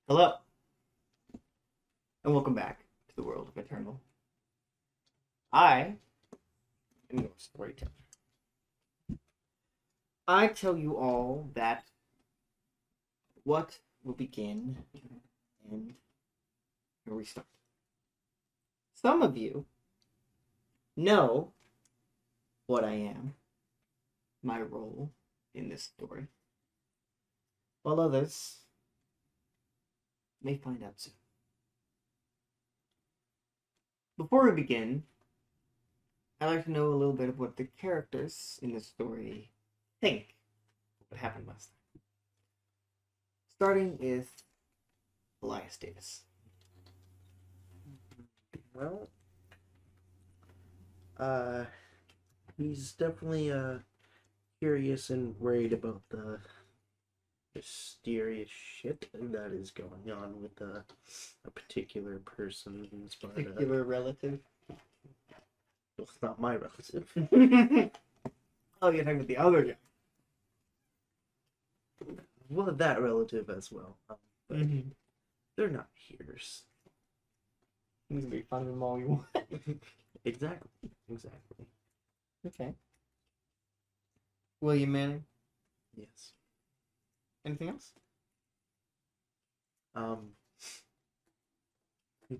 Hello, and welcome back to the world of Eternal. I am your storyteller. I tell you all that what will begin and restart. Some of you know what I am, my role in this story, while others may find out soon. Before we begin, I'd like to know a little bit of what the characters in this story think what happened last time. Starting with Elias Davis. Well, he's definitely curious and worried about the mysterious shit that is going on with a particular person. Particular relative. Well, it's not my relative. Oh, you're talking about the other guy. Well, that relative as well. But they're not here's. You can make fun of them all you want. Exactly. Okay. William Manning. Yes. Anything else? He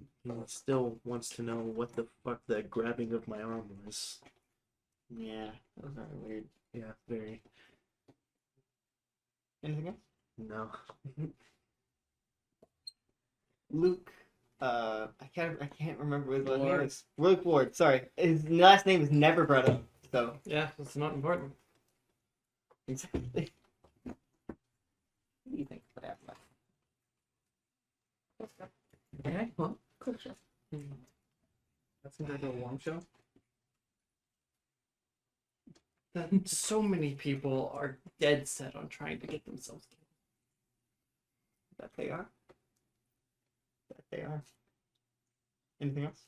still wants to know what the fuck that grabbing of my arm was. Yeah, that was very weird. Yeah, very. Anything else? No. Luke. I can't remember what his last name is. Luke Ward. Sorry, his last name is never brought up. So Yeah, it's not important. exactly. What do you think of that? Okay, well, Cool show. that's compared to a warm show. Then so many people are dead set on trying to get themselves killed. That they are. That they are. Anything else?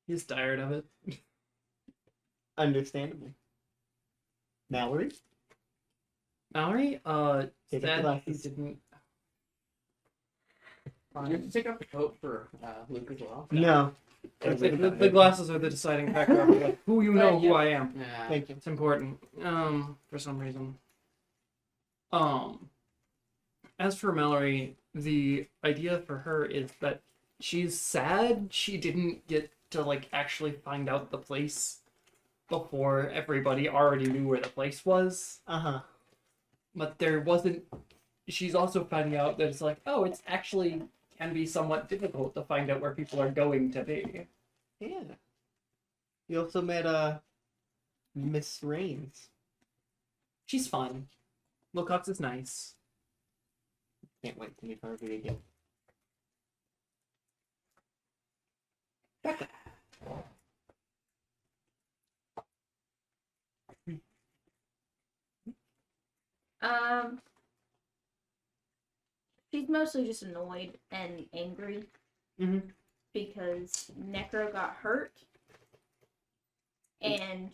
He's tired of it. Understandably. Mallory. Mallory, Take off the said he glasses. didn't. You have to take off the coat for Luke as well. No. The glasses are the deciding factor of like, who you know, who I am. Yeah. Thank you. It's important. For some reason. As for Mallory, the idea for her is that she's sad she didn't get to like actually find out the place before everybody already knew where the place was. But there wasn't. She's also finding out that it's like, oh, it's actually can be somewhat difficult to find out where people are going to be. Yeah. You also met Miss Raines. She's fun. Wilcox is nice. Can't wait to meet Harvey again. Becka. She's mostly just annoyed and angry because Necro got hurt, and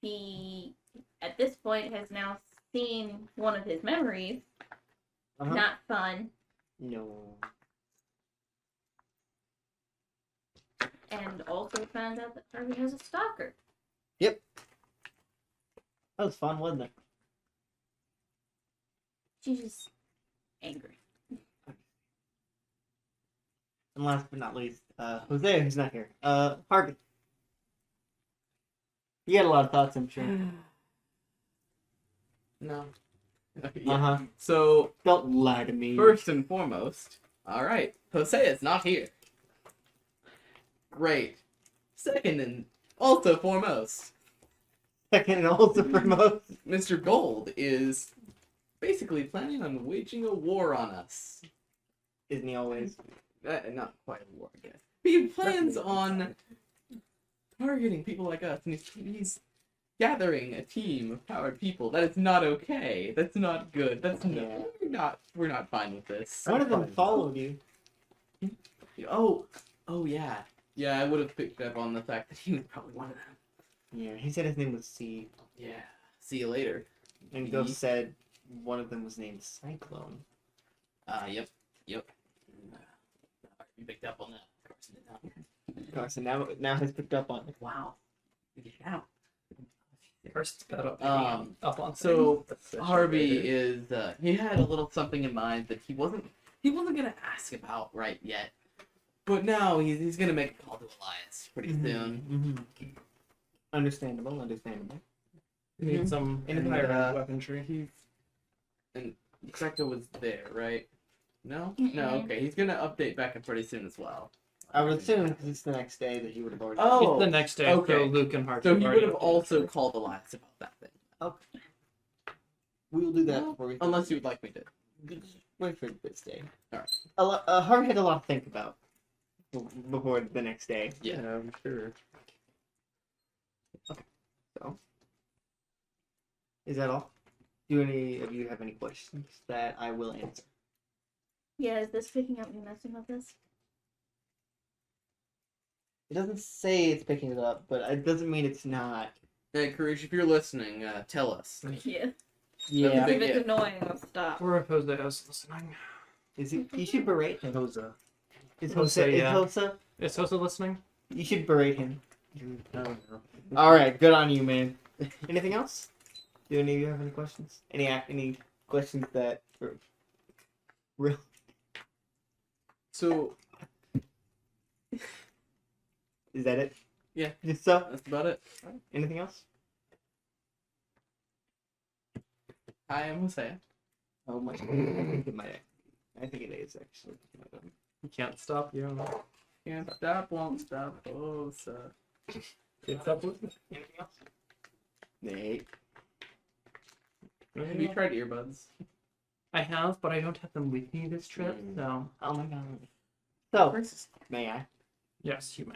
she, at this point, has now seen one of his memories. Not fun, No. and also found out that Harvey has a stalker. Yep. That was fun, wasn't it? She's just angry. And last but not least, Jose, who's not here. Harvey. You had a lot of thoughts, I'm sure. No. Uh-huh. So, Don't lie to me. first and foremost, alright, Jose is not here. Great. Second and also foremost, Second and also foremost. Mr. Gold is basically planning on waging a war on us. Isn't he always? Not quite a war, I guess. He plans on targeting people like us, and he's gathering a team of powered people. That is not okay. That's not good. That's we're not fine with this. One of them followed you. Oh yeah. Yeah, I would have picked up on the fact that he was probably one of them. Yeah, he said his name was C. Yeah. See you later. And Ghost said, one of them was named Cyclone. Yep. You picked up on that. Carson now has picked up on it. Wow. Yeah. First got up, up on So things. Harvey is he had a little something in mind that he wasn't gonna ask about right yet, but now he's gonna make a call to Elias pretty soon. Understandable. You need some And, higher weaponry. And Becka was there, right? No, Mm-mm. no. Okay, he's gonna update Becca pretty soon as well. I would assume because it's the next day that he would have already. Oh, It's the next day, okay. so Luke and Harvey. So he already would have updated also her. called Elias about that thing. We will do that Well, before we. Unless you would like me to. Wait for this day. Alright. Harvey had a lot to think about before the next day. Yeah. I'm sure. So, is that all? Do any of you have any questions that I will answer? Yeah, is this picking up me messing with this? It doesn't say it's picking it up, but it doesn't mean it's not. Hey, Karish, if you're listening, tell us. Yeah. Yeah. Big If it's hit. annoying, I'll stop. Or if Jose's listening. Is it? You should berate him. Jose. Is Jose, Jose? yeah. Is Jose? Is Jose listening? You should berate him. I don't know. All right, good on you, man. Anything else? Do any of you have any questions? Any questions that are real? So Is that it? Yeah. Just so. that's about it. Anything else? I am Hosea. Oh my! I think it might. I think it is actually. You can't stop, you don't know. Can't stop, won't stop. Oh, sir. Can't stop listening. Anything else? Nate. Have you tried earbuds? I have, but I don't have them with me this trip, so. Oh my god. So, may I? Yes, you may.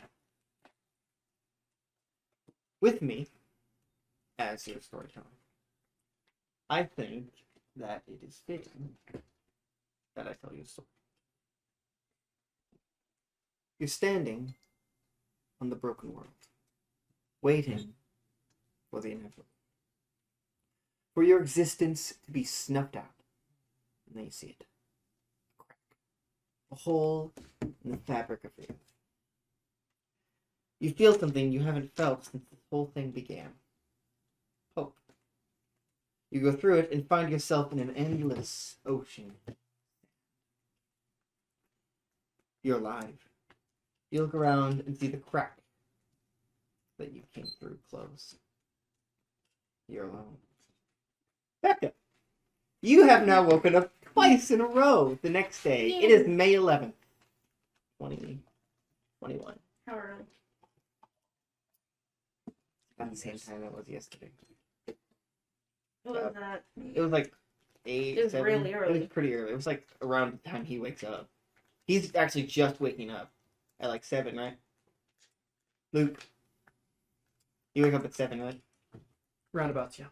With me, as your storyteller, I think that it is fitting that I tell you a story. You're standing on the broken world, waiting for the inevitable, for your existence to be snuffed out, and then you see it. A crack. A hole in the fabric of the earth. You feel something you haven't felt since this whole thing began. Hope. You go through it and find yourself in an endless ocean. You're alive. You look around and see the crack that you came through close. You're alone. Becka, you have now woken up twice in a row the next day. It is May 11th, 2021. How early? At the same time it was yesterday. What was that? It was like 8, It was 7. really It early. was pretty early. It was like around the time he wakes up. He's actually just waking up at like 7, right? Luke, you wake up at 7, right? Roundabouts, yeah.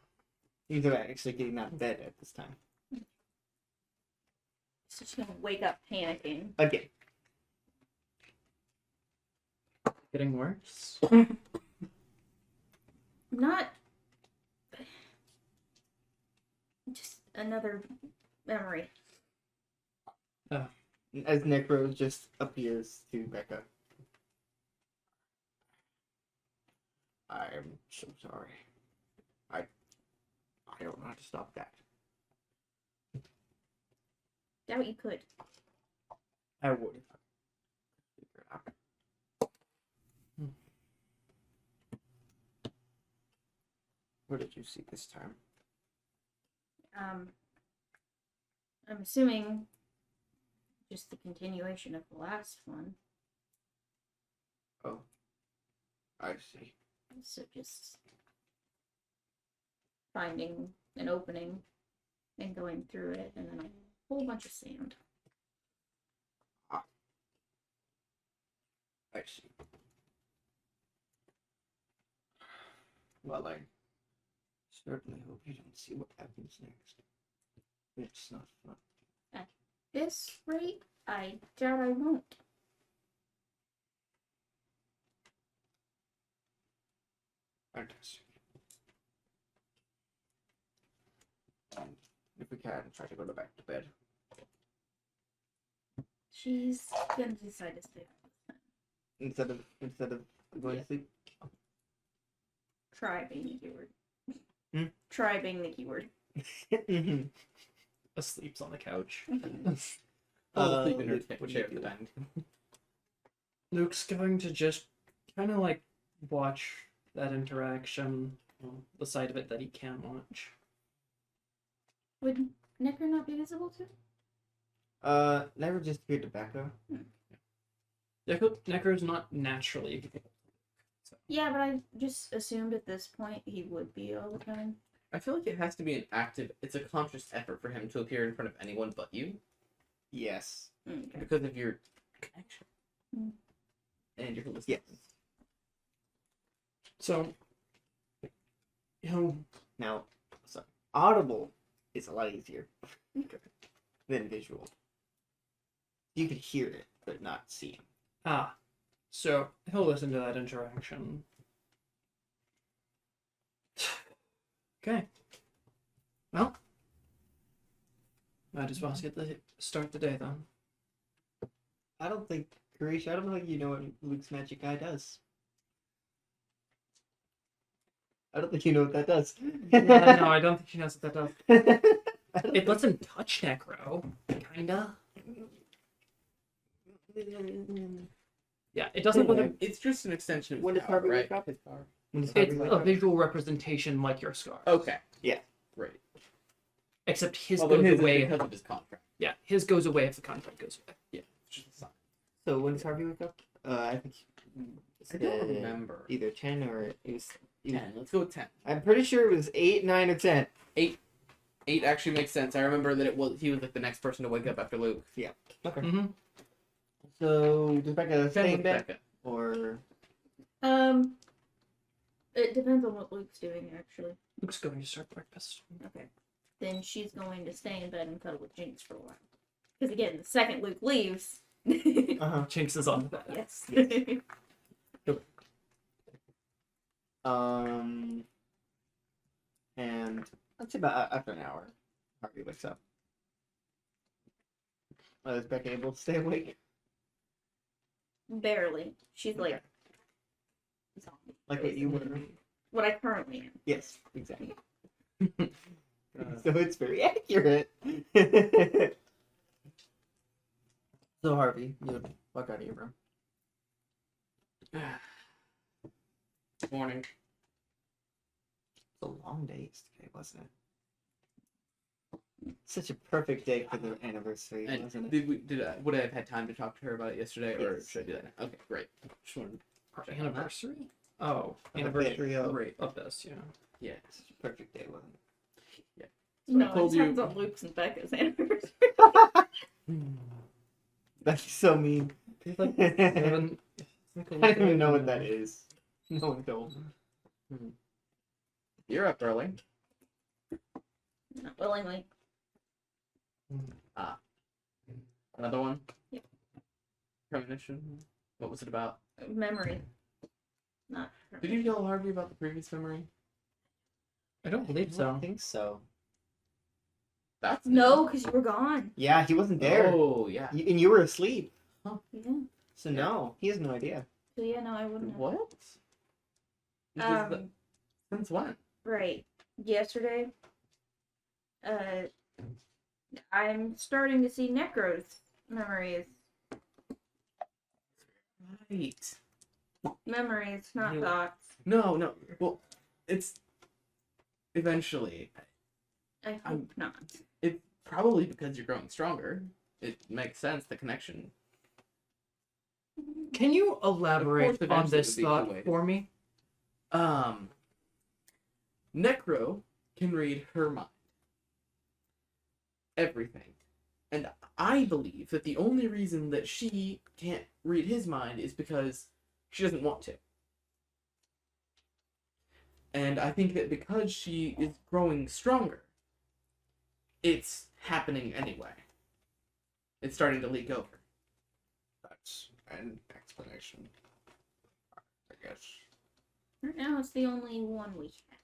He's actually getting out of bed at this time. He's just gonna wake up panicking. Again. Getting worse. Not just another memory. As Necro just appears to Becka. I'm so sorry. I don't know how to stop that. Doubt you could. I would if I could figure it out. What did you see this time? I'm assuming just the continuation of the last one. Oh, I see. So just finding an opening and going through it, and then a whole bunch of sand. I see. Well, I certainly hope you don't see what happens next. It's not fun. This rate, I doubt I won't. Fantastic. if we can, try to go back to bed. She's gonna decide to stay up. Instead of going Yeah. to sleep. Try being the keyword. Try being the keyword. Mhm. Asleep's on the couch. I'll sleep in her what do chair you at the do? dining table. Luke's going to just kind of like watch that interaction, the side of it that he can watch. Would Necker not be visible too? Never just appeared to Becka. Necro's not naturally visible. Yeah, but I just assumed at this point he would be all the time. I feel like it has to be an active. It's a conscious effort for him to appear in front of anyone but you Yes. Okay. because of your connection Mm. and your hallucinations. Yes. So, he'll Now, so audible is a lot easier Okay. than visual. You can hear it, but not see him. so he'll listen to that interaction. Okay. Well, might as well start the day then. I don't think, Karish, I don't think you know what Luke's magic eye does. I don't think you know what that does. No, I don't think she knows what that does. I don't It lets him touch Necro, kinda. Yeah, it doesn't let him. It's just an extension of When his does power, Harvey right? wake up? His power. When does It's Harvey wake a up? visual representation like your scar. Okay. Yeah. Great. Except his Although goes his is away. because of his contract. Yeah, his goes away if the contract goes away. Yeah. It's just a sign. So when does Harvey wake up? I think it's I don't remember. either 10 or it was 10. Let's go with 10. I'm pretty sure it was 8, 9, or 10. 8 actually makes sense. I remember that he was like the next person to wake up after Luke. Okay. Mm-hmm. So does Becca 10 stay in was bed Becca. or It depends on what Luke's doing actually. Luke's going to start breakfast. Okay. Then she's going to stay in bed and cuddle with Jinx for a while. Because again, the second Luke leaves. Jinx is on the bed. Yes. and let's say about after an hour, Harvey wakes up. Is Becca able to stay awake? Barely. She's like Okay. Like what you were? what I currently am. Yes, exactly. So it's very accurate. So Harvey, you would walk out of your room. Morning. It's a long day today, wasn't it? Such a perfect day for the anniversary, And wasn't it? would I have had time to talk to her about it yesterday, or Yes. should I do that now? Okay, great. Just wanted Our check on that. anniversary? Oh, Okay. anniversary Great. of this, yeah. Yeah. Such a perfect day, wasn't it? No, told it depends you- on Luke's and Becca's anniversary. That's so mean. It's like I seven. It's like a don't week even know away what that now. is. No one told me. You're up early. Not willingly. Another one? Yep. Premonition? What was it about? Memory. Not Did you tell Harvey about the previous memory? I don't believe I so. don't think so. That's No, because you were gone. Yeah, he wasn't there. Oh, yeah. And you were asleep. Yeah. So no, he has no idea. So yeah, no, I wouldn't have. What? Does the- Um, Since when? right. Yesterday, I'm starting to see Necro's memories. Right. Memories, not You- thoughts. No. Well, it's eventually. I hope I'm- not. It's probably because you're growing stronger. It makes sense, the connection. Can you elaborate on eventually this would be thought two ways. for me? Necro can read her mind. Everything. And I believe that the only reason that she can't read his mind is because she doesn't want to. And I think that because she is growing stronger, it's happening anyway. It's starting to leak over. That's an explanation, I guess. Right now, it's the only one we have.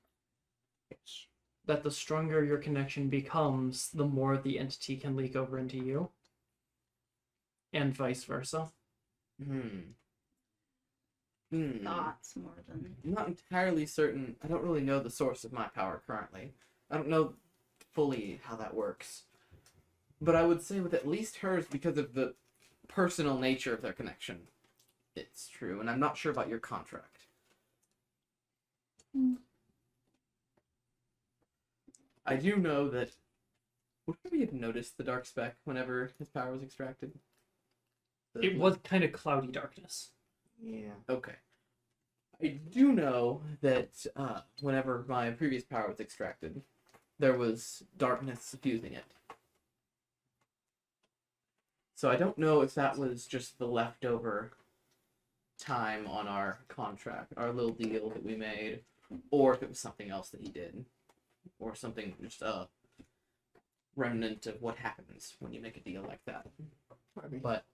Yes. that the stronger your connection becomes, the more the entity can leak over into you. And vice versa. Thoughts more than. I'm not entirely certain. I don't really know the source of my power currently. I don't know fully how that works. But I would say with at least hers, because of the personal nature of their connection, it's true. And I'm not sure about your contract. I do know that. Would we have noticed the dark speck whenever his power was extracted? It was kind of cloudy darkness. Yeah. Okay. I do know that whenever my previous power was extracted, there was darkness suffusing it. So I don't know if that was just the leftover time on our contract, our little deal that we made, or if it was something else that he did, or something just a remnant of what happens when you make a deal like that. But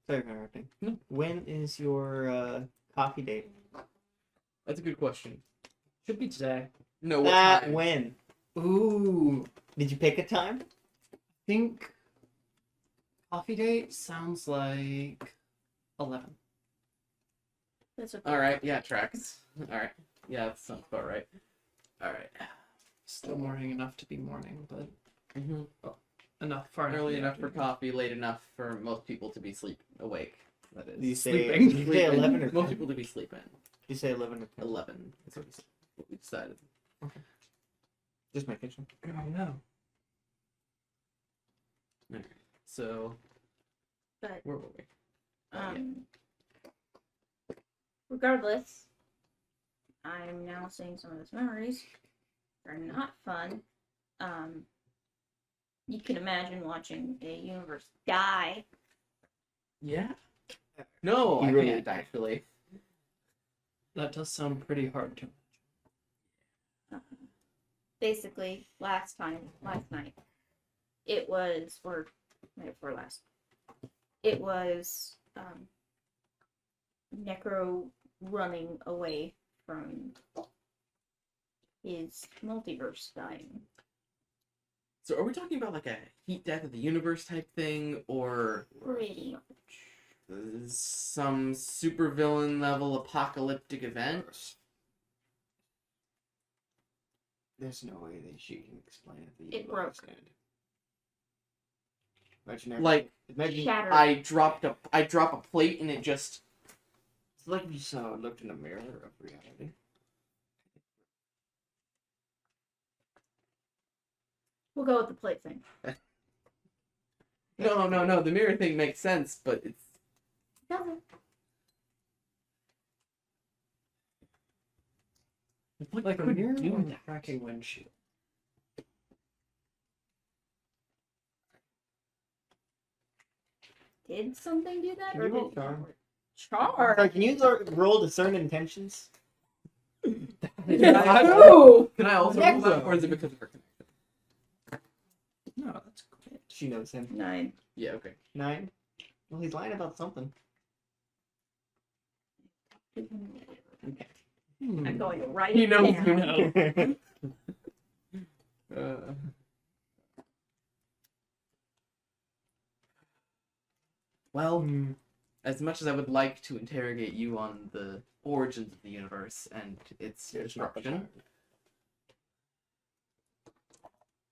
Sorry for interrupting. No. When is your coffee date? that's a good question. Should be today. No, what time? When? Ooh, Did you pick a time? I think coffee date sounds like 11. That's a All right, yeah, tracks. All right, yeah, that sounds about right. All right. Still morning enough to be morning, but Mm-hmm. enough far Early in the enough for afternoon. coffee, late enough for most people to be awake. That is. Did you say, Sleeping. Did you say 11 or 10? Most people to be sleeping. Did you say 11 or 10? 11 is what we decided. Just making sure. Oh no. So, But where were we? regardless, I'm now seeing some of his memories. They're not fun. You can imagine watching a universe die. Yeah. No, You I really can't did. actually. That does sound pretty hard to. Basically, last night, it was, or right before last, it was Necro running away from his multiverse dying. So, are we talking about like a heat death of the universe type thing, or Pretty much. some supervillain level apocalyptic event? There's no way that she can explain it. That It you broke. understand. Imagine Like, imagine, Shattered. I drop a plate and it just. it's like you saw looked in a mirror of reality. We'll go with the plate thing. No. The mirror thing makes sense, but it's. Doesn't. Like a could mirror do or a that? cracking windshield. Did something do that, Can or you roll did charm? Charm. Sorry, can you roll discern intentions? Can I also roll that, or is it because of her connection? No, that's great. She knows him. 9. Yeah, okay. 9. Well, he's lying about something. Okay. I'm going to write He it knows down. you know. Well, as much as I would like to interrogate you on the origins of the universe and its destruction,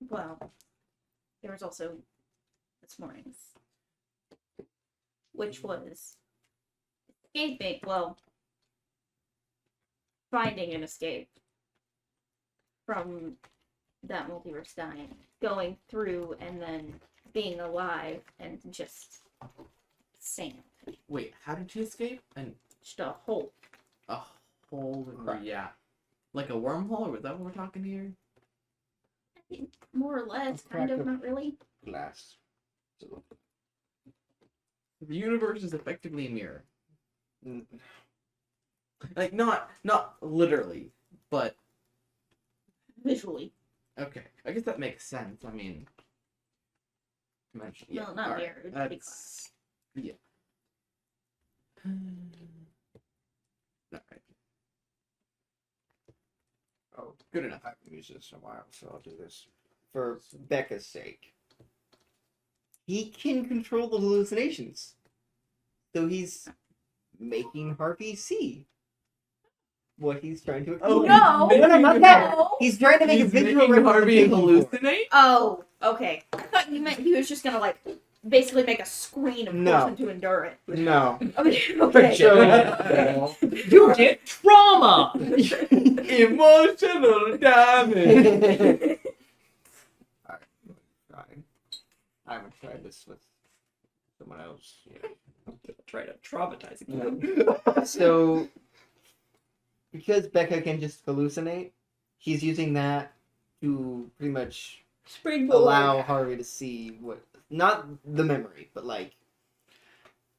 Well, there was also this morning's, which was escaping. Well, finding an escape from that multiverse dying, going through, and then being alive and just sand, wait, how did she escape? And just a hole. a hole, Right. yeah, like a wormhole, or was that what we're talking here? More or less, A kind crack of, of- not really. Glass. So, The universe is effectively a mirror, mm, like not literally, but Visually. okay. I guess that makes sense. I mean, yeah, No, not alright, mirror. It's pretty that's yeah. Alright. Oh, Good enough. I haven't used this in a while, so I'll do this. for Becca's sake. He can control the hallucinations. So he's making Harvey see what he's trying to Oh, explain. No! No, not that. No. He's trying to make a He's visual making Harvey representation for it. hallucinate? Oh, okay. I thought you meant he was just gonna like basically make a screen and No. force him to endure it. No. Okay. Okay. So, You get trauma. Emotional damage. I haven't tried this with someone else. Try to traumatize him. so because Becca can just hallucinate, he's using that to pretty much Springboard. allow Harvey to see what, not the memory, but like,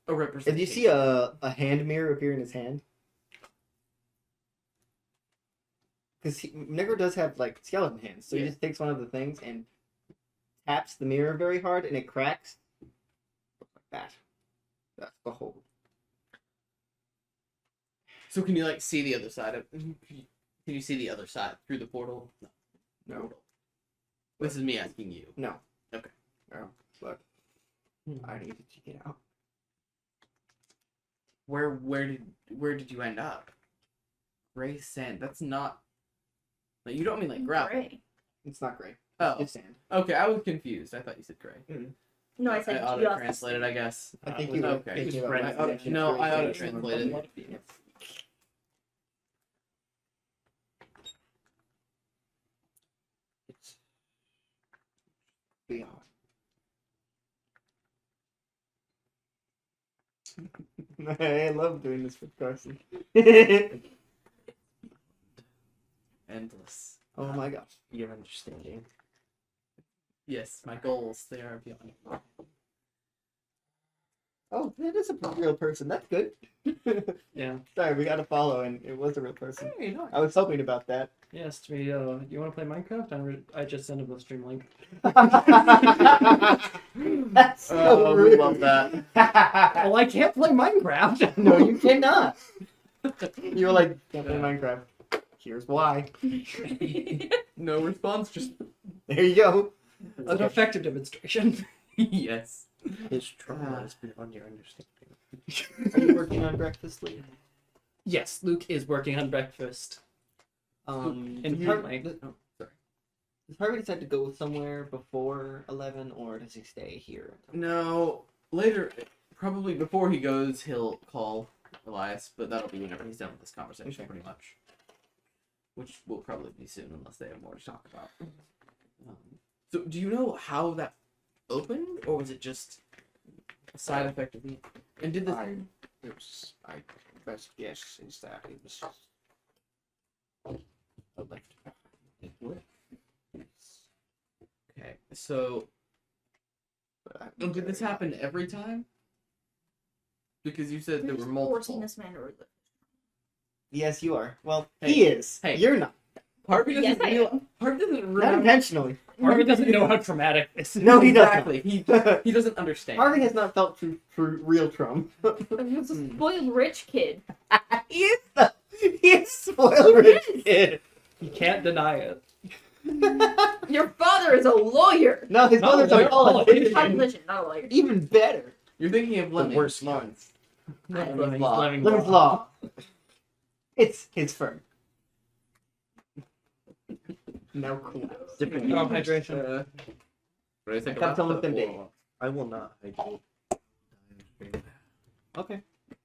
A if representation. you see a hand mirror appear in his hand, because Negro does have like skeleton hands, so he Yeah. just takes one of the things and taps the mirror very hard, and it cracks. Like that. That's the hole. So can you like see the other side of? Can you see the other side through the portal? No. This is me asking you. No. Okay. No. But I needed to get out. Where did you end up? Gray sand. That's not. Like, you don't mean like gravel. Gray. It's not gray. Oh. It's sand. Okay, I was confused. I thought you said gray. No, I said I auto just. translated, I guess. I think you were okay. thinking about Red my sand. options. No, I Gray auto sand. translated. It's beyond. I love doing this with Carson. Endless. Oh my gosh. Your understanding. Yes, my goals, they are beyond. Oh, that is a real person. That's good. Yeah. Sorry, we got a follow, and it was a real person. Hey, no. I was hoping about that. Yes, to me. You want to play Minecraft? I just sent him the stream link. That's so we rude. love that. Well, I can't play Minecraft. No, you cannot. You were like, can't play Minecraft. Here's why. No response, just There you go. It's an effective demonstration. yes. His trauma is beyond your understanding. Are you working on breakfast, Lee? Yes, Luke is working on breakfast. And And Harvey, Oh, sorry. does Harvey decide to go somewhere before 11, or does he stay here? No, later, probably before he goes, he'll call Elias, but that'll be whenever he's done with this conversation, Okay. pretty much. Which will probably be soon, unless they have more to talk about. So, do you know how that opened, or was it just a side effect of the? And did this? Best guess is that it was left behind. Okay, so did this happen every time? Because you said there were Forcing multiple. this man to relive. Yes, you are. Well, Hey. he is. Hey. You're not. Harvey doesn't. Yes, I am. Harvey doesn't Not remember. intentionally. Harvey doesn't know how traumatic this is. No, he doesn't. Exactly. He doesn't understand. Harvey has not felt true real trauma. He's a spoiled rich kid. he is spoiled rich kid. You can't deny it. Your father is a lawyer. No, his Not mother's a a lawyer, politician. Politician, not a lawyer. Even better. You're thinking of The Lemon. worst ones. Lemmings, Law. Lemmings Lemons Law. It's his firm. No cool. Different. Oh, hydration. What do you think Have about fun the with them days. oral? I will not hydrate. Okay.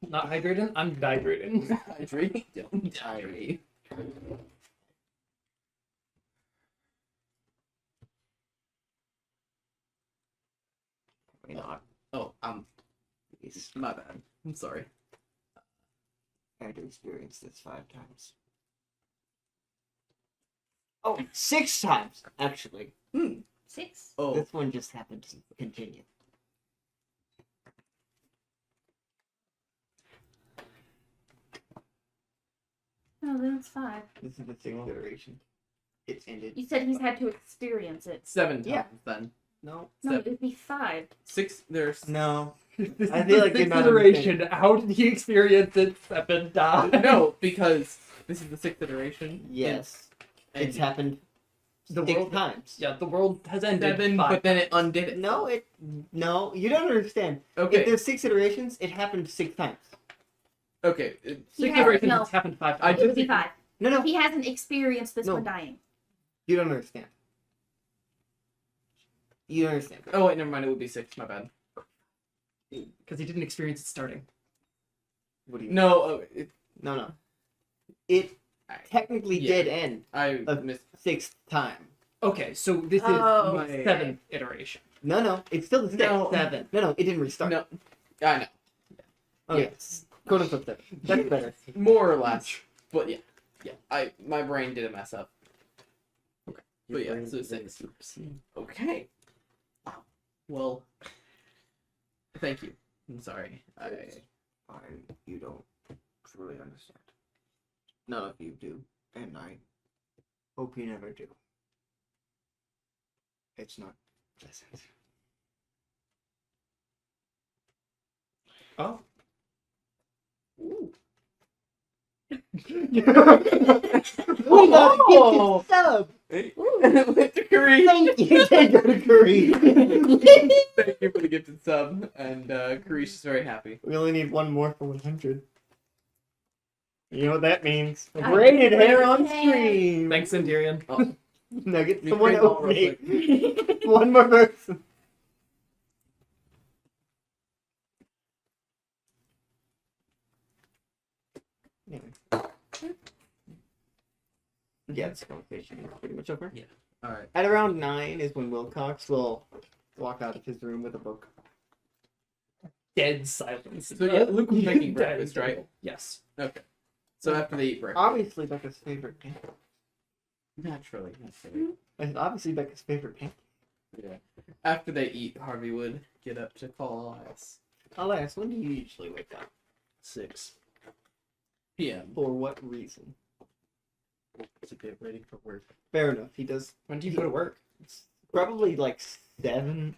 Not hydrating. I'm dehydrating. Hydrate, don't die. Why not? Oh, Please. my bad. I'm sorry. I had to experience this 5 times. Oh, 6 times, actually. 6. Oh, This one just happened to continue. No, then it's 5. This is the single iteration. It's ended. You said he's had to experience it. 7 times Yeah. then. No. No, it'd be 5. 6. There's No. This I is feel the like you're sixth not iteration. How did he experience it? Seven die. no, because this is the 6th iteration. Yes. It's happened The 6 world, times. yeah, the world has ended. 7, 5 but then it times. undid it. No, you don't understand. If Okay. there's 6 iterations, it happened 6 times. Okay. He 6 has- iterations. no. It's happened 5 I times. It would be 5. No, He hasn't experienced this No. one dying. you don't understand. You don't understand. Oh wait, never mind. It would be 6. My bad. Because he didn't experience it starting. What do you mean? No. No. It technically Yeah. did end I a missed. 6th time. Okay, so this is Oh, my okay. 7th iteration. No, it's still the 6th. No. 7. No, it didn't restart. No. I know. Oh, yes. Quote unquote 7. That's better. More or less. But yeah. My brain did a mess up. But yeah, so 6. Okay. Well. Thank you. I'm sorry. You don't truly understand. None of you do, and I hope you never do. It's not pleasant. Oh. Oh! Sub! With the curry. Thank you, take out a curry. Thank you for the gifted sub, and Karish is very happy. We only need one more for 100. You know what that means? I- Braided hair on Braided hair. stream. Thanks, Sandirian. Nuggets, Me someone braid all over real me. One more person. Anyway. Yeah, this conversation is pretty much over. Alright. At around 9 is when Wilcox will walk out of his room with a book. Dead silence. So yeah, Luke was making Dead breakfast, right? table. Yes. Okay. So after they eat breakfast. Obviously Becca's favorite pancake. Naturally. And obviously Becca's favorite pancake. Yeah. After they eat, Harvey would get up to call Elias. Elias, when do you usually wake up? 6 PM. For what reason? to get ready for work. Fair enough. He does. When do you go to work? Probably like 7.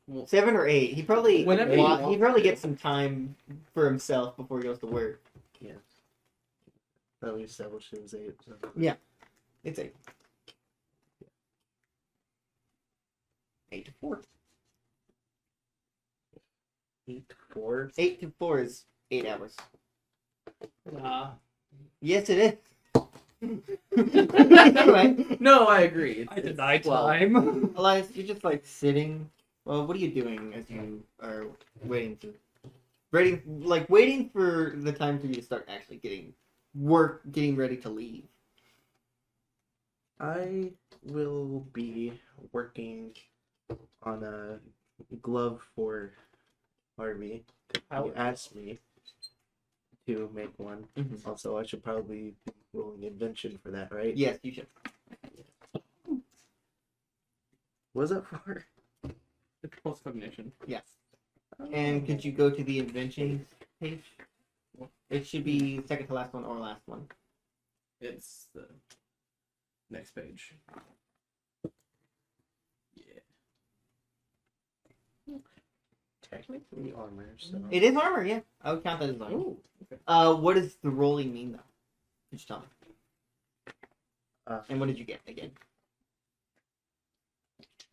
Well, 7 or 8. He probably Whenever he wants he probably to. gets some time for himself before he goes to work. That we established it was 8. So. It's 8. 8 to 4. 8 to 4. 8 to 4 is 8 hours. Yes, it is. Anyway, no, I agree. I deny well, time. Elias, you're just like sitting. Well, what are you doing as you are waiting for the time for you to start actually getting ready to leave? I will be working on a glove for Harvey. He asked me to make one. Mhm. Also, I should probably be rolling invention for that, right? Yes, you should. What was that for? It's post cognition. Yes. And could you go to the invention page? It should be second to last one or last one. It's the next page. Yeah. Technically armor, so. It is armor, yeah. I would count that as armor. Oh. Okay. What does the rolling mean though? Could you tell me? And what did you get again?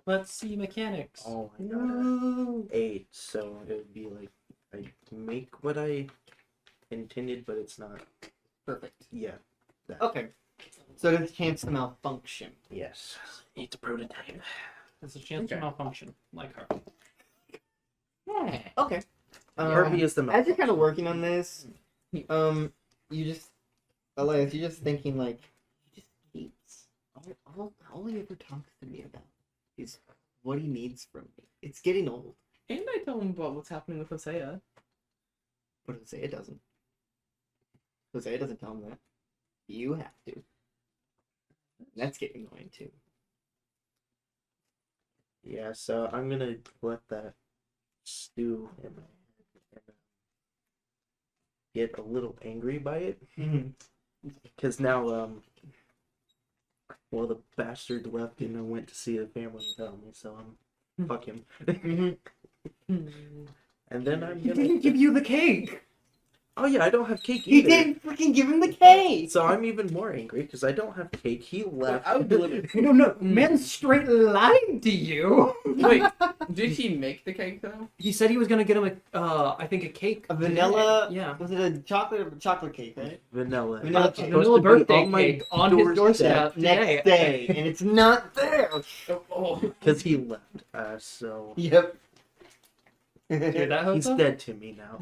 Let's see mechanics. Oh my god. 8, so it would be like I make what I intended, but it's not. Perfect. Yeah. Okay. So there's a chance to malfunction. Yes. It's a prototype. There's a chance Okay. to malfunction, like Harvey. Okay. Harvey is the As you're kind of working on this, you just, Elias, you're just thinking like, he just keeps, all he ever talks to me about is what he needs from me. It's getting old, And I tell him about what's happening with Hosea. but Hosea doesn't. Hosea doesn't tell him that. You have to. That's getting annoying too. Yeah, so I'm gonna let that stew in my head and get a little angry by it. Because now, well, the bastard left and went to see the family without me, so fuck him. And then I'm He gonna. didn't give you the cake. Oh yeah, I don't have cake He either. didn't freaking give him the cake. So I'm even more angry because I don't have cake. He left. I would deliver. No, man straight lied to you. Wait, did he make the cake though? He said he was gonna get him I think a cake. A vanilla. today. Yeah. Was it a chocolate cake, right? Vanilla. Vanilla It's cake. supposed Vanilla to be birthday on my cake on his doorstep Next today. day, and it's not there. Oh, Because he left. So Yep. Hear that, he's Hosa? dead to me now.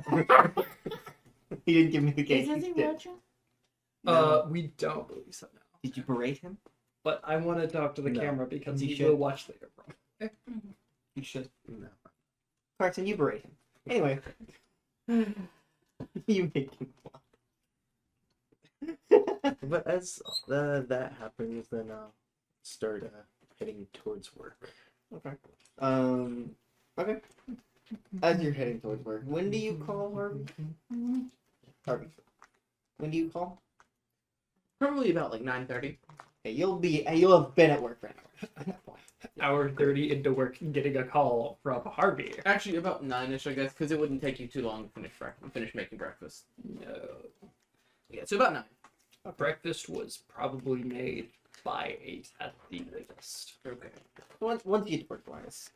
He didn't give me the cake. Is this He's in dead. Rocha? We don't believe so now. Did you berate him? But I want to talk to the No. camera because You he should. will watch later. You should. No. Carson, you berate him. Anyway. You make him laugh. But as that happens, then I'll start heading towards work. Okay. Okay. As you're heading towards work, when do you call Harvey? Harvey. When do you call? probably about like 9:30. Hey, you'll have been at work for an hour at that point. Hour 30 into work and getting a call from Harvey. Actually, about 9ish, I guess, because it wouldn't take you too long to finish making breakfast. No. Yeah, so about 9. Breakfast was probably made by 8 at the latest. Okay. Once you get to work, Elias,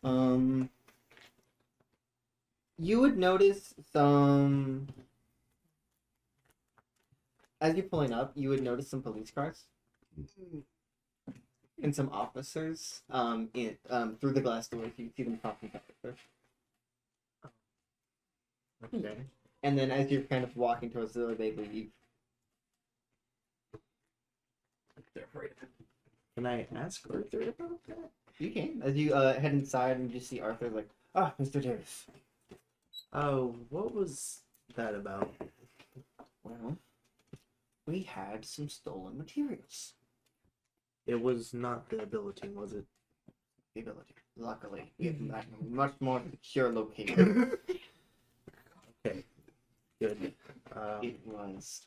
you would notice some. As you're pulling up, you would notice some police cars and some officers. Through the glass doors, you can see them talking back and forth. Okay. And then as you're kind of walking towards the door, they leave. They're afraid. Can I ask Arthur about that? You can. As you head inside and you just see Arthur like, ah, Mr. Davis. Oh, what was that about? Well, we had some stolen materials. It was not the ability, was it? The ability. Luckily, we have a much more secure location. Okay. Good. It was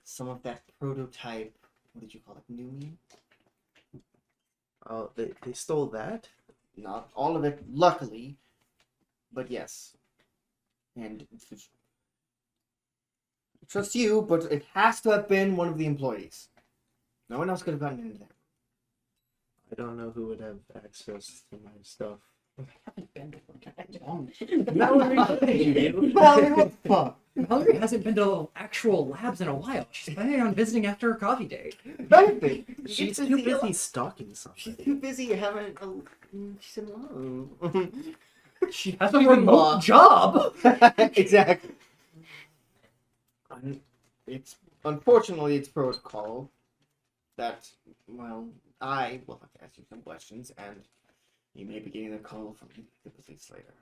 some of that prototype. What did you call it? Numian? Oh, they stole that? Not all of it, luckily, but yes. And trust you, but it has to have been one of the employees. No one else could have gotten into there. I don't know who would have access to my stuff. Mallory, Mallory, what the fuck? Mallory hasn't been to actual labs in a while. She's planning on visiting after her coffee date. Nothing. She's too busy stalking She's somebody. too busy having she's in love. She has a She's in remote law. job. Exactly. It's unfortunately it's protocol that I will have to ask you some questions, and you may be getting a call from the police later.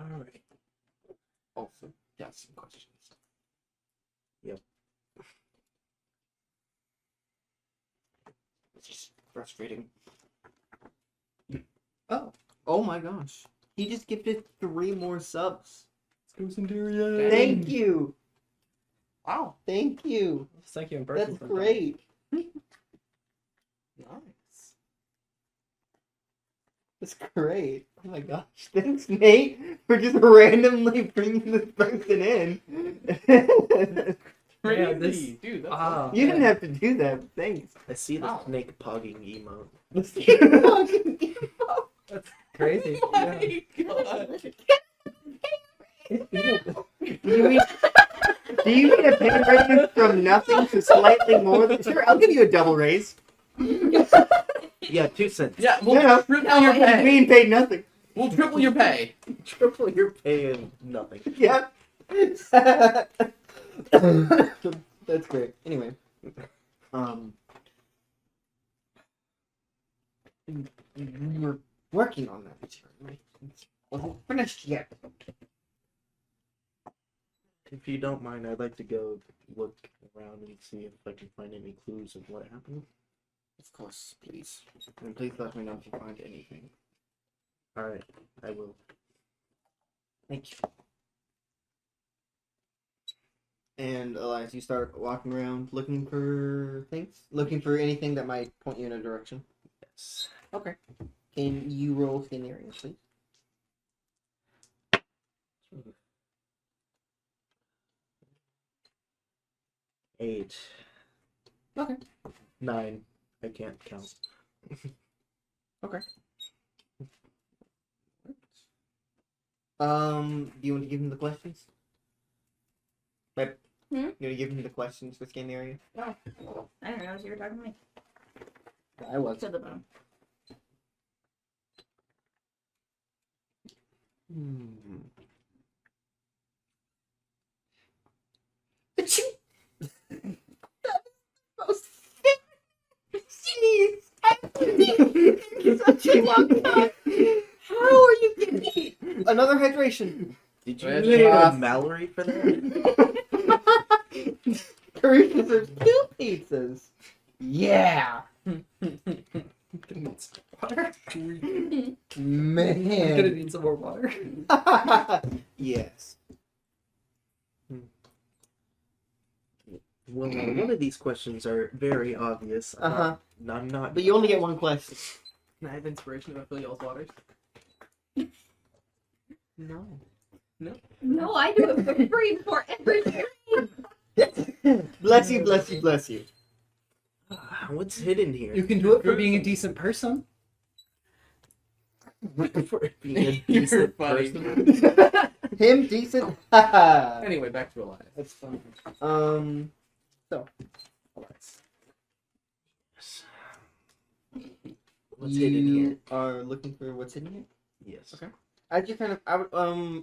Alright. Also, yeah, some questions. Yep. It's just frustrating. Oh. Oh my gosh. He just gifted 3 more subs. Let's go Centurion. Thank you. Wow. Thank you. Thank you in person. That's sometime. great. Nice. That's great. Oh my gosh. Thanks, Nate, for just randomly bringing this person in. Yeah, Crazy. Dude, that's You didn't have to do that. But thanks. I see the Wow. snake pogging emote. Crazy. Oh my god. Do you need a pay raise from nothing to slightly more than sure? I'll give you a double raise. Yeah, 2 cents. Yeah, we'll Yeah. triple your pay. Me and paid nothing. We'll triple your pay. Triple your pay and nothing. Yeah. That's great. Anyway, we were working on that material. Right? It wasn't finished yet. If you don't mind, I'd like to go look around and see if I can find any clues of what happened. Of course, please. And please let me know if you find anything. Alright, I will. Thank you. And Elias, you start walking around looking for things? Looking for anything that might point you in a direction? Yes. Okay. Can you roll skin area, please? 8. Okay. 9. I can't count. Do you want to give him the questions? Yep. Hmm? You want to give him the questions for scan area? I don't know. You were talking to me. I was. To the bone. Such a long time. How are you getting eat? Another hydration. Did you Red need sauce. Mallory for that? Curry deserves 2 pizzas. Yeah. Water? I'm gonna Man. need some more water. Yes. Well, one of these questions are very obvious. I'm not. But you only get one question. Can I have inspiration if I fill y'all's waters? No. No, I do it for free for every stream. Bless you, bless you, bless you. What's hidden here? You can do it for being a decent person. For being a You're decent funny. person. Him decent. Haha. Anyway, back to Elias. That's fun. So, Elias, What's hidden here? you are looking for what's hidden here. Yes. Okay. As you kind of,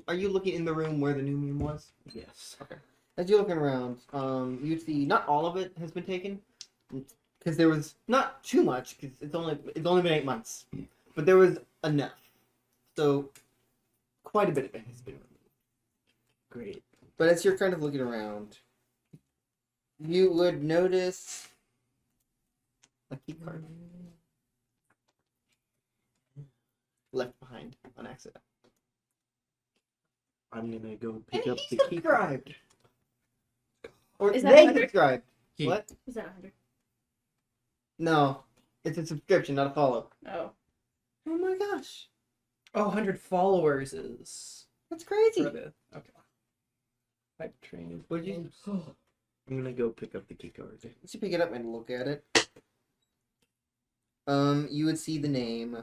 are you looking in the room where the new moon was? Yes. As you're looking around, you see not all of it has been taken, because there was not too much, because it's only been 8 months, but there was enough. So, quite a bit of it has been removed. Great. But as you're kind of looking around, you would notice a key card left behind on accident. I'm gonna go pick up the key. Subscribed. Or Is that they 100? subscribed. Key. What? Is that 100? No, it's a subscription, not a follow. Oh. Oh my gosh, Oh, 100 followers is. that's crazy. Okay. Type training. Would you? I'm gonna go pick up the key card. Once you pick it up and look at it, you would see the name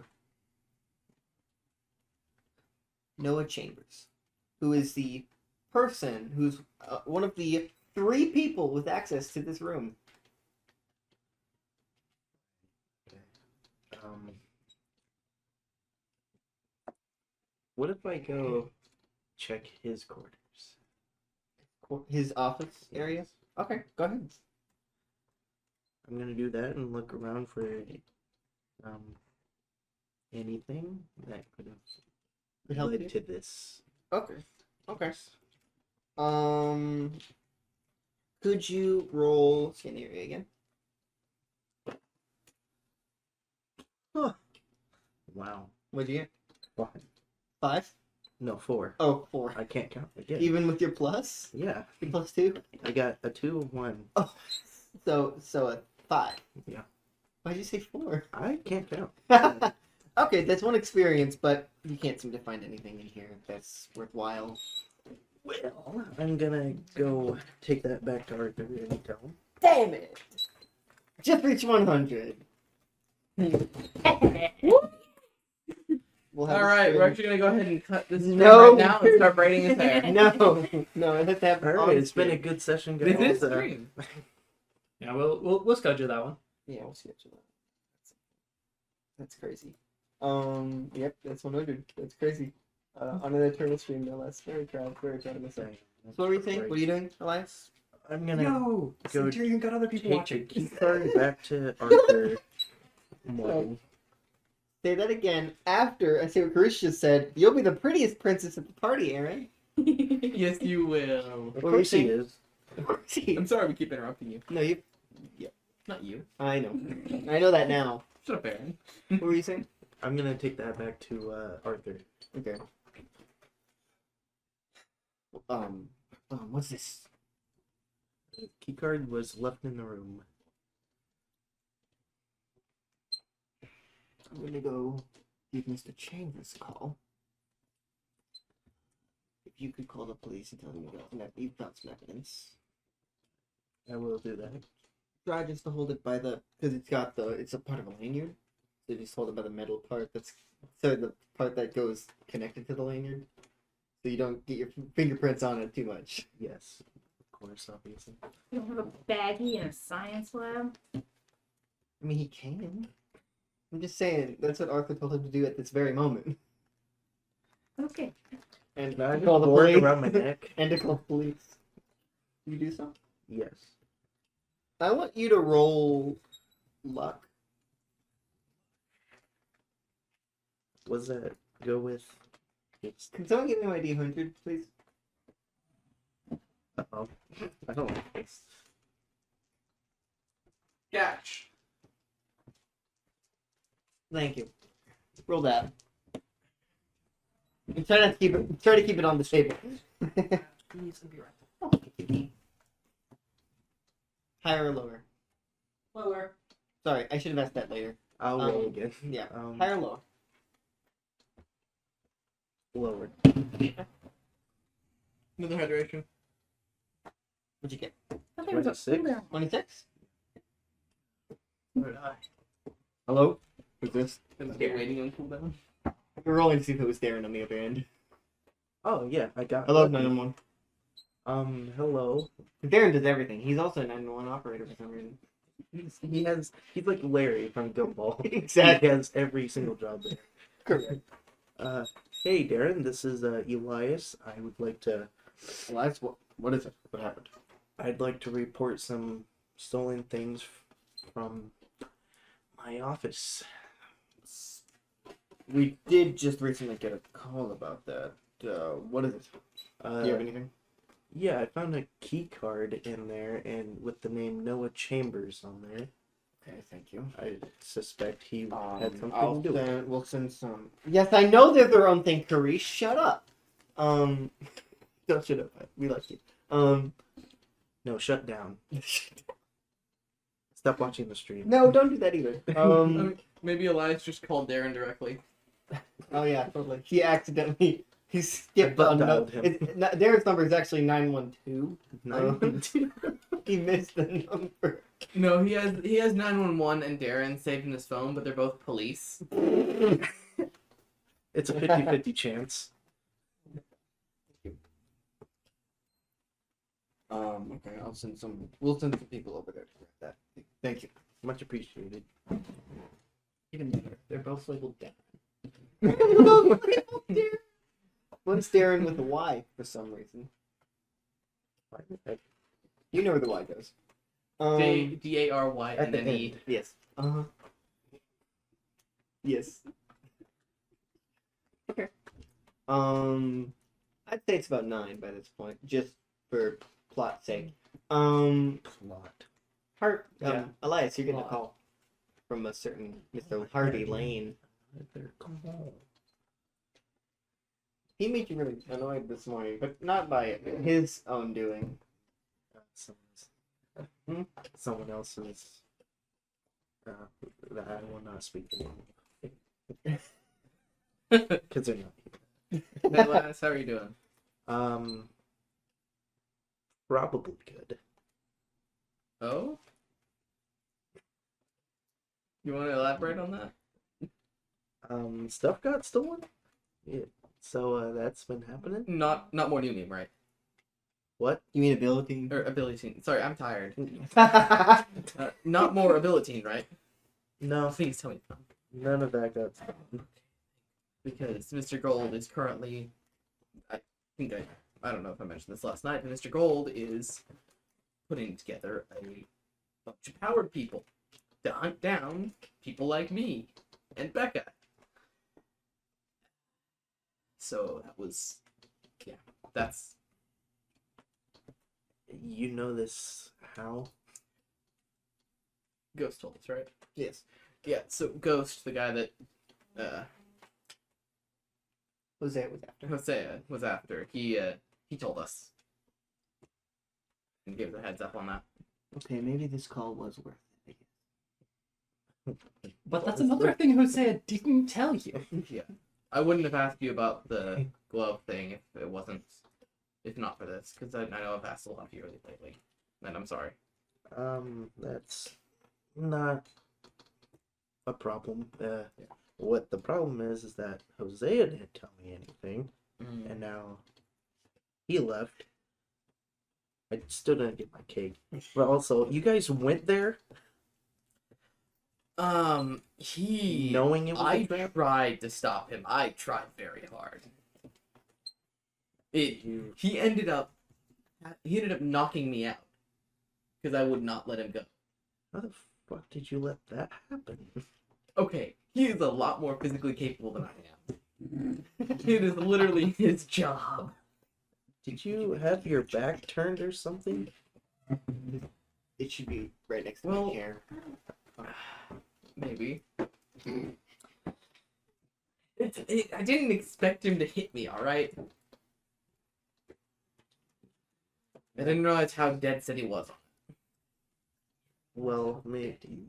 Noah Chambers, who is the person who's one of the 3 people with access to this room. What if I go check his quarters? His office area. Okay, go ahead. I'm gonna do that and look around for anything that could have Could help led you. to this. Okay. Okay. Could you roll scan area again? Wow. What'd you get? 5. 5? No, 4. Oh, 4. I can't count again. Even with your plus? Yeah, Your plus 2? I got a 2, 1. Oh, so a 5. Yeah. Why'd you say 4? I can't count. Okay, that's one experience, but you can't seem to find anything in here that's worthwhile. Well, I'm gonna go take that back to Arthur and tell him. Damn it! Just reached 100. We'll have All a right, we're stream. actually gonna go ahead and cut this No. right now and start braiding his hair. No, it has to happen. Alright, it's been a on-screen. good session, guys. This is stream. Yeah, we'll schedule that one. Yeah, we'll schedule that. That's crazy. Yep, that's 100. That's crazy. On an eternal stream, no less. Very proud of myself. So what were you saying? What are you doing, Elias? I'm gonna No! go Centurion got other people take the watching. key card back to Arthur. Morgan. Say that again after I say what Karish just said. You'll be the prettiest princess at the party, Aaron. Yes, you will. Of What were you course he saying? is. I'm sorry we keep interrupting you. No, you. Not you. I know. I know that now. Shut up, Aaron. What were you saying? I'm gonna take that back to Arthur. Okay. What's this? The key card was left in the room. I'm gonna go give Mr. Chambers a call. If you could call the police and tell them you've got some evidence. I will do that. Try just to hold it by the, because it's a part of a lanyard. So just hold it by the metal part the part that goes connected to the lanyard. So you don't get your fingerprints on it too much. Yes, of course, obviously. You don't have a baggie in a science lab? I mean, he can. I'm just saying, that's what Arthur told him to do at this very moment. Okay. And Now I to just call the wore it police. around my neck. And to call the police. You do so? Yes. I want you to roll luck. What does that go with? It's, Can someone give me my D100, please? oh, I don't like this. Catch. Thank you. Roll that. And try to keep it on the table. He's gonna be right. Higher or lower? Lower. Sorry, I should have asked that later. I'll roll again. Yeah. Um, Higher or lower? lower. Another hydration. What'd you get? I thought there was a 26? cooler. 26? Where did I? Hello? Who's this? Is it waiting on cooldown? We're rolling to see if it was Darren on the other end. Oh yeah, I got. Hello, lucky. 911. Hello. Darren does everything. He's also a 911 operator for some reason. He's like Larry from Gumball. Exactly. He has every single job there. Correct. Hey Darren, this is Elias. I would like to. Elias, what is it? What happened? I'd like to report some stolen things from my office. We did just recently get a call about that. What is it? Do you have anything? Yeah, I found a key card in there, and with the name Noah Chambers on there. Okay, thank you. I suspect he had something to do with it. We'll send some. Yes, I know they're their own thing, Karish. Shut up. Don't shut up. We like you. No, shut down. Stop watching the stream. No, don't do that either. Maybe Elias just called Darren directly. Oh yeah, totally. He skipped butt on no, dialed him. Darren's number is actually 912. 912. He missed the number. No, he has 911 and Darren saved in his phone, but they're both police. It's a 50-50 chance. Okay, I'll send some. We'll send some people over there to correct that. Thank you. Much appreciated. Even better. They're both labeled Darren. One's Darren with a Y for some reason. You know where the Y goes. D-A-R-Y At and the then E. end. Yes. Yes. Okay. I'd say it's about 9 by this point, just for plot's sake. Plot. Yeah. Elias, you're getting a Plot. call from a certain Mr. Harvey Lane. Come on. He made you really annoyed this morning, but not by his own doing. Someone else's. That I will not speak to. Because they're not. Hey, Elias, how are you doing? Probably good. Oh? You want to elaborate on that? Stuff got stolen. Yeah. So that's been happening. Not more new name, right? What? You mean ability? Or ability. Sorry, I'm tired. That's Not more ability, right? No, Please tell me. none of that got stolen. Because Mr. Gold is currently, I don't know if I mentioned this last night, but Mr. Gold is putting together a bunch of powered people to hunt down people like me and Becca. So that was, yeah, that's... You know this how? Ghost told us, right? Yes. Yeah, so Ghost, the guy that Hosea was after. Hosea was after, he told us. And gave the heads up on that. Okay, maybe this call was worth it. But that's another thing Hosea didn't tell you. Yeah. I wouldn't have asked you about the glove thing if not for this, because I know I've asked a lot of you lately, and I'm sorry. That's not a problem. What the problem is that Hosea didn't tell me anything, and now he left. I still didn't get my cake. But also, you guys went there He. knowing it was I a trap? tried to stop him. I tried very hard. You... He ended up knocking me out because I would not let him go. How the fuck did you let that happen? Okay, he is a lot more physically capable than I am. It is literally his job. Did you have your back turned or something? It should be right next to Well- my chair. Maybe. I didn't expect him to hit me, alright? I didn't realize how dead set he was. Well, maybe.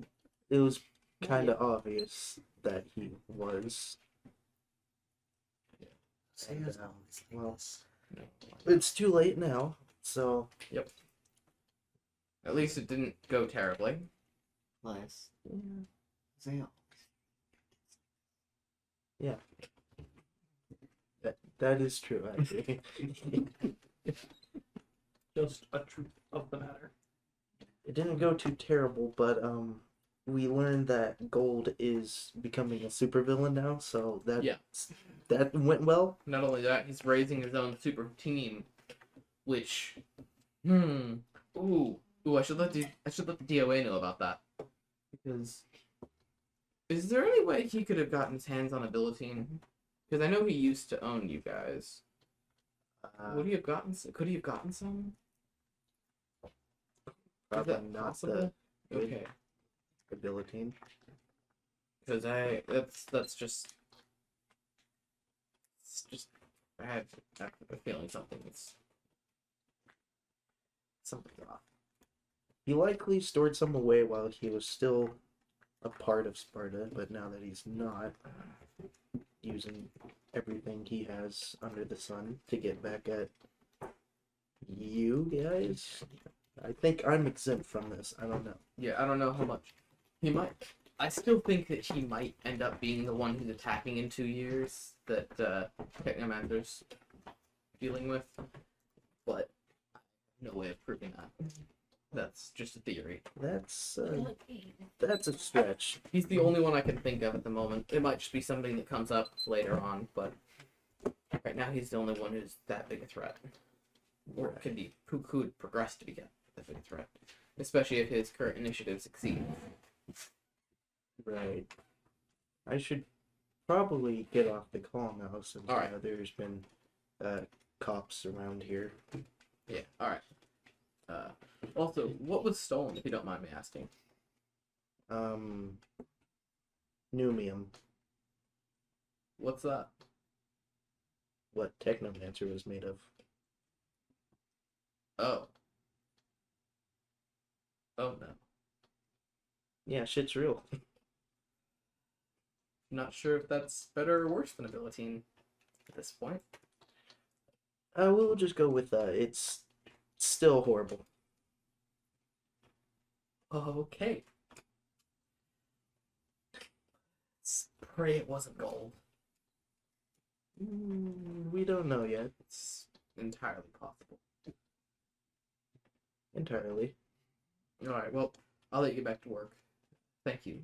It was kind of obvious that he was. And, well, it's too late now, so... At least it didn't go terribly. Elias. Hosea. That is true, actually. Just a truth of the matter. It didn't go too terrible, but we learned that Gold is becoming a supervillain now, so that went well. Not only that, he's raising his own super team, which, ooh, I should let the DOA know about that, because is there any way he could have gotten his hands on ability? Because I know he used to own you guys. Would he have gotten? Could he have gotten some? Probably Is that not possible? the Okay, ability. because that's just I have a feeling something's off. He likely stored some away while he was still a part of Sparta, but now that he's not, using everything he has under the sun to get back at you guys. I think I'm exempt from this. I don't know. Yeah, I don't know how much he might. I still think that he might end up being the one who's attacking in 2 years that Technomancer's dealing with, but I have no way of proving that. That's just a theory. That's a stretch. He's the only one I can think of at the moment. It might just be something that comes up later on, but right now he's the only one who's that big a threat. Or who could progress to be that big a threat. Especially if his current initiative succeeds. Right. I should probably get off the call now since Alright. there's been cops around here. Yeah, alright. Also, what was stolen, if you don't mind me asking? Numium. What's that? What Technomancer was made of. Oh. Oh no. Yeah, shit's real. Not sure if that's better or worse than Abilitine at this point. We'll just go with it's still horrible. Okay. Pray it wasn't gold. We don't know yet. It's entirely possible. Entirely. Alright, well, I'll let you get back to work. Thank you.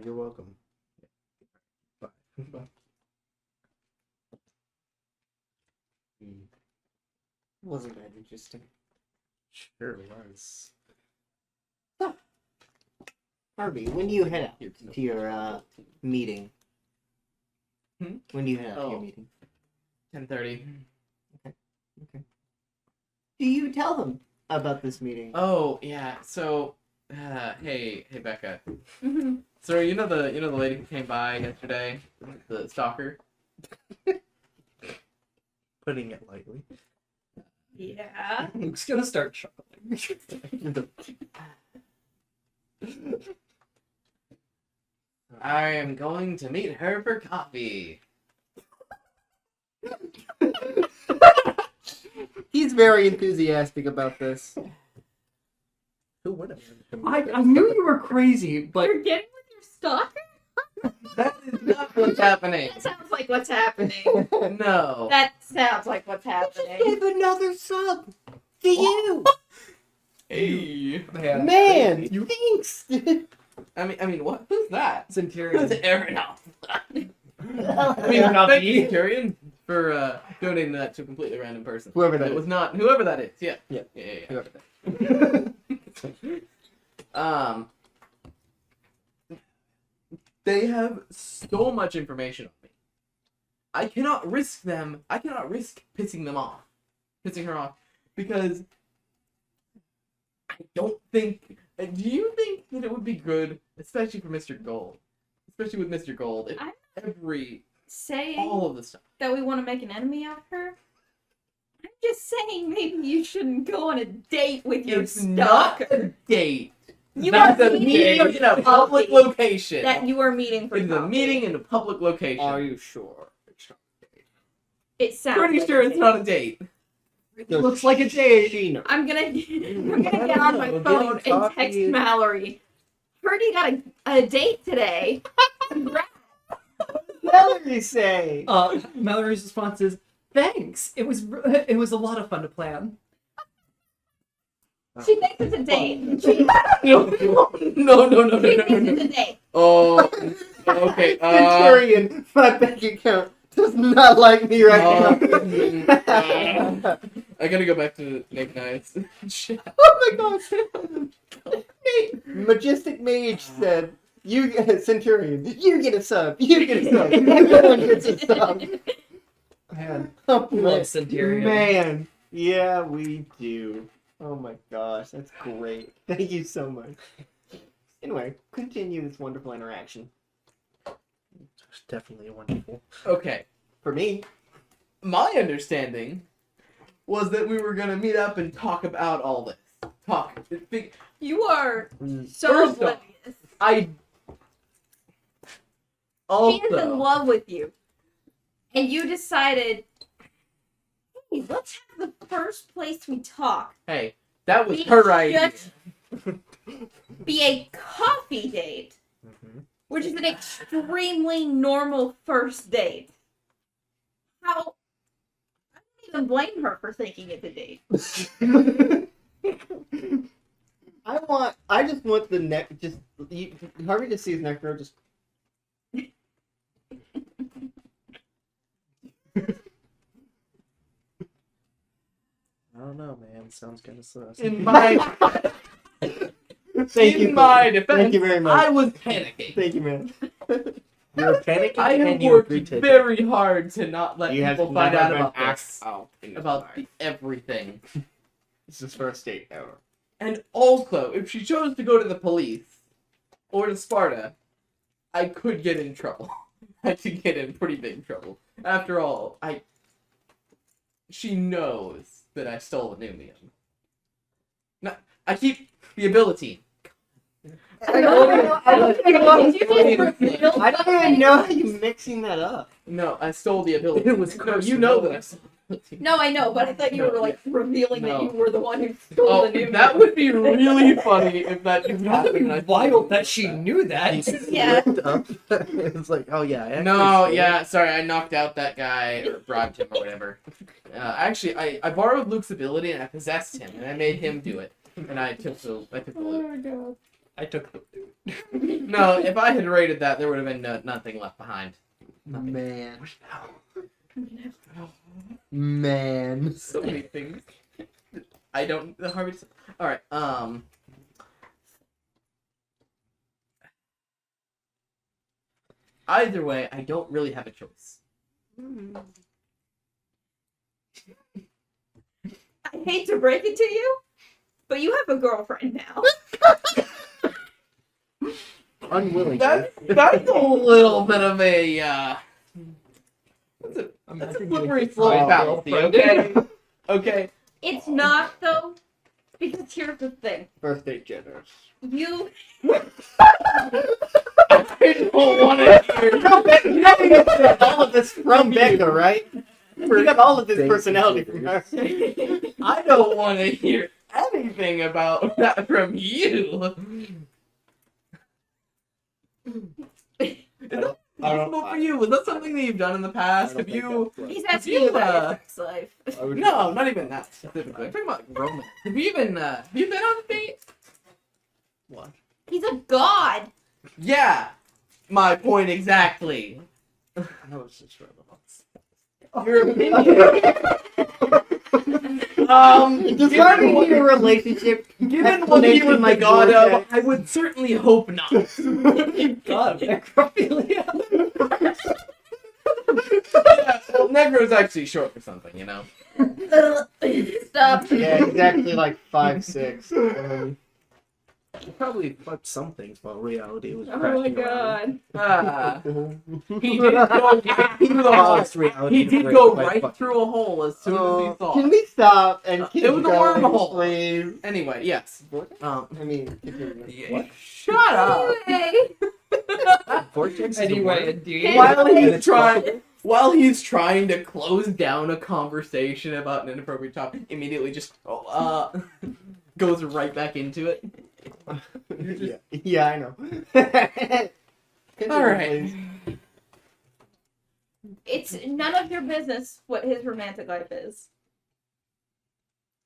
You're welcome. Bye. Wasn't that interesting? Sure was. Harvey, when do you head out to your meeting? When do you head out to your Oh. meeting? 10:30. Do you tell them about this meeting? Oh, yeah, so, hey, Becka. So, you know the lady who came by yesterday? The stalker? Putting it lightly. Yeah. Luke's gonna start chuckling. I am going to meet her for coffee. He's very enthusiastic about this. Who went would. I knew you were crazy, but You're getting with your stalker? That is not what's happening. That sounds like what's happening. No. That sounds like what's happening. Give another sub to you. Hey. Man, you thanks. I mean, what? Who's that? Who's Centurion. Aaron? No. I I mean, mean, not thank me. you, Centurion, for donating that to a completely random person. Whoever that It was is. not whoever that is. Yeah. Yeah. Yeah. Whoever that They have so much information on me. I cannot risk pissing her off, because I don't think. Do you think that it would be good, especially for Mr. Gold, especially with Mr. Gold, if I'm saying all of the stuff? that we want to make an enemy out of her? I'm just saying maybe you shouldn't go on a date with your It's not stalker. a date. You That's are a meeting meeting in a for public coffee. location. That you are meeting for It's a coffee. meeting in a public location. Are you sure? It's not It sounds Pretty like sure a it's date. not a date. It looks like a date. She knows. I'm gonna get on my Getting phone and coffee text is- Mallory. Heard you got a date today. Congrats. Mallory say. Mallory's response is, "Thanks. It was a lot of fun to plan." She thinks it's a date. She No. thinks it's a date. Oh, okay. Centurion, my bank account does not like me right now. I gotta go back to Nick Knights. Shit. Oh my gosh. Majestic Mage said, "You Centurion, you get a sub. You get a sub. Everyone gets a sub." Man, oh, Love Centurion. man, yeah, we do. Oh my gosh, that's great. Thank you so much. Anyway, continue this wonderful interaction. It's definitely wonderful. Okay. For me, My understanding was that we were gonna meet up and talk about all this. You are so First off, oblivious. I She is in also love with you. And you decided, hey, let's have the first place we talk hey, that was We her idea. just be a coffee date, Mm-hmm. which is an extremely normal first date. How? I don't even blame her for thinking it's a date. I just want the neck. Harvey just sees Necro just. I don't know, man. Sounds kind of sus. In my Thank in you. my defense, Thank you very much. I was panicking. Thank you, man. You're panicking I have and you worked agreed to very hard to not let You have people find never out been about asked this, out in this about life. everything. This is first date ever. And also, if she chose to go to the police or to Sparta, I could get in trouble. I could get in pretty big trouble. After all, she knows that I stole the Numium. No, I keep the ability. I don't even know Did you just reveal I don't even know how you're mixing that up. No, I stole the ability. It was no, close you know enough. that I stole the ability. No, I know, but I thought you were like revealing that No. you were the one who stole Oh, the new. that would be really funny if that just Not happened. even and I- wild that she knew that. Yeah. Looked up. It's like, oh yeah. I actually No, stole yeah, sorry, I knocked out that guy or bribed him or whatever. Actually, I borrowed Luke's ability and I possessed him and I made him do it. And I took the loot. God. I took the. No, if I had raided that, there would have been nothing left behind. Nothing. Man. Man. So many things. I don't. Harvey. All right. Either way, I don't really have a choice. I hate to break it to you, but you have a girlfriend now. Unwillingly. That's a little bit of a. That's a Imagine slippery getting slope trial fallacy. girlfriend. Okay. Okay. It's not though, because here's the thing: First date generous. you. I don't want to hear. You got all of this from Becka, right? You got all of this personality from her. I don't want to hear anything anything about that from you. Is that possible for you? Was that something that you've done in the past? Have you? He's asking you about your sex life. No, not even that specifically. I'm talking about romance. Have you been on a date? What? He's a god. Yeah, my point exactly. I was just relevant. Your opinion. Describing your relationship. Given what he was the god of, vortex. I would certainly hope not. God of necrophilia. Yeah, well, Negro is actually short for something, you know. Stop. Yeah, he's actually like 5'6". He probably fucked some things while reality was Oh my crashing around. god. He did go through the hole. Reality He was did great go by right fucking- through a hole as soon as he saw. Can we stop and keep It was a going, wormhole. please? Anyway, yes. I mean, continue. Yeah. Shut up. Anyway. Vortex is Anyway, the indeed. While he's trying to close down a conversation about an inappropriate topic, immediately just goes right back into it. Yeah, I know. Continue, All right. please. It's none of your business what his romantic life is.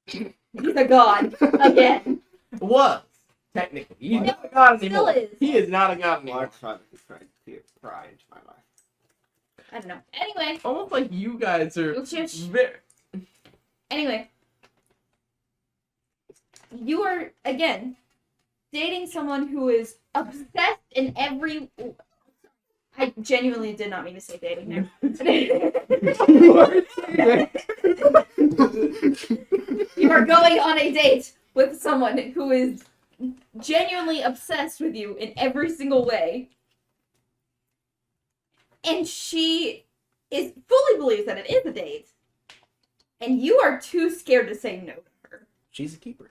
He's a god. Again. Was technically. He's No, not a god still anymore. is. He is not a god Well, anymore. I tried to pry into my life. I don't know. Anyway. Almost like you guys are Shush. very. Anyway. You are, again, dating someone who is obsessed in every... I genuinely did not mean to say dating there. You are going on a date with someone who is genuinely obsessed with you in every single way. And she fully believes that it is a date. And you are too scared to say no to her. She's a keeper.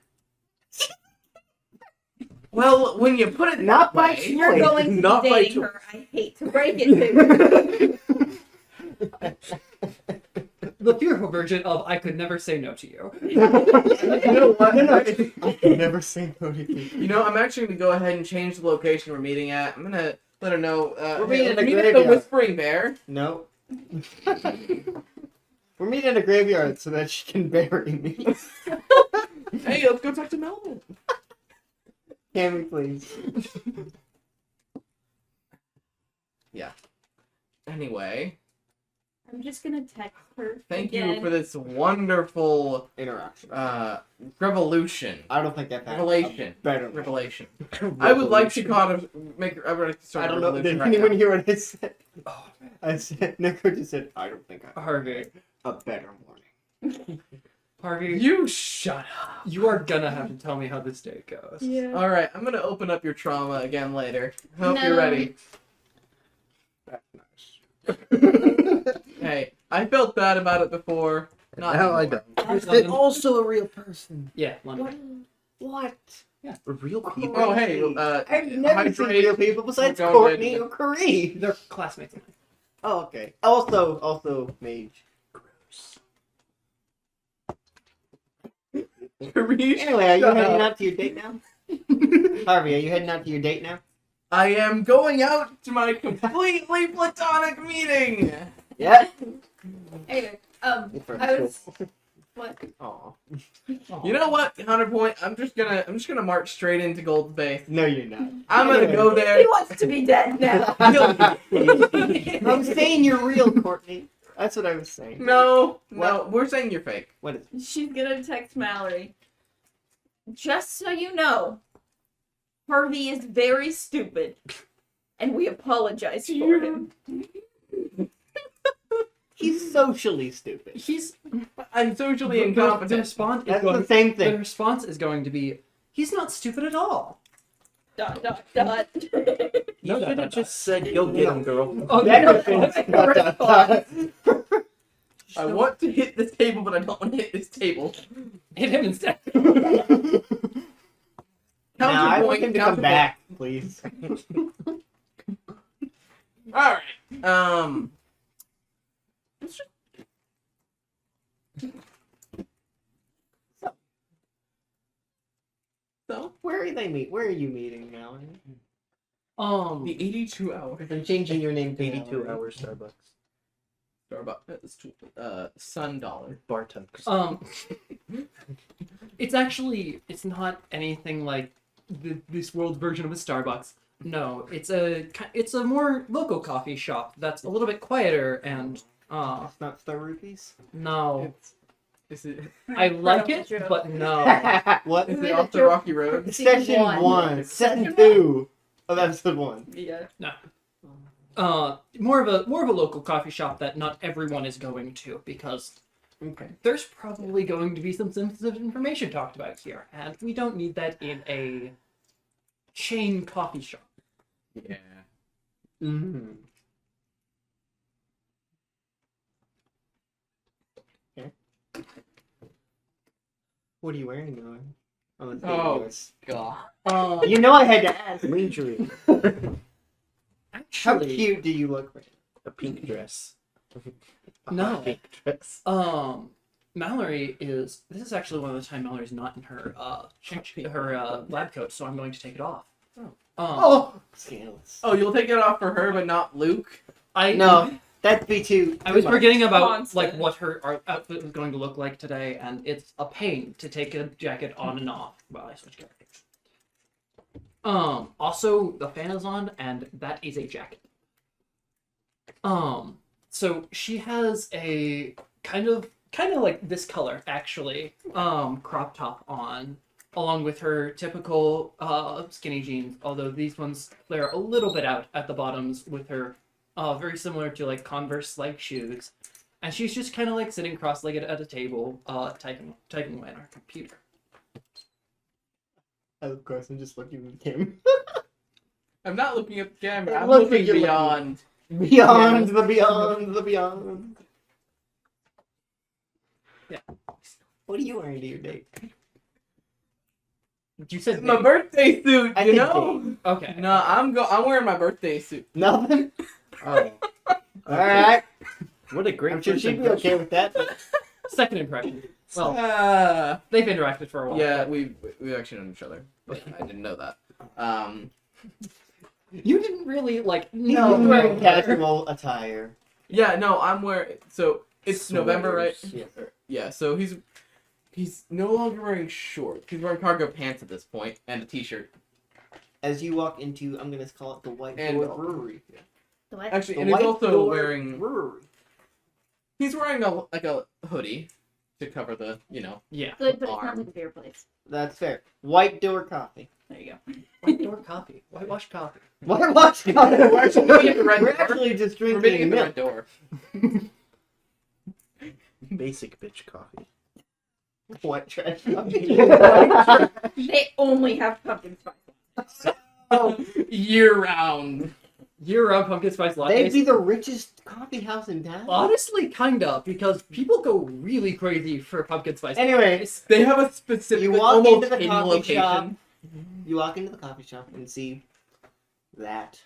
Well, when you put it Not that by way, You're going to Not be by dating her. I hate to break it to you. The fearful version of I could never say no to you. you know what? I can never say no to you. You know, I'm actually gonna go ahead and change the location we're meeting at. I'm gonna let her know. We're meeting Hey, in the meet at the graveyard. Whispering Bear. No. We're meeting in a graveyard so that she can bury me. Hey, let's go talk to Melvin. Can we please? Anyway, I'm just gonna text her. thank again. you for this wonderful Interaction. revolution. I don't think I've had Revelation. a better. Revelation. I would like to kind of make. I would like to I start a don't know. revolution Did right anyone now. hear what I said? I said, Nico just said, I don't think I've Harvey. had a better morning. Harvey, You shut up. you are gonna have to tell me how this date goes. Yeah. All right, I'm gonna open up your trauma again later. Hope No. you're ready. That's nice. Hey, I felt bad about it before. Not Now I anymore. don't. Is London. it also a real person? Yeah, London. What? Real people. Oh, hey, I've never seen hydrate. real people besides We're going Courtney to- or Kareem. They're classmates. Oh, okay. Also, Mage. Anyway, are you Shut heading up. out to your date now? Harvey, are you heading out to your date now? I am going out to my completely platonic meeting. Yeah. Anyway, I was. What? Aw. You know what? Counterpoint. I'm just gonna march straight into Gold's Base. No, you're not. I'm gonna go He there. wants to be dead now. I'm saying you're real, Courtney. That's what I was saying. No, What? we're saying you're fake. What is it? She's gonna text Mallory. Just so you know, Harvey is very stupid, and we apologize for him. He's socially stupid. I'm socially The incompetent. response is That's going. the same The thing. response is going to be, he's not stupid at all. ... Dot. You should have just said, "Go get him, girl." Oh, That no. could've been- dot, dot, dot. I want to hit this table, but I don't want to hit this table. Hit him instead. Now, I want him to come counterpoint. back, please. All right. So Where are they meet? Where are you meeting, Mallory? the 82 hour I'm changing your name to 82 Mallory. hour Starbucks. Starbucks, Sun Dollar. Bar Tucks. It's not anything like this world's version of a Starbucks. No, it's a more local coffee shop that's a little bit quieter and It's not Star Rupees? no. Is it? I like it, True. but no. What? Is Wait, it off the Joe- rocky road? Session One. 1. Session 2 of episode 1. Yeah. More of a local coffee shop that not everyone is going to because Okay. there's probably going to be some sensitive information talked about here, and we don't need that in a chain coffee shop. Yeah. Mm-hmm. Okay. What are you wearing, Dylan? Oh, it's Oh. yours. God. You know I had to ask. Lingerie. How Actually, cute do you look right A pink dress. A No. hot pink dress. Mallory is. This is actually one of the time Mallory's not in her lab coat, so I'm going to take it off. Oh. Um, Oh! Scandalous. Oh, you'll take it off for her, but not Luke. No, that'd be too. I was forgetting about Constant. like what her outfit was going to look like today, and it's a pain to take a jacket on and off while I switch characters. Also the fan is on, and that is a jacket. So she has a kind of like this color actually, crop top on, along with her typical skinny jeans. Although these ones flare a little bit out at the bottoms with her. Very similar to like Converse like shoes, and she's just kind of like sitting cross-legged at a table, typing away on her computer. Of course, I'm just looking at him. I'm not looking at the camera. It I'm looks like looking you're looking. beyond. Beyond the beyond the beyond. Yeah. What are you wearing to your date? You said My date. birthday suit, I you did know? Okay. No, I'm wearing my birthday suit. Nothing. Oh. All right. What a great I'm sure first she'd be impression. okay with that. But Second impression. Well, Uh, they've interacted for a while. yeah, but we actually know each other, but I didn't know that. you didn't really like. no, No, wearing casual attire. Yeah, no, I'm wearing. So it's November, right? Sweaters. Yeah. Yeah. So he's no longer wearing shorts. He's wearing cargo pants at this point and a t-shirt. As you walk into, I'm gonna call it the White And- Door Brewery. The what? Actually, The and he's White also Door wearing. Brewery. He's wearing a hoodie to cover the Yeah. Good, but it's not arm. like a beer place. That's fair. White Door Coffee. There you go. White door coffee. Whitewash coffee. Whitewash Coffee. We're actually meeting at the red We're door. actually just We're meeting drinking at the milk. red door. Basic bitch coffee. What trash coffee? They only have pumpkin spice. Year round. Year-round pumpkin spice They'd lattes. be the richest coffee house in town. Honestly, kinda, because people go really crazy for pumpkin spice. Anyways, They have a specific You walk almost into the hidden coffee location. shop. you walk into the coffee shop and see that.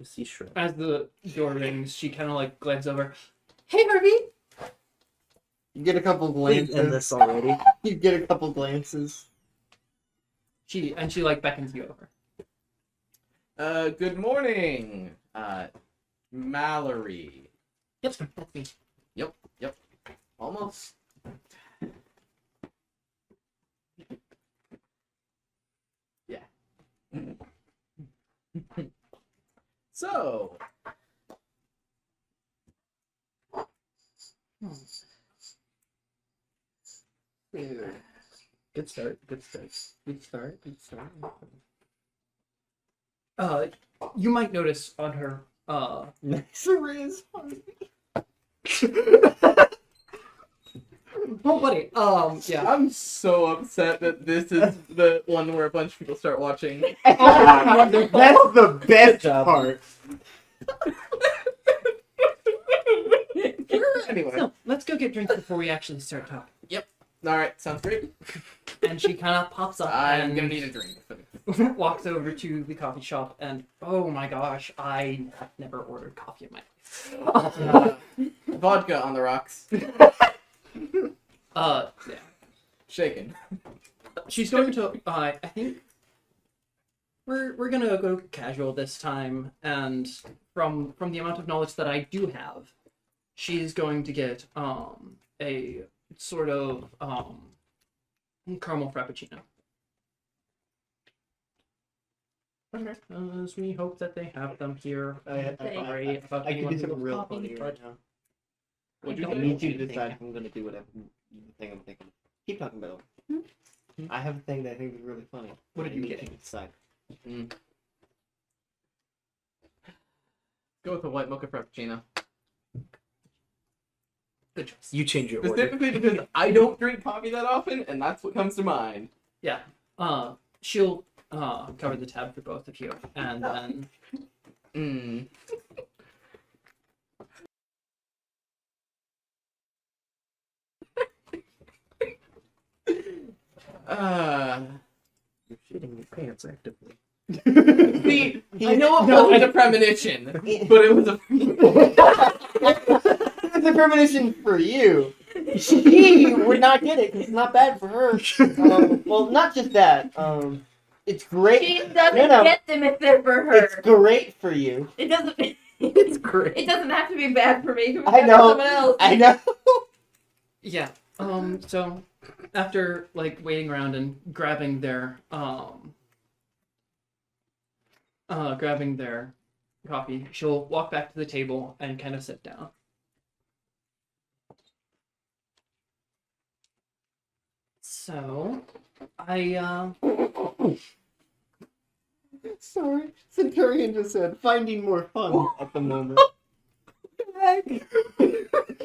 You see shrimp. As the door rings, she kind of like glances over. Hey, Harvey. You get a couple We've glances. done this already. You get a couple glances. She like beckons you over. Good morning, Mallory. Yep, that's me. Yep. Almost. Yeah. So, Good start. Good start. Good start. Good start. You might notice on her Nice Riz. well, buddy, yeah. I'm so upset that this is the one where a bunch of people start watching. That's the best job. part. Anyway, So, let's go get drinks before we actually start talking. all right, sounds great. And she kind of pops up I'm and gonna need a drink. walks over to the coffee shop, and oh my gosh, I have never ordered coffee in my life. Vodka on the rocks. Yeah. Shaken. she's going to. I think we're gonna go casual this time, and from the amount of knowledge that I do have, she's going to get a sort of caramel frappuccino. Okay. As we hope that they have them here. I Sorry about can anyone do who something real copied, funny right but now. What'd I you I say? need you to decide if I'm gonna do whatever thing I'm thinking. Keep talking about it. Hmm? I have a thing that I think is really funny. What did I you need get? to decide. Go with a white mocha frappuccino. Good choice. You change your order. Specifically because I don't drink coffee that often, and that's what comes to mind. Yeah. She'll cover the tab for both of you, and then Mm. You're shitting your pants actively. See, I know it No, wasn't I- a premonition, but it was a. It's a premonition for you. She would not get it because it's not bad for her. Well, not just that. It's great. She doesn't No, no. get them if they're for her. It's great for you. It doesn't. It's great. It doesn't have to be bad for me. It can be I bad know. For someone else. I know. yeah. So after like waiting around and grabbing their coffee, she'll walk back to the table and kind of sit down. So, Sorry, Centurion just said finding more fun at the moment.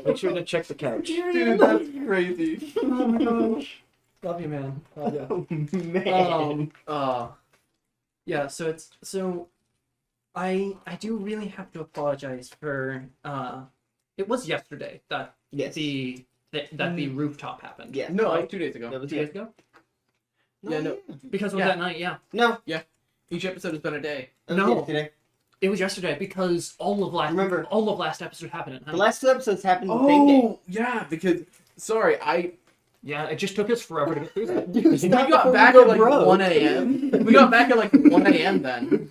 Make sure to check the couch. Dude, that's crazy. oh my gosh, love you, man. Love you. Oh man. Yeah. So I do really have to apologize for it was yesterday that Yes. the rooftop happened. Yeah. No, Right? 2 days ago. That was 2 days ago. Yeah, no. Because of Yeah. that night, yeah. No, yeah. Each episode has been a day. That was No. yesterday. It was yesterday because all of last episode happened at night. The last 2 episodes happened the same day. Oh, yeah, because sorry, Yeah, it just took us forever to get through that. Dude, we stop got before back go at like broke. 1 a.m. We got back at like 1 a.m. then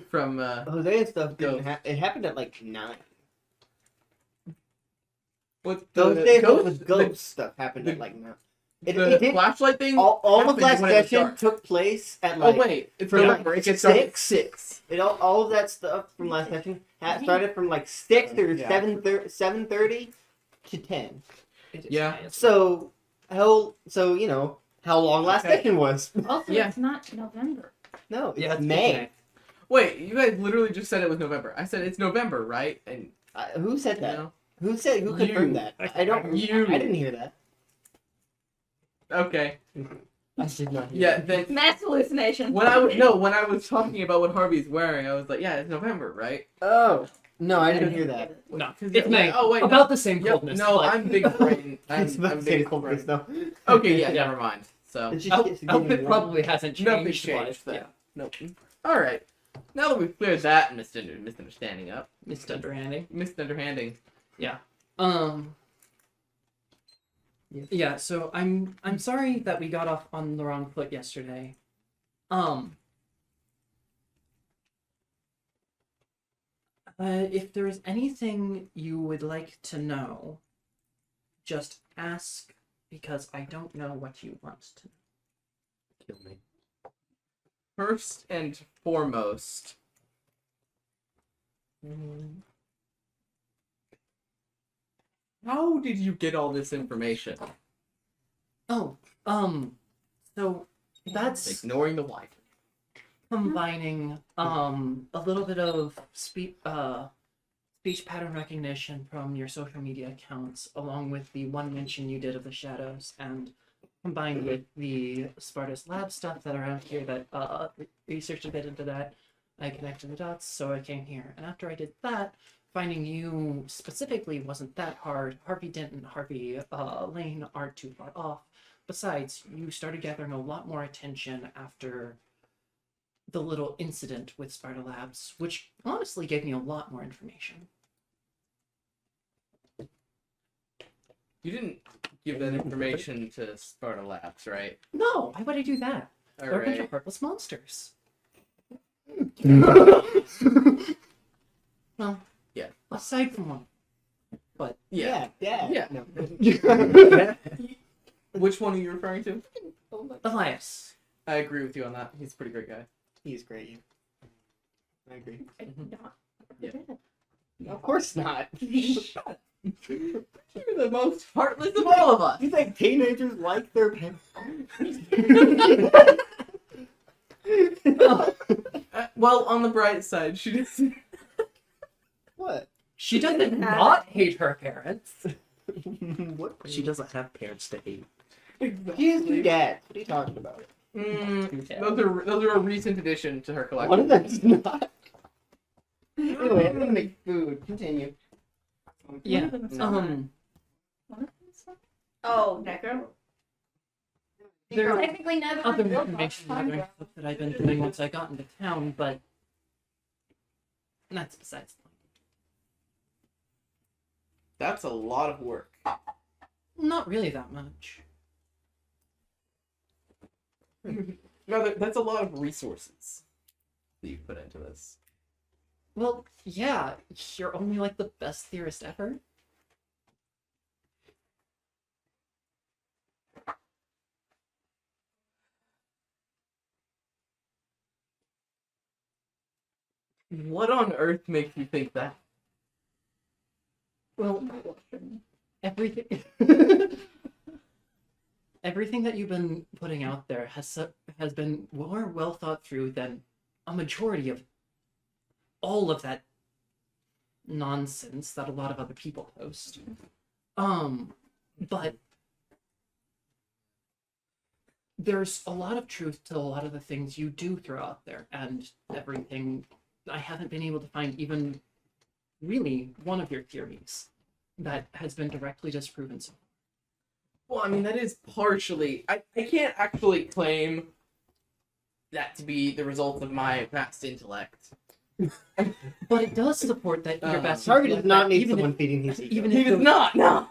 from Hosea stuff Go. didn't it happened at like 9. what Those the days ghost, with ghost stuff happened at like 9. the It did, flashlight thing. all of happened last when it was session dark. took place at Oh like wait, it's for not like break. It started at 6. 6. All of that stuff from last session started from like 6 or Yeah. 7:30 to 10. It is Yeah. nice. So you know how long last Okay. session was. Also, Yeah. it's not November. No, it's Yeah, it's May. Wait, you guys literally just said it was November. I said it's November, right? And Who said that? no. Who confirmed You. that? I don't. You. I didn't hear that. Okay. I did not hear Yeah. that. Then Mass hallucination. when I was talking about what Harvey's wearing, I was like, yeah, it's November, right? Oh no, I didn't hear that. No, 'Cause it's May. Oh wait, About the same no. coldness. No, but- I'm big brain. It's about I'm the same big coldness, brain. though. Okay, yeah, Yeah. never mind. So It's just- it's getting outfit warm. probably hasn't changed. nothing but- changed then. Yeah, Nope. All right. Now that we've cleared that misunderstanding up, it's underhanding. misunderstanding. Um. Yeah, so I'm sorry that we got off on the wrong foot yesterday. If there is anything you would like to know, just ask because I don't know what you want to know. Kill me. First and foremost, how did you get all this information? Oh, so that's Ignoring the wife. combining a little bit of speech pattern recognition from your social media accounts along with the one mention you did of the shadows and combined with the Spartus lab stuff that around here that researched a bit into that. I connected the dots, so I came here. And after I did that, finding you specifically wasn't that hard. Harvey Denton, Harvey Lane aren't too far off. Besides, you started gathering a lot more attention after the little incident with Sparta Labs, which honestly gave me a lot more information. You didn't give that information to Sparta Labs, right? No, why would I do that? All They're a bunch right. of heartless monsters. Well, Yeah. aside from one. But Yeah. Yeah. Yeah. No. Which one are you referring to? Elias. I agree with you on that. He's a pretty great guy. He's great. Yeah. I agree. I did not. Yeah. Of course not. You're the most heartless of all of us. You think teenagers like their parents? Well, on the bright side, she doesn't. What? She doesn't not hate her parents. What? She doesn't have parents to hate. She has two dads. What are you talking about? Those are a recent addition to her collection. One of them's not. Anyway, I'm gonna make food. Continue. Yeah. Oh, Necro. There are Technically, neither other of us information are other stuff that I've been doing once I got into town, but that's besides the point. That's a lot of work. Not really that much. No, that's a lot of resources that you put into this. Well, yeah, you're only like the best theorist ever. What on earth makes you think that? Well, everything everything that you've been putting out there has been more well thought through than a majority of all of that nonsense that a lot of other people post. But there's a lot of truth to a lot of the things you do throw out there, and everything. I haven't been able to find even really one of your theories that has been directly disproven so far. Well, I mean, that is partially... I can't actually claim that to be the result of my vast intellect. But it does support that your best Harvey does not need even someone feeding his ego. even He if does those- not, no!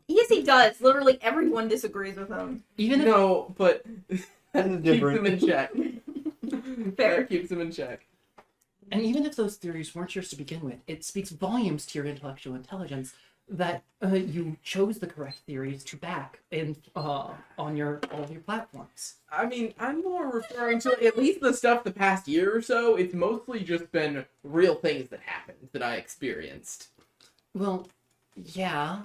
Yes, he does. Literally everyone disagrees with him. even if No, but That is keeps different. him in check. Fair. That keeps him in check. And even if those theories weren't yours to begin with, it speaks volumes to your intellectual intelligence that you chose the correct theories to back in on all of your platforms. I mean, I'm more referring to at least the stuff the past year or so. It's mostly just been real things that happened that I experienced. Well, yeah,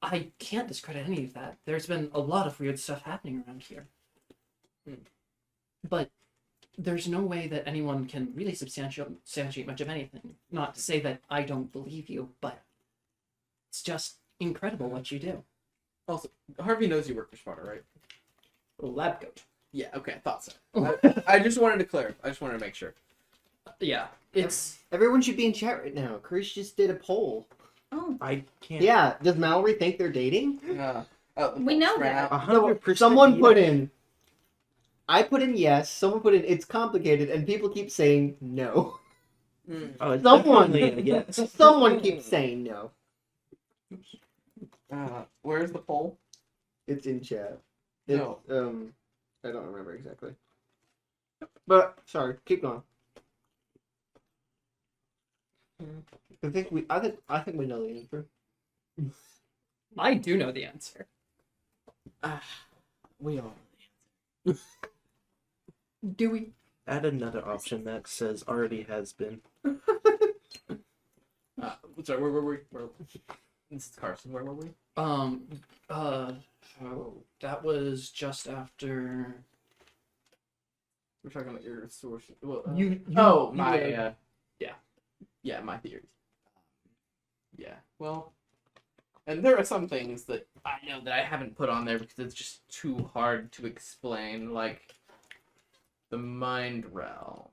I can't discredit any of that. There's been a lot of weird stuff happening around here. But there's no way that anyone can really substantiate much of anything. Not to say that I don't believe you, but it's just incredible what you do. Also, Harvey knows you work for Sparta, right? Lab coat. Yeah, okay, I thought so. I just wanted to clarify. I just wanted to make sure. Yeah, it's Everyone should be in chat right now. Chris just did a poll. Oh, I can't. Yeah, does Mallory think they're dating? We know ran that. out. 100%. Someone put in. I put in yes. Someone put in it's complicated, and people keep saying no. Oh, it's Someone- definitely a yes. Someone keeps saying no. Where's the poll? It's in chat. It's, No. I don't remember exactly. But sorry, keep going. I think we know the answer. I do know the answer. We all. Do we? Add another option that says already has been. Sorry, where were we? This is Carson. Where were we? That was just after We're talking about your source. Well, you my were- yeah, my theories. Yeah, well, and there are some things that I know that I haven't put on there because it's just too hard to explain, like the mind realm,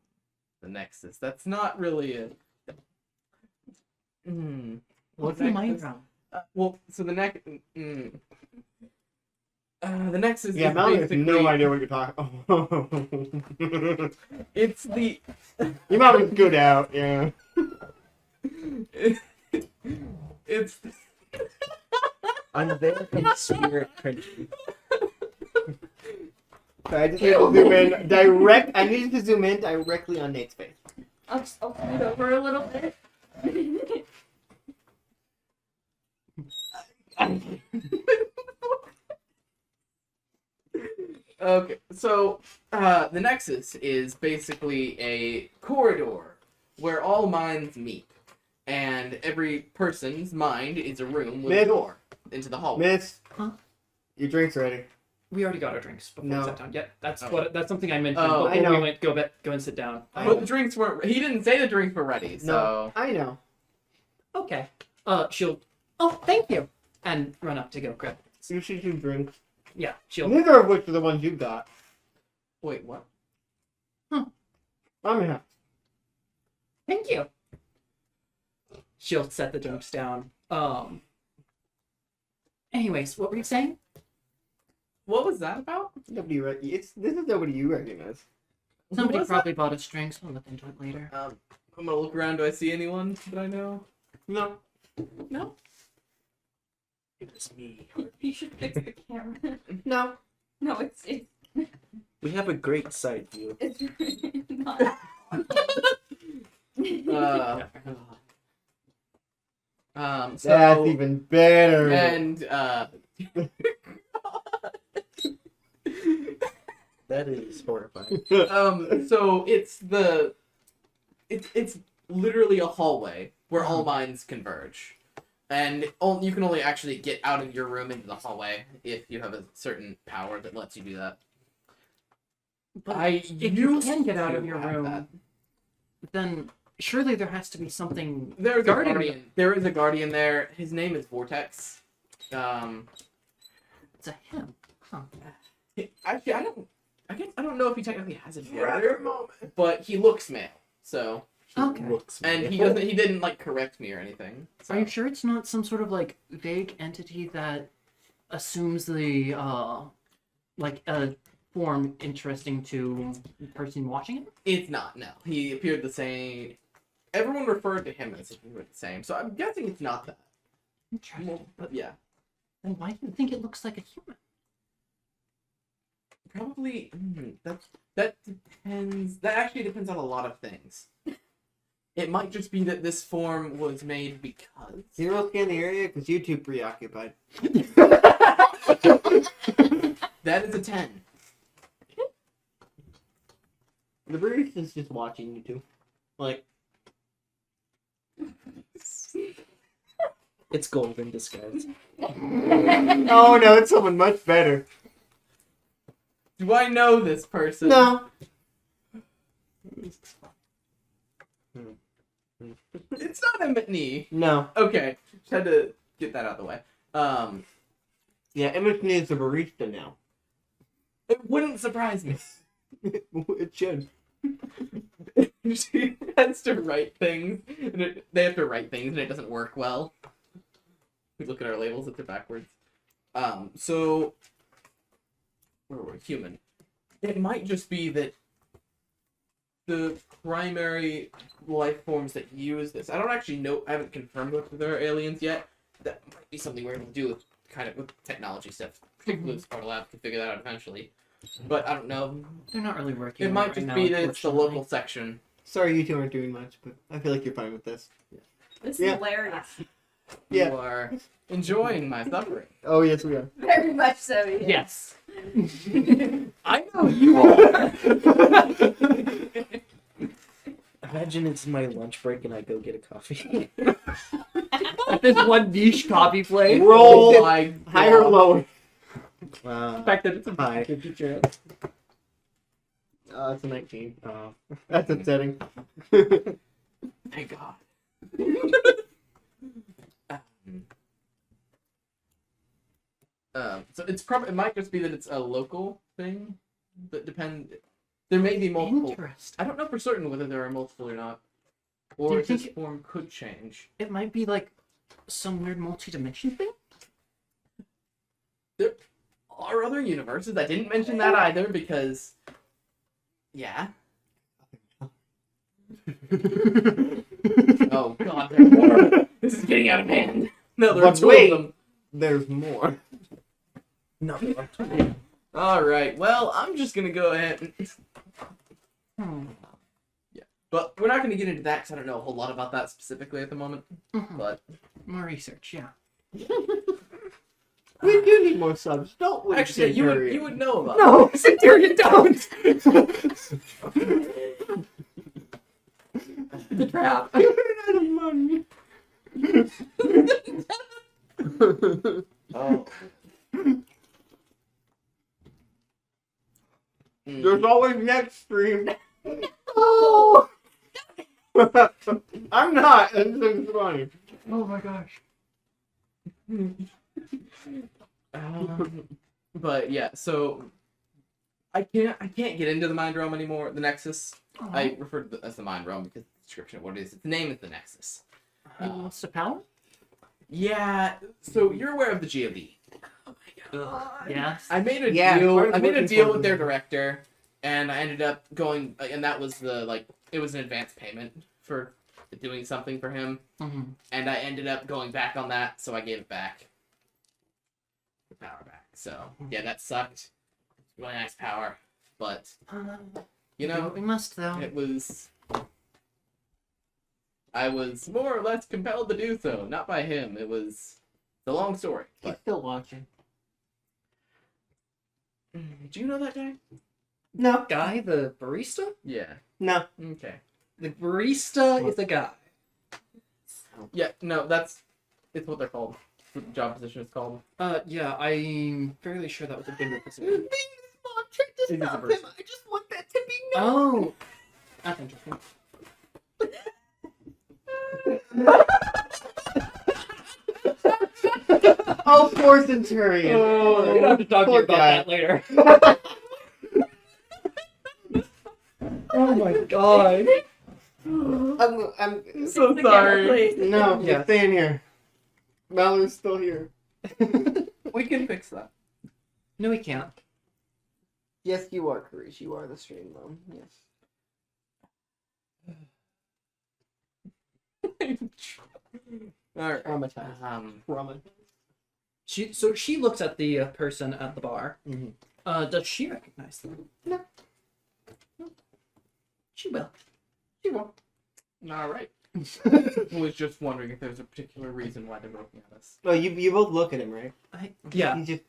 the nexus. That's not really a. What's the mind nexus? realm? Well, so the the nexus. Yeah, is Mallory has basically, no idea what you're talking. It's the. You might be good out, yeah. It's. I'm there from spirit printing. So I just need to zoom in direct. I need to zoom in directly on Nate's face. I'll scoot over a little bit. Okay, so the Nexus is basically a corridor where all minds meet, and every person's mind is a room with a Miss? door into the hallway. Miss, Huh? your drink's ready. We already got our drinks before No. we sat down. Yeah, that's Oh. that's something I mentioned Oh, before I know. we went go and sit down. But the drinks weren't. He didn't say the drinks were ready, so. No, I know. Okay. She'll. Oh, thank you. And run up to go grab. You should do drinks. Yeah, she'll. Neither of which are the ones you got. Wait, what? I'm gonna. Thank you. She'll set the drinks down. Anyways, what were you saying? What was that about? Nobody this is nobody you recognize. Somebody was probably bought us drinks. I'll look into it later. I'm gonna look around. Do I see anyone that I know? No. No. It was me. You should fix the camera. No. No, it's We have a great side view. it's not. So That's even better. and That is horrifying. so it's literally a hallway where all minds converge, and you can only actually get out of your room into the hallway if you have a certain power that lets you do that. But if if you can get out of your room, then surely there has to be something. there's a guarding guardian. There is a guardian there. His name is Vortex. It's a him. Huh. Actually, I don't know if he technically has a gender, but he looks male. So, Okay. and he doesn't. He didn't like correct me or anything. So. Are you sure it's not some sort of like vague entity that assumes the like a form interesting to the person watching it? It's not. No, he appeared the same. Everyone referred to him as if he were the same. So I'm guessing it's not that. Interesting. Well, But yeah, then why do you think it looks like a human? probably. That depends. That actually depends on a lot of things. It might just be that this form was made because. Zero scan the area because you too preoccupied. That is a 10. The barista's just watching you two. Like, It's gold in disguise. oh no, it's someone much better. Do I know this person? No. It's not Emmett Nee. No. Okay, just had to get that out of the way. Yeah, Emmett needs a barista now. It wouldn't surprise me. It should. She has to write things, and they have to write things, and it doesn't work well. We look at our labels, if they're backwards. So where were we? Human. It might just be that the primary life forms that use this. I don't actually know. I haven't confirmed whether they're aliens yet. That might be something we're able to do with with technology stuff. Particularly with Sparta Labs can figure that out eventually. But I don't know. They're not really working. It on might right just now, be that it's the unfortunately. local section. Sorry you two aren't doing much, but I feel like you're fine with this. This Yeah. is hilarious. Yeah. You are enjoying my suffering. Oh, yes, we are. Very much so. Yes. I know you are. Imagine it's my lunch break and I go get a coffee. This one niche coffee place. Roll Oh my higher or God. lower. The fact that it's a Hi. 50 chance. It's a 19. Oh. That's upsetting. Thank God. So it's probably, it might just be that it's a local thing. That depend. There may be multiple. Interesting. I don't know for certain whether there are multiple or not, Do or you if this think- form could change. It might be like some weird multi-dimension thing. There are other universes. I didn't mention that either because, yeah. Oh God, they're horrible. This is getting out of hand. No, there are But two wait. of them. there's more. No. All right. Well, I'm just gonna go ahead and. But we're not gonna get into that because I don't know a whole lot about that specifically at the moment. But More research, yeah. We do need more subs, don't we? actually, you would know about. No, Centurion, don't! The trap. I ran out of money. Oh. There's always next stream. Oh! I'm not. It's funny. Oh my gosh. But yeah, so I can't get into the mind realm anymore. The Nexus. I refer to it as the mind realm because the description of what it is. Its name is the Nexus. What's the power? Yeah. So you're aware of the GOD. Yes. I made a Yeah, deal. Martin's I made a working deal for with their them. director, and I ended up going. And that was it was an advance payment for doing something for him, and I ended up going back on that, so I gave it back. The power back. So yeah, that sucked. Really nice power, but you know, we must though. it was. I was more or less compelled to do so, not by him. It was a long story. He's But still watching. do you know that guy? No. Guy, the barista? Yeah. No. Okay. The barista is a guy. Yeah. No, it's what they're called. What the job position is called. Yeah, I'm fairly sure that was a bigger position. It is a person. I just want that to be Oh, that's interesting. Oh, poor Centurion. We're gonna have to talk to you Poor about guy. that later. Oh my god. I'm So sorry. no, Yeah. you're staying here. Mallory's still here. We can fix that. No, we can't. Yes, you are, Karish. You are the stream mom. Yes. Alright. Traumatized. She looks at the person at the bar. Mhm. Does she recognize them? No. She will. Alright. Was just wondering if there's a particular reason why they're looking at us. Oh, you both look at him, right? Yeah. You just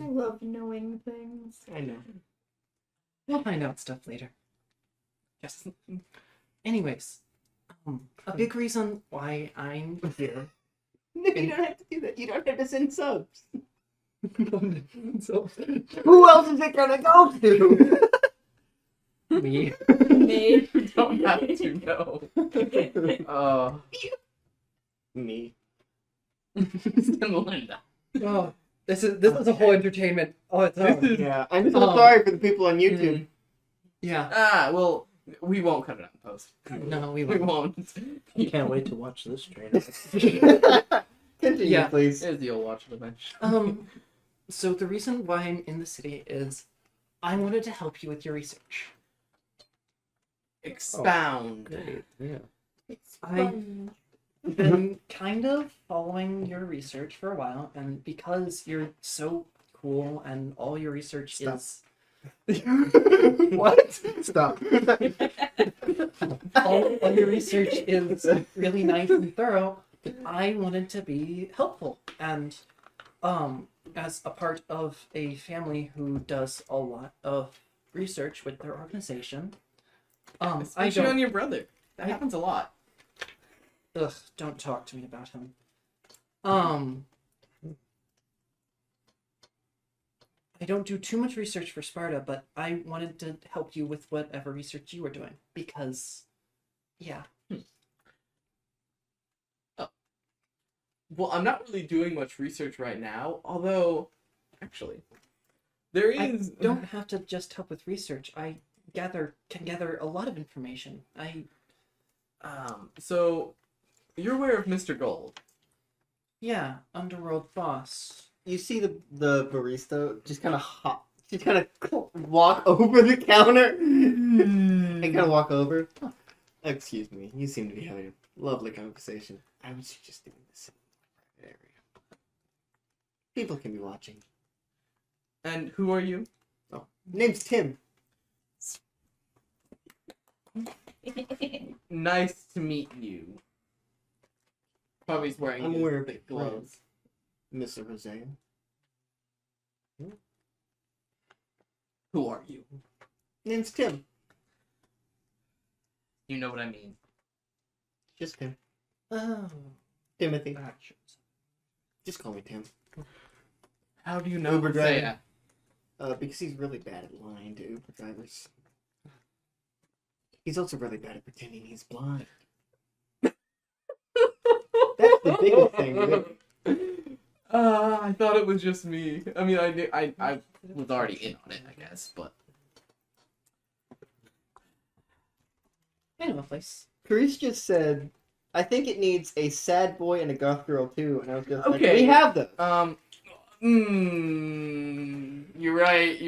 I love knowing things. I know. We'll find out stuff later. Yes. Anyways, a big reason why I'm here. No, you don't have to do that. You don't have to send subs. So, Who else is it gonna go to? me. Me. You don't have to know. Me. Linda. Oh, this is a whole entertainment on its own. Yeah, I'm so sorry for the people on YouTube. Yeah. Well, we won't cut it out in post. No, we We won't. won't. Can't wait to watch this train. Continue, Yeah. please. There's the old watch eventually. So the reason why I'm in the city is I wanted to help you with your research. Expound. Great. Yeah. It's I- fun. Been kind of following your research for a while, and because you're so cool and all your research Stop. is What? Stop. all your research is really nice and thorough, I wanted to be helpful, and as a part of a family who does a lot of research with their organization, I Especially on don't your brother. That happens a lot. don't talk to me about him. I don't do too much research for Sparta, but I wanted to help you with whatever research you were doing because, yeah. Well, I'm not really doing much research right now, although, actually, there is. I don't have to just help with research. I can gather a lot of information. So, you're aware of Mr. Gold. Yeah, underworld boss. You see the barista just kind of hop. She's kind of walk over the counter and kind of walk over. Excuse me. You seem to be having a lovely conversation. I was just doing this in a private area. People can be watching. And who are you? Name's Tim. Nice to meet you. Probably's wearing I'm his wearing big gloves. Mr. Hosea. Who are you? Name's Tim. You know what I mean. Just Tim. Oh, Timothy. gotcha. Just call me Tim. How do you know Uber driver. Hosea? Because he's really bad at lying to Uber drivers. He's also really bad at pretending he's blind. That's the biggest thing, really. I thought it was just me. I mean, I was already in on it, I guess, but I know a place. Carice just said, I think it needs a sad boy and a goth girl too, and I was just like, Okay. we have those. You're right.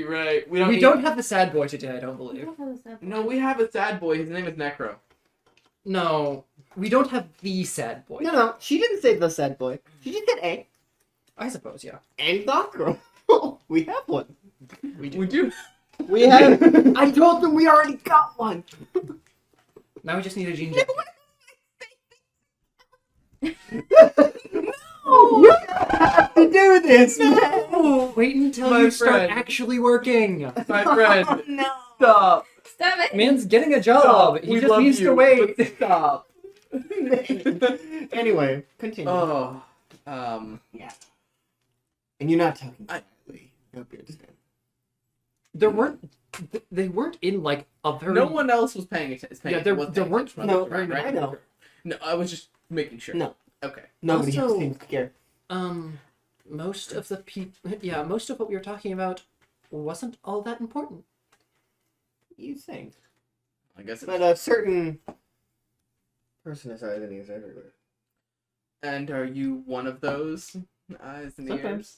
We We need- don't have the sad boy today, I don't believe. No, we have a sad boy. His name is Necro. No, we don't have the sad boy. No, she didn't say the sad boy. She just said a I suppose, yeah. and goth girl. We have one. We do. We do. We have. I told them we already got one. Now we just need a ginger. You have to do this, man. Wait until My you start friend. actually working. My friend. No. Stop. Stop it! Man's getting a job. Stop. He We just love needs you, to wait. but Stop. Anyway, continue. Oh. Yeah. And you're not talking I- quietly. I hope you understand. They weren't in like a very. No one else was paying attention. Yeah, there weren't. No, very many. I know. No, I was just making sure. No. Okay. Nobody Also- seems to care. Most of the most of what we were talking about wasn't all that important. You think. I guess. But a certain person has eyes and ears everywhere. And are you one of those eyes and ears? Sometimes.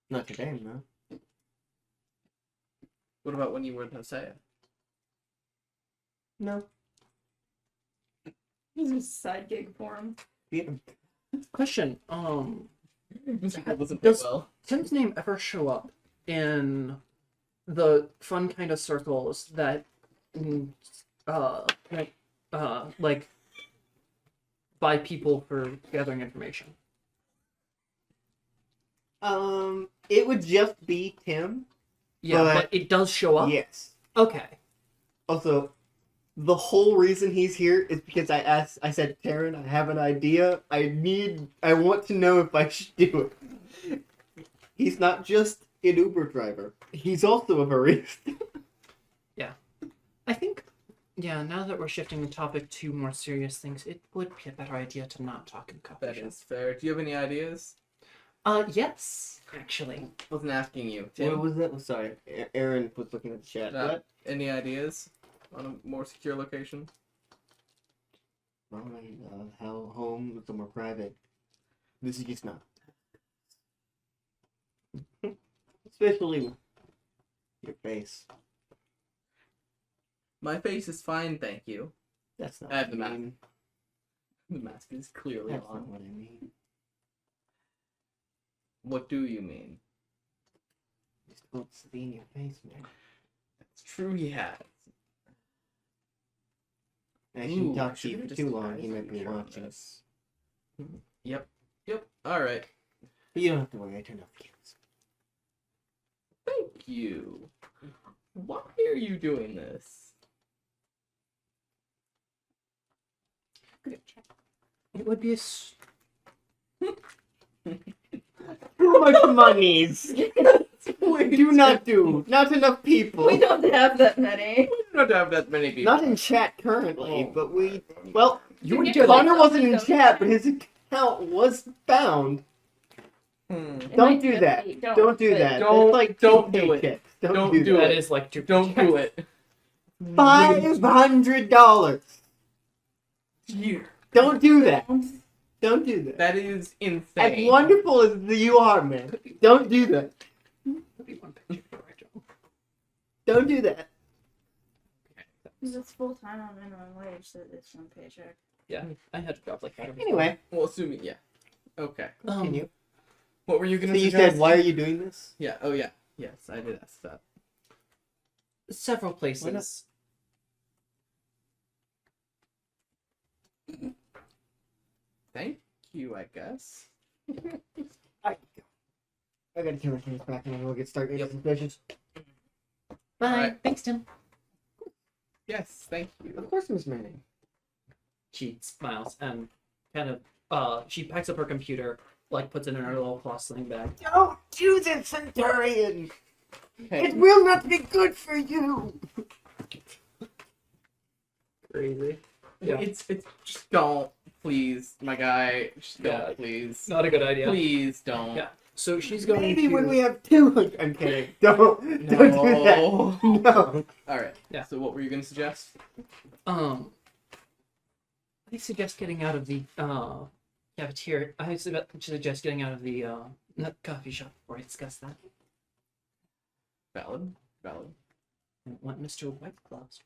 Not today, no. What about when you were in Hosea? No. This is a side gig for him. Yeah. Question. That wasn't Does- well. Tim's name ever show up in the fun kind of circles that, like, by people for gathering information? It would just be Tim. Yeah, But- but it does show up. Yes. Okay. Also, the whole reason he's here is because I said, Taryn, I have an idea. I want to know if I should do it. He's not just an Uber driver. He's also a barista. I think, yeah, now that we're shifting the topic to more serious things, it would be a better idea to not talk in coffee That shop. is fair. Do you have any ideas? Yes, actually. Wasn't asking you. What Tim, was that? Sorry, Aaron was looking at the chat. What? any ideas on a more secure location? Well, how home is somewhere private. This is just not. Especially with your face. My face is fine, thank you. That's not I have what the I mask. mean. The mask is clearly That's not on. what I mean. What do you mean? Just don't see in your face, man. It's true he has. I shouldn't Ooh, talk I to you should've for too long. disguised He might be picture of watching. this. Yep. Alright. But you don't have to worry. I turned off the cameras. Thank you. Why are you doing this? It would be a Too much monies. Do not do. Not enough people. We don't have that many. We do not have that many people. Not in chat currently, Oh. but we. Well, You would get get Connor it. wasn't in chat, but his account was found. It Don't might do just that. be- Don't do but- that. Don't- It's like don't two do it. paychecks. Don't do do that. That is like two. Don't do it. $500. Here. Don't do that. Don't do that. That is insane. As wonderful as you are, man. Don't do that. Could be one picture. Right, Joe. Don't do that. Because it's full time on minimum wage, so it's one paycheck. Yeah, I had to drop like that. Anyway, Well, assuming, yeah. Okay. continue. What were you So gonna you suggest? said, why are you doing this? Yeah. Oh yeah. Yes, I did ask that. Several Why not? places. Thank you, I guess. I gotta turn my things back and then we'll get started. Yep. Suspicious. Bye. Alright. Thanks, Tim. Yes, thank you. Of course, Miss Manning. She smiles and kind of she packs up her computer, like puts it in her little cloth sling bag. Don't do this, Centurion! Hey, It will not be good for you! Crazy. Yeah. it's just don't, please, my guy. Just don't, Yeah. please. Not a good idea. Please don't. Yeah. So she's going Maybe to when we have 200. I'm kidding. Don't do that. No. No. All right. Yeah. So what were you gonna suggest? I suggest getting out of the cafeteria. I suggest getting out of the coffee shop before I discuss that. Valid. Valid. I don't want Mr. White Gloves.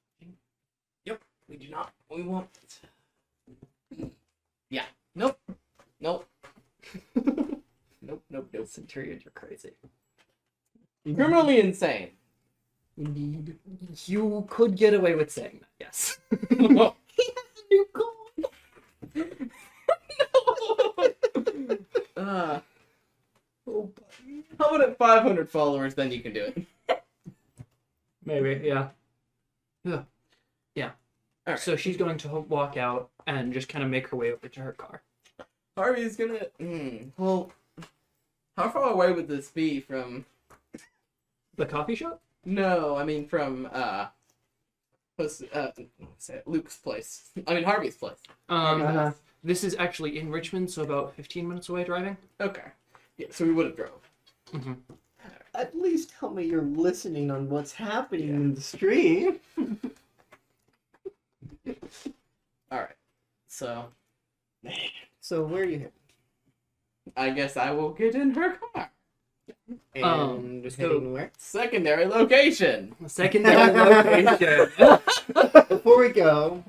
We do not. We won't. Yeah. Nope. Nope. Nope. Nope. Nope. Centurion, you're crazy. Criminally insane. Indeed. You could get away with saying that, yes. New goal. Oh, how about at 500 followers? Then you can do it. Maybe, yeah. Yeah. All right. So she's going to walk out and just kind of make her way over to her car. Harvey's gonna. Well, how far away would this be from? The coffee shop? No, I mean from Luke's place. I mean Harvey's place. Uh-huh. This is actually in Richmond, so about 15 minutes away driving. Okay. Yeah. So we would have drove. Mm-hmm. At least tell me you're listening on what's happening in the stream. All right. So So where are you heading? I guess I will get in her car. And so- heading where? Secondary location. Secondary location. Before we go,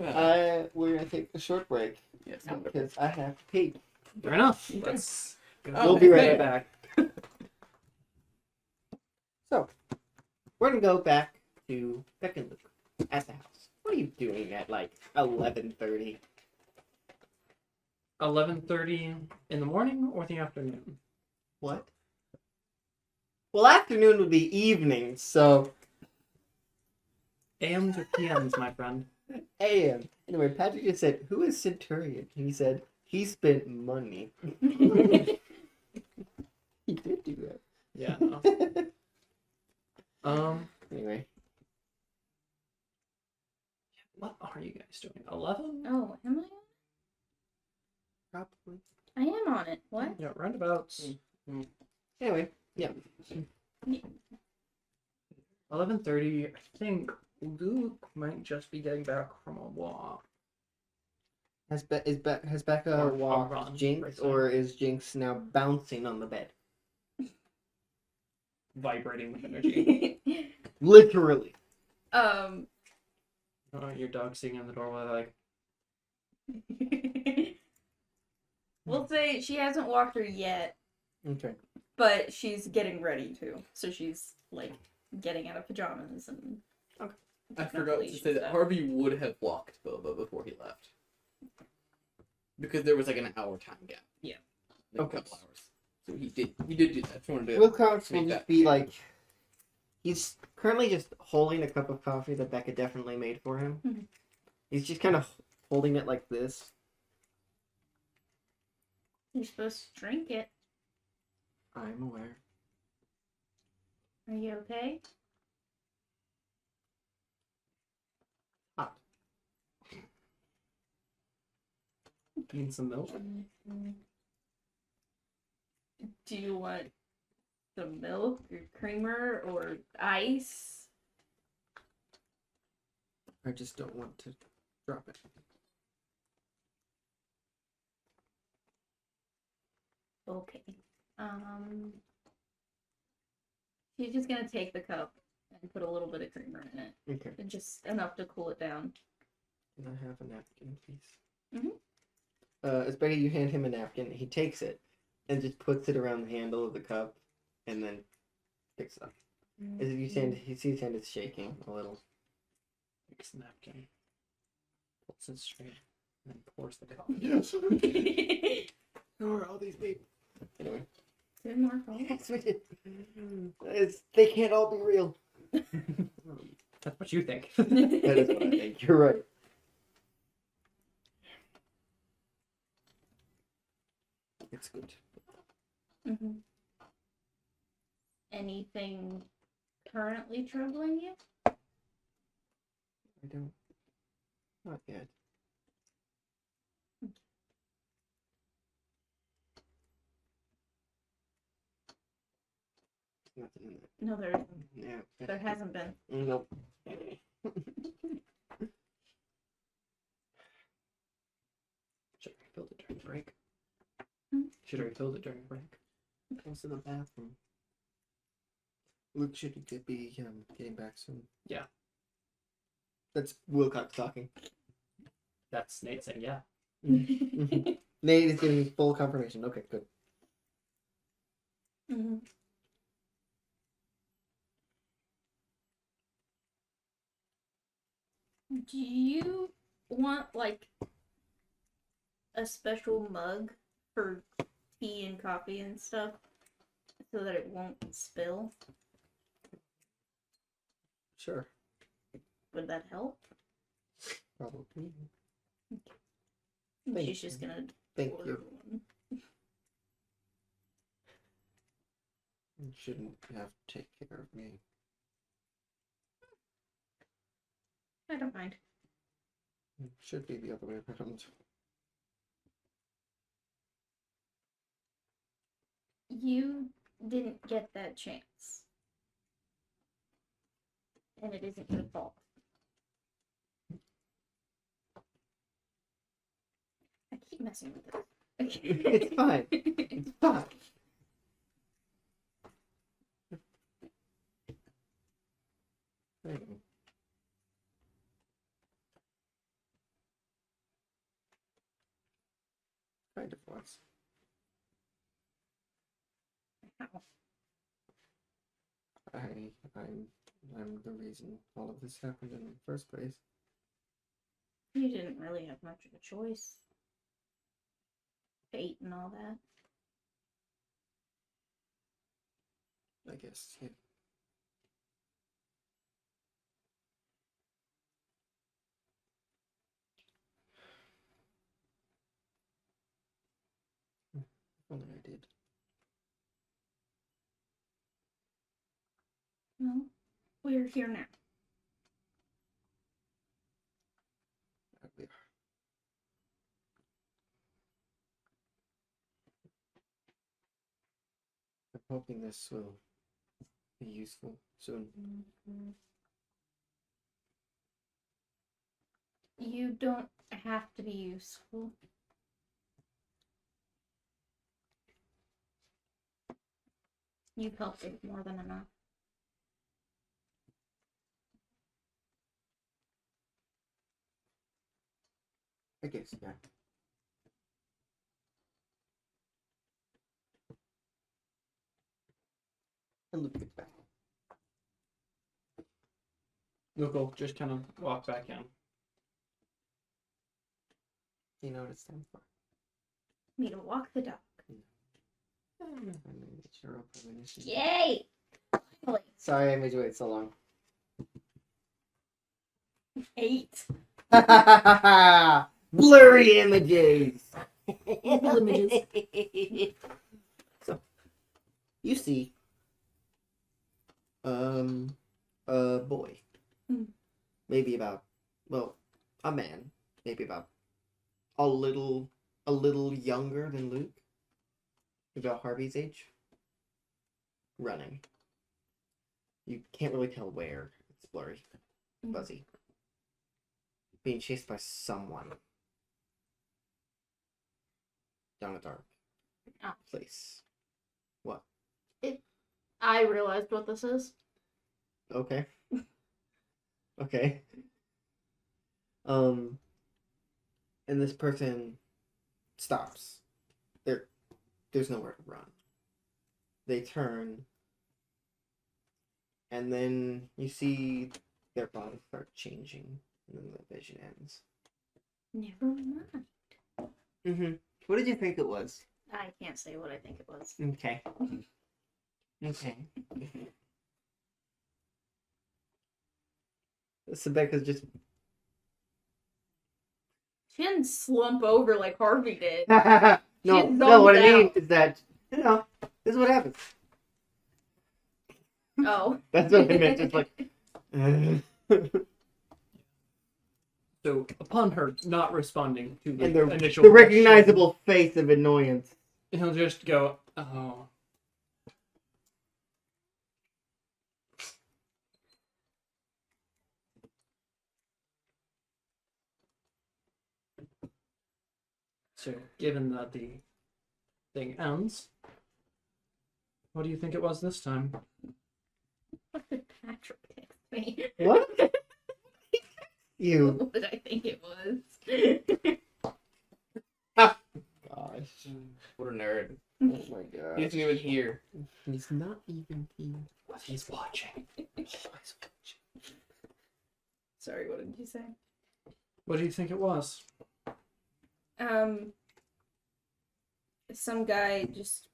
we're gonna take a short break Yes. because I have to pee. Fair enough. Let's Oh, We'll be right hey. back. So, we're gonna go back to Becka and Luke at the house. What are you doing at like 11:30? 11:30 in the morning or the afternoon? What? Well, afternoon would be evening, so AMs or PMs, my friend? AM. Anyway, Patrick just said, "Who is Centurion?" He said, "He spent money." He did do that. Yeah. No. Anyway, What are you guys doing? 11? Oh, am I? probably. I am on it. What? Yeah, roundabouts. Anyway, 11:30. I think Luke might just be getting back from a walk. has Becca Or walked run, Jinx, per se. or is Jinx now bouncing on the bed? Vibrating with energy. Literally. Your dog sitting in the doorway like, We'll say she hasn't walked her yet, Okay. but she's getting ready to. So she's like getting out of pajamas and. I forgot to say that Harvey would have walked Boba before he left. Because there was like an hour time gap. Yeah. Like Okay. a couple hours. So he did do that. Just wanted to Wilcox will make just that be clear. like, he's currently just holding a cup of coffee that Becca definitely made for him. Mhm. He's just kind of holding it like this. You're supposed to drink it. I'm aware. Are you okay? Hot. need some milk. Do you want some milk or creamer or ice? I just don't want to drop it. Okay. She's just gonna take the cup and put a little bit of creamer in it. Okay. And just enough to cool it down. Can I have a napkin, please? Mhm. As Becca, you hand him a napkin, he takes it and just puts it around the handle of the cup, and then picks it up. As if you he sees his hand is shaking a little. Takes the napkin, pulls it straight, and then pours the coffee. Yes. Who are all these people? Anyway. Two more calls. Yes, we did. They can't all be real. That's what you think. That is what I think. You're right. It's good. Mm-hmm. Anything currently troubling you? I don't. Not yet. Nothing in that. No, there isn't. Yeah. There hasn't been. Nope. Should I refilled it during the break? Hmm? Should I refilled it during the break? Goes to the bathroom. Luke should be getting back soon. Yeah. That's Wilcox talking. That's Nate saying, yeah. Nate is giving full confirmation. Okay, good. Mm-hmm. Do you want like a special mug for tea and coffee and stuff so that it won't spill? Sure. Would that help? Probably. Thank She's just gonna Thank order you. one. You shouldn't have to take care of me. I don't mind. It should be the other way around. You didn't get that chance. And it isn't your fault. I keep messing with this. It's fine. It's fine. Thank you. Kind of was. Ow. I'm the reason all of this happened in the first place. You didn't really have much of a choice. Fate and all that. I guess, yeah. If only I did. Well, we're here now. We are. I'm hoping this will be useful soon. You don't have to be useful. You've helped it more than enough. I guess, yeah. And Luke gets back. Luke will just kind of walk back in. You know what it's time for? Me to walk the dog. It's your premonition. Yay! Finally. Sorry I made you wait so long. 8. Blurry images. Evil images. So, you see, a boy, maybe about, well, a man, maybe about a little younger than Luke, about Harvey's age, running. You can't really tell where. It's blurry, fuzzy. Being chased by someone down a dark place. What? I realized what this is. Okay. Okay. And this person stops. There's nowhere to run. They turn, and then you see their bodies start changing, and then the vision ends. Never mind. Mm-hmm. What did you think it was? I can't say what I think it was. Okay. Okay. So Becca's just She didn't slump over like Harvey did. no, She no. What I zoned mean out. is that this is what happens. Oh. That's what I meant. Just like. So upon her not responding to the And the initial the question, recognizable face of annoyance. he'll just go, "Oh." So, given that the thing ends, what do you think it was this time? What did Patrick text me? What? You. What did I think it was? Gosh. What a nerd. Oh my god. He isn't even here. He's not even here. He's watching. Sorry, what did you say? What do you think it was? Some guy just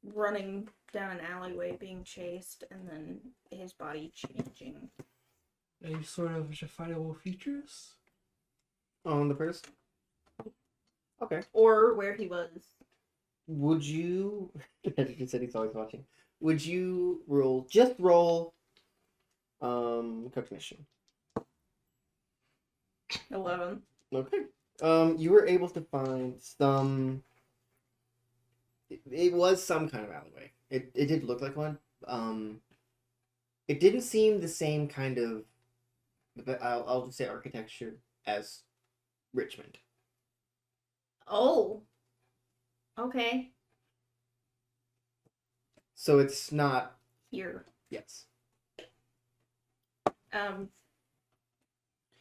running down an alleyway being chased and then his body changing. Any sort of definable features? On the person? Okay. Or where he was. Would you... Patrick just said he's always watching. Would you roll... Just roll... Cognition. 11. Okay. You were able to find some... It was some kind of alleyway. It did look like one. It didn't seem the same kind of... I'll just say architecture as Richmond. Oh. Okay. So it's not... Here. Yes.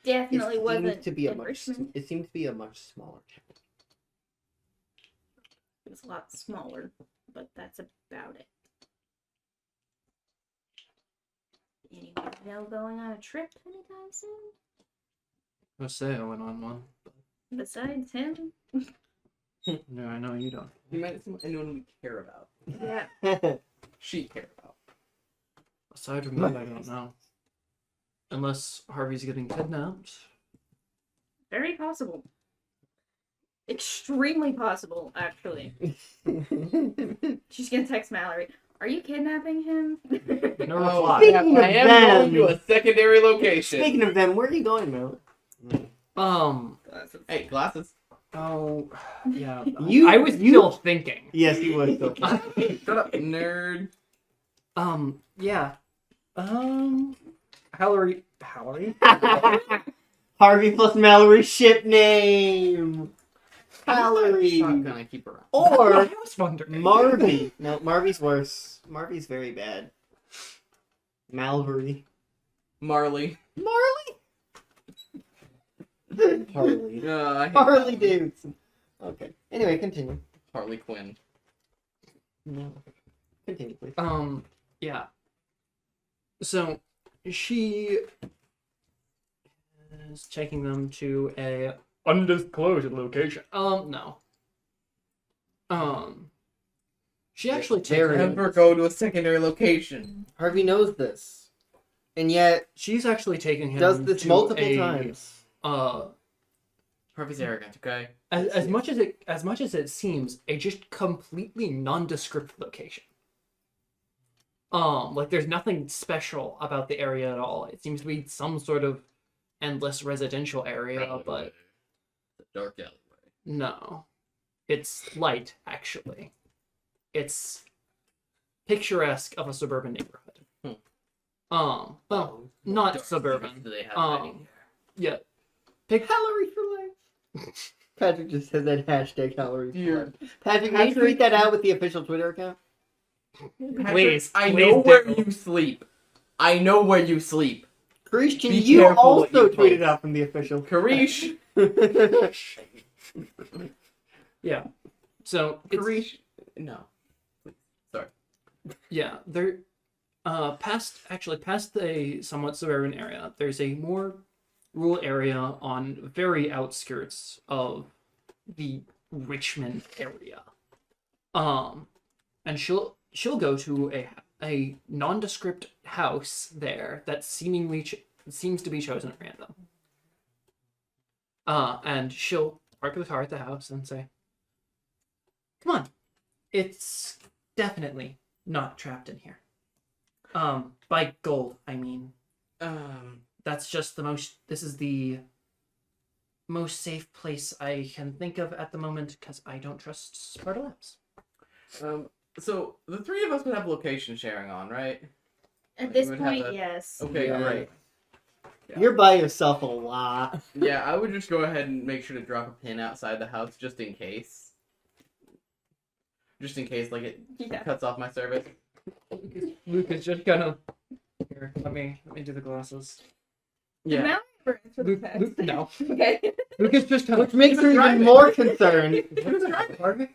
Definitely It wasn't seemed to be a in much... Richmond. It seemed to be a much smaller town. It was a lot smaller, but that's about it. Anyone know going on a trip anytime soon? I say I went on one. Besides him? No, I know you don't. You might see anyone we care about. Yeah. She care about. Aside from that, I don't know. Unless Harvey's getting kidnapped. Very possible. Extremely possible, actually. She's gonna text Mallory. Are you kidnapping him? No Oh, reply. Speaking of I am going to them- a secondary location. Speaking of them, where are you going, Mel? Hey, glasses. Oh, yeah. You- I was you- still thinking. Yes, he was. Okay. Shut up, nerd. Yeah. Mallory. Harvey plus Mallory ship name. Mallory. Shotgun I keep around. Or I was wondering. Marvy. No, Marvy's worse. Marvy's very bad. Mallory. Marley. Marley. Harley. I hate Harley that one. Davidson. Okay. Anyway, continue. Harley Quinn. No. Continue, please. Yeah. So, she is taking them to a undisclosed location. No. She actually takes Very- them. Never go to a secondary location. Harvey knows this, and yet She's actually taking him does this to multiple a, times. Harvey's arrogant, okay? As much as it seems, a just completely nondescript location. Like there's nothing special about the area at all. It seems to be some sort of endless residential area, but The dark alleyway. no. It's light, actually. It's picturesque of a suburban neighborhood. Well, not Dark suburban. secrets do they have Um, hiding Yeah. Calorie for life. Patrick just said that hashtag calorie for Dear. life. Patrick, can you tweet that out with the official Twitter account? there? Please, I please know where do. you sleep. I know where you sleep. Christian, Be you careful what also you tweeted post. out from the official. Karish. Yeah. So it's, Karish. No. Sorry. yeah, they're past a somewhat suburban area. There's a more rural area on very outskirts of the Richmond area. And she'll go to a nondescript house there that seemingly seems to be chosen at random. And she'll park the car at the house and say, "Come on, it's definitely not trapped in here. By gold, I mean. That's just this is the most safe place I can think of at the moment because I don't trust Sparta Labs." So the three of us would have location sharing on, right? At this would have point, a- yes. Okay, Yeah. great. You're by yourself a lot. Yeah, I would just go ahead and make sure to drop a pin outside the house just in case. Just in case, like, it Yeah. cuts off my service. Luke is just gonna. Here, let me do the glasses. Yeah. Now we're answer the Luke, text. no. Okay. Luke is just gonna. Which makes her even driving. more concerned. Harvey?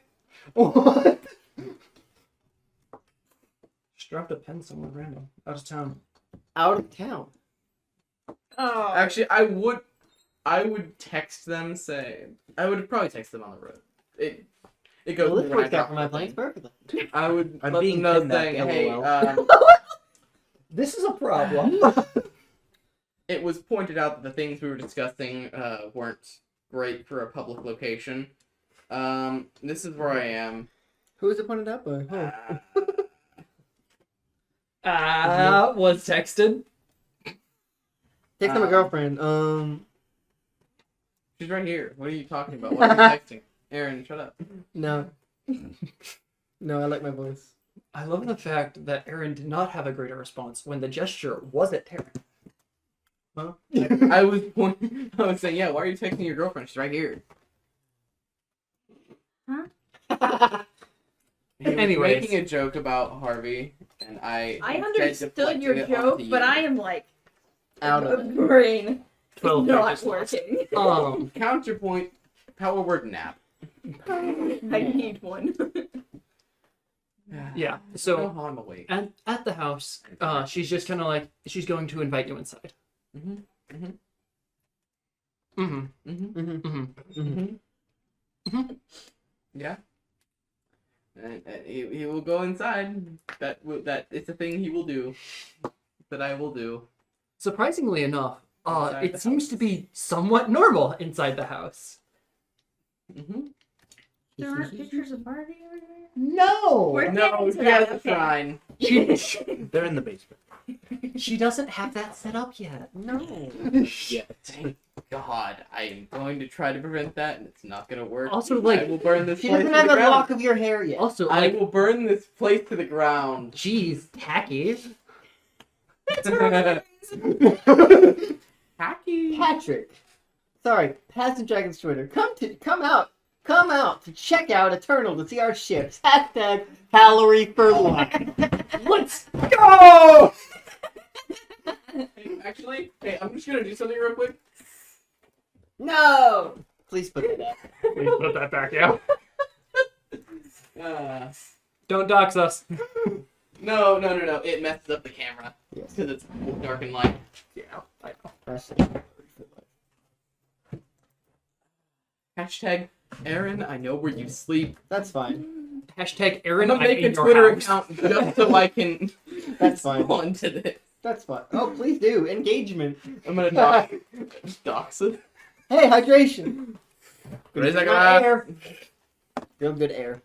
What? Just dropped a pen somewhere random. Out of town. Out of town. Oh. Actually, I would text them, I would probably text them on the road. It goes Well, this when I works drop out for my the plans thing. perfectly. I would I'm let being them know kidnapped, saying, hey, LOL. This is a problem. it was pointed out that the things we were discussing weren't great for a public location. This is where I am. Who was it pointed out by? Oh. Was texted. Text my girlfriend. She's right here. What are you talking about? Why are you texting? Aaron, shut up. No. No, I like my voice. I love the fact that Aaron did not have a greater response when the gesture was at Terran. I was saying, yeah, why are you texting your girlfriend? She's right here. He was Anyways. making a joke about Harvey, and I understood deflected your it joke, onto but you. I am like, Out of the it. brain is 12 not pages lost. working. Counterpoint, power word nap. I need one. Yeah, So so I'm awake. at the house, she's just kind of like, she's going to invite you inside. Mhm. Mm-hmm. Mm-hmm. Mm-hmm. Mm-hmm. Yeah. And he will go inside. That it's a thing he will do. That I will do. Surprisingly enough, Inside it the seems house. to be somewhat normal inside the house. Mm-hmm. There aren't pictures of Harvey over there? No! We're No, getting she to that, has a okay. shrine. They're in the basement. She doesn't have that set up yet. No. Yeah. Thank God, I am going to try to prevent that, and it's not going to work. Also, like, I will burn this She place doesn't to have the a ground. lock of your hair yet. Also, I like, will burn this place to the ground. geez, tacky. Hacky. Patrick. Sorry, Pass the Dragon's Twitter. Come out to check out Eternal to see our ships. Hashtag calorie for life. Let's Go! Hey, actually, hey, I'm just going to do something real quick. No! Please put that up. Please put that back out. Uh, Don't dox us. no. It messes up the camera. Yes. Because it's dark and light. Yeah, I know. Hashtag Aaron, I know where you sleep. That's fine. Hashtag I'm Aaron, gonna I'm make in a your Twitter house. account just so I can That's fine. respond to this. That's fine. Oh, please do. Engagement. I'm gonna dox it. Hey, hydration. Raise that My glass. air. Real good air.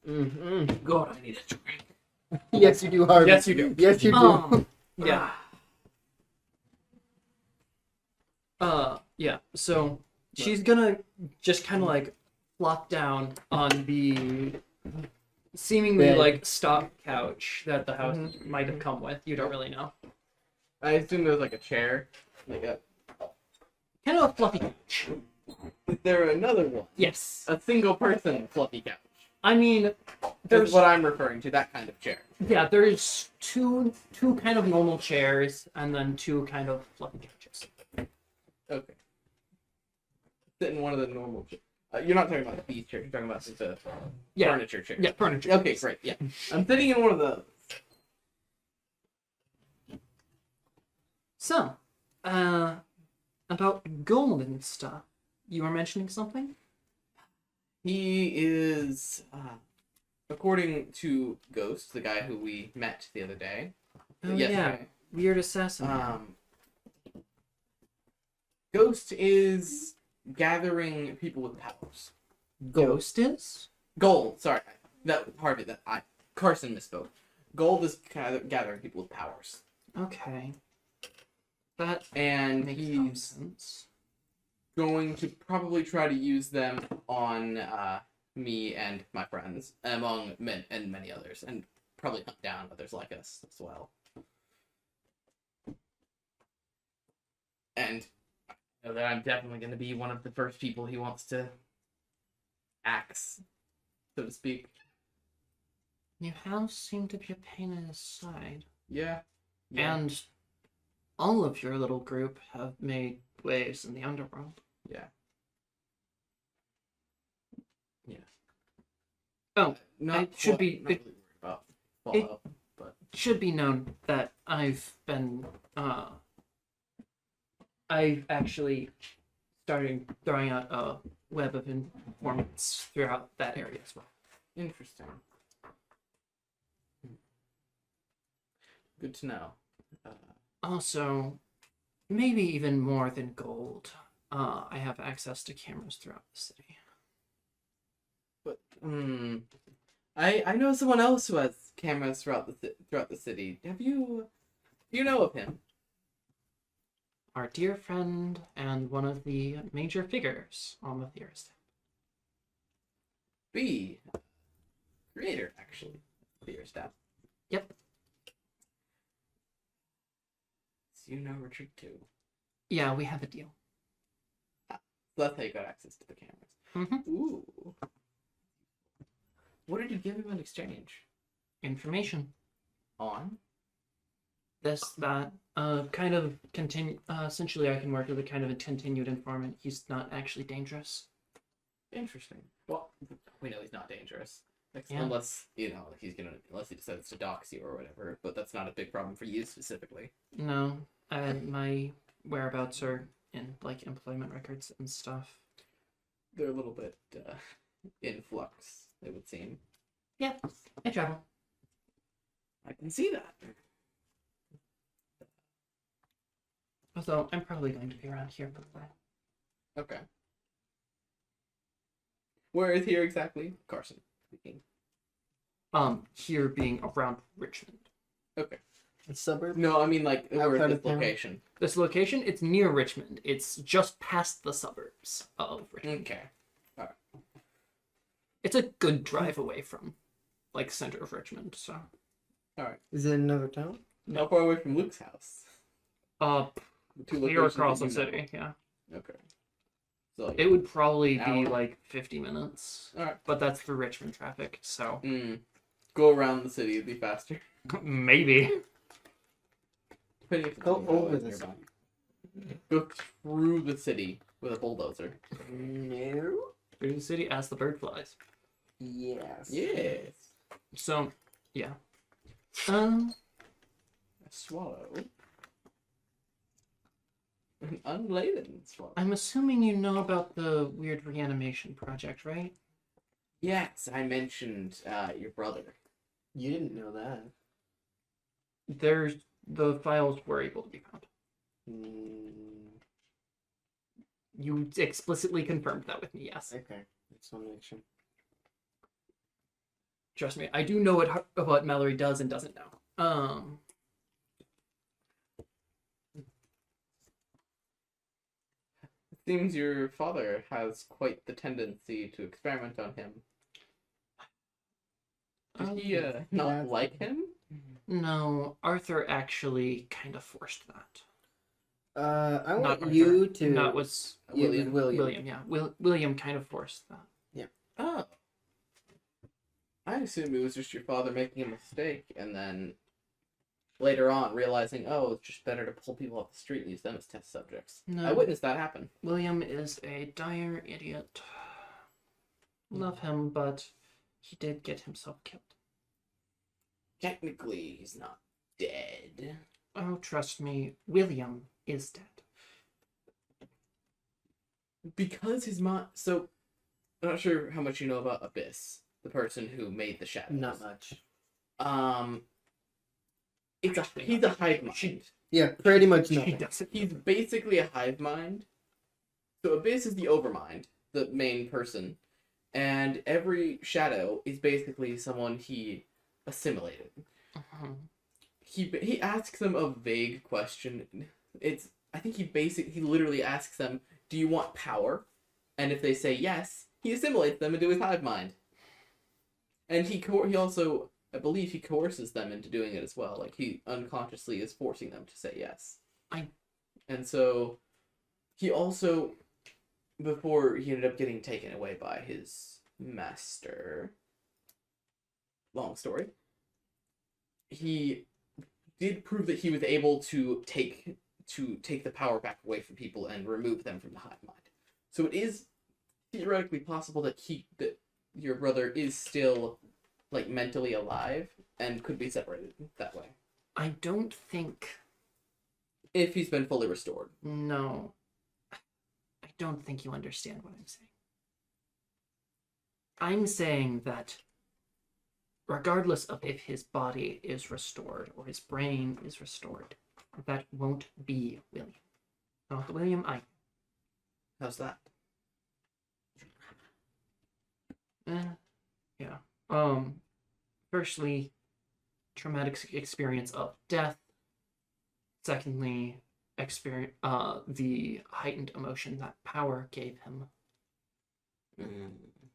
Mm. God, I need a drink. Yes, you do, Harvey. Yes, you do. Yes, you do. Yeah. Yeah. So she's gonna just kind of like flop down on the seemingly Bed. like stock couch that the house might have come with. You don't really know. I assume there's like a chair. Like a. Kind of a fluffy couch. Is there another one? Yes. A single person fluffy couch. I mean, That's there's what I'm referring to. That kind of chair. yeah, there's two kind of normal chairs and then two kind of fluffy couches. Okay. Sit in one of the normal chairs. You're not talking about these chairs. You're talking about the Yeah. furniture chairs. Yeah, furniture. Okay, great. Yeah, I'm sitting in one of those. So, about gold and stuff. You were mentioning something? He is, according to Ghost, the guy who we met the other day. Oh yeah, yesterday, weird assassin. Ghost is gathering people with powers. Ghost is? Gold, sorry, Harvey, Carson misspoke. Gold is gathering people with powers, Okay. That and makes he's some sense. going to probably try to use them on me and my friends, among many others, and probably hunt down others like us as well. And I know that I'm definitely going to be one of the first people he wants to axe, so to speak. You have seemed to be a pain in his side. Yeah. And all of your little group have made waves in the underworld. Yeah. Oh, Not it should be- not really worried about fallout, but it should be known that I've actually started throwing out a web of informants throughout that area as well. interesting. Good to know. Also, maybe even more than gold, I have access to cameras throughout the city. But I know someone else who has cameras throughout the city. Do you know of him? Our dear friend and one of the major figures on the theater staff. B. Creator, actually. Theater staff. Yep. So you know Richard too. Yeah, we have a deal. So that's how you got access to the cameras. Mm-hmm. Ooh. What did you give him in exchange? Information. On? This, that, kind of continue. Essentially, I can work with a kind of a continued informant. He's not actually dangerous. Interesting. Well, we know he's not dangerous. Yeah. Unless, unless he decides to dox you or whatever, but that's not a big problem for you specifically. No, my whereabouts are in like employment records and stuff. They're a little bit in flux, it would seem. Yeah, I travel. I can see that. Although I'm probably going to be around here for a while. Okay. Where is here exactly? Carson speaking. Here being around Richmond. Okay. A suburb? No, I mean like where Outside is of this town? location? This location, it's near Richmond. It's just past the suburbs of Richmond. Okay. It's a good drive away from, like, center of Richmond. So, Is it another town? How far away from Luke's house? The two clear locations across that the you know. city. Yeah, Okay. So it would probably be Hour. like 50 minutes. Alright. But that's through Richmond traffic, so Go around the city, it'd be faster. maybe. Depending if it's Go nearby, over the nearby. city. Go through the city with a bulldozer. No. Through the city as the bird flies. Yes. Yes. So, yeah. A swallow. An unladen swallow. I'm assuming you know about the weird reanimation project, right? Yes, I mentioned your brother. You didn't know that. The files were able to be found. Mm, You explicitly confirmed that with me, yes. okay. Just want to make sure. Trust me, I do know what Mallory does and doesn't know. It seems your father has quite the tendency to experiment on him. Did he not Yeah. like him? No, Arthur actually kind of forced that. I Not want Arthur. you to. That was William. William, yeah. William kind of forced that. Oh. I assume it was just your father making a mistake, and then later on realizing, oh, it's just better to pull people off the street and use them as test subjects. No. I witnessed that happen. William is a dire idiot. Love him, but he did get himself killed. Technically, he's not dead. Oh, trust me, William is dead. Because his mom... So, I'm not sure how much you know about Abyss, the person who made the shadows. Not much. He's a hive mind. Yeah, pretty much She nothing. doesn't. He's basically a hive mind. So Abyss is the overmind, the main person, and every shadow is basically someone he assimilated. He asks them a vague question. I think he literally asks them, "Do you want power?" And if they say yes, he assimilates them into his hive mind. And he also, I believe, he coerces them into doing it as well. Like, he unconsciously is forcing them to say yes. And so he also, before he ended up getting taken away by his master, long story, he did prove that he was able to take the power back away from people and remove them from the hive mind. So it is theoretically possible that your brother is still, like, mentally alive and could be separated that way. I don't think... If he's been fully restored. No. I don't think you understand what I'm saying. I'm saying that regardless of if his body is restored or his brain is restored, that won't be William. Not the William I... How's that? Yeah. Firstly, traumatic experience of death. Secondly, the heightened emotion that power gave him.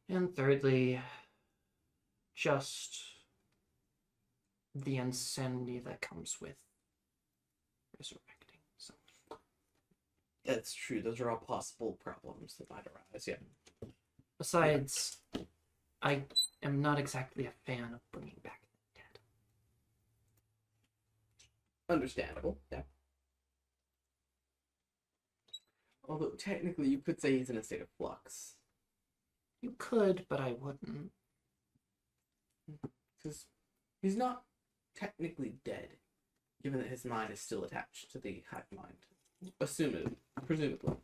And thirdly, just the insanity that comes with resurrecting. So That's true. Those are all possible problems that might arise, yeah. besides, I am not exactly a fan of bringing back the dead. Understandable, yeah. Although, technically, you could say he's in a state of flux. You could, but I wouldn't. Because he's not technically dead, given that his mind is still attached to the hive mind. Presumably.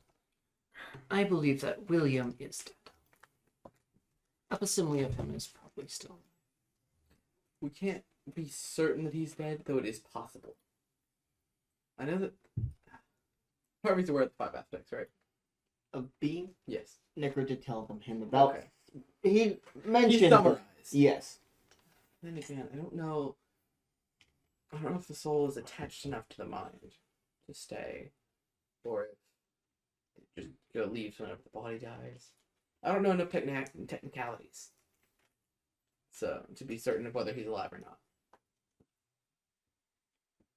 I believe that William is dead. A facsimile of him is probably still. We can't be certain that he's dead, though it is possible. I know that Harvey's aware of the 5 aspects, right? Of being, Yes. Necro did tell him about. Okay. He mentioned. He summarized. Yes. Then again, I don't know if the soul is attached enough to the mind to stay, or if it just leaves whenever the body dies. I don't know enough technicalities, so to be certain of whether he's alive or not.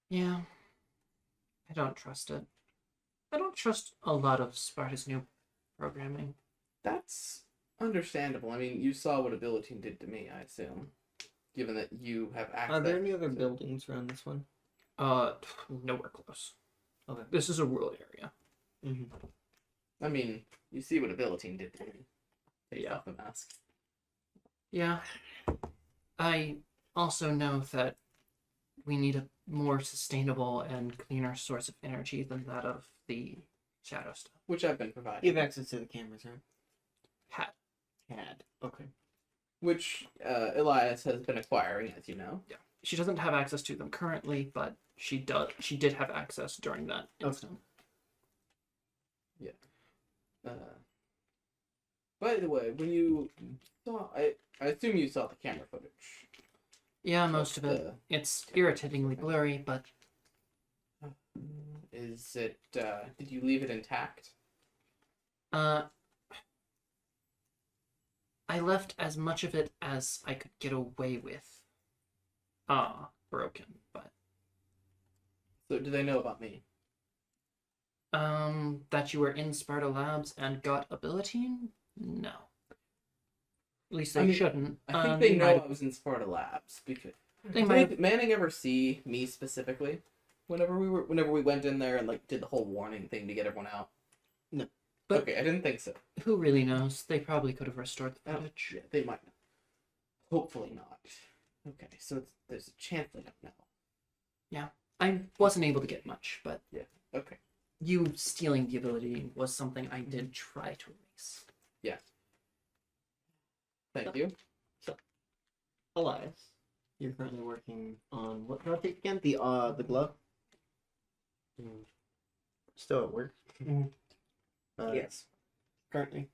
Yeah. I don't trust it. I don't trust a lot of Sparta's new programming. That's understandable. I mean, you saw what Ability did to me, I assume, given that you have access. Are there any other buildings around this one? Nowhere close. Okay. This is a rural area. Mm-hmm. I mean, you see what Ability did to me. Take Yeah. off the mask. Yeah. I also know that we need a more sustainable and cleaner source of energy than that of the shadow stuff. Which I've been providing. You have access to the cameras, right? Had. Okay. Which Elias has been acquiring, as you know. Yeah. She doesn't have access to them currently, but she did have access during that instant. Yeah. By the way, when you saw, I assume you saw the camera footage. Yeah, most of it. It's irritatingly blurry, but Is it? Did you leave it intact? I left as much of it as I could get away with. Broken, but So do they know about me? that you were in Sparta Labs and got ability? No. At least I they mean, shouldn't. I think they know might- I was in Sparta Labs because They might. did Manning ever see me specifically? Whenever we went in there and like did the whole warning thing to get everyone out. No. But- Okay, I didn't think so. Who really knows? They probably could have restored the Oh, footage. yeah, they might. Hopefully not. Okay, so there's a chance they don't know. I wasn't able to get much, but Okay. you stealing the ability was something I did try to erase. Thank you. Elias, you're currently working on what project again? The glove. Still at work. Mhm. Yes. Currently,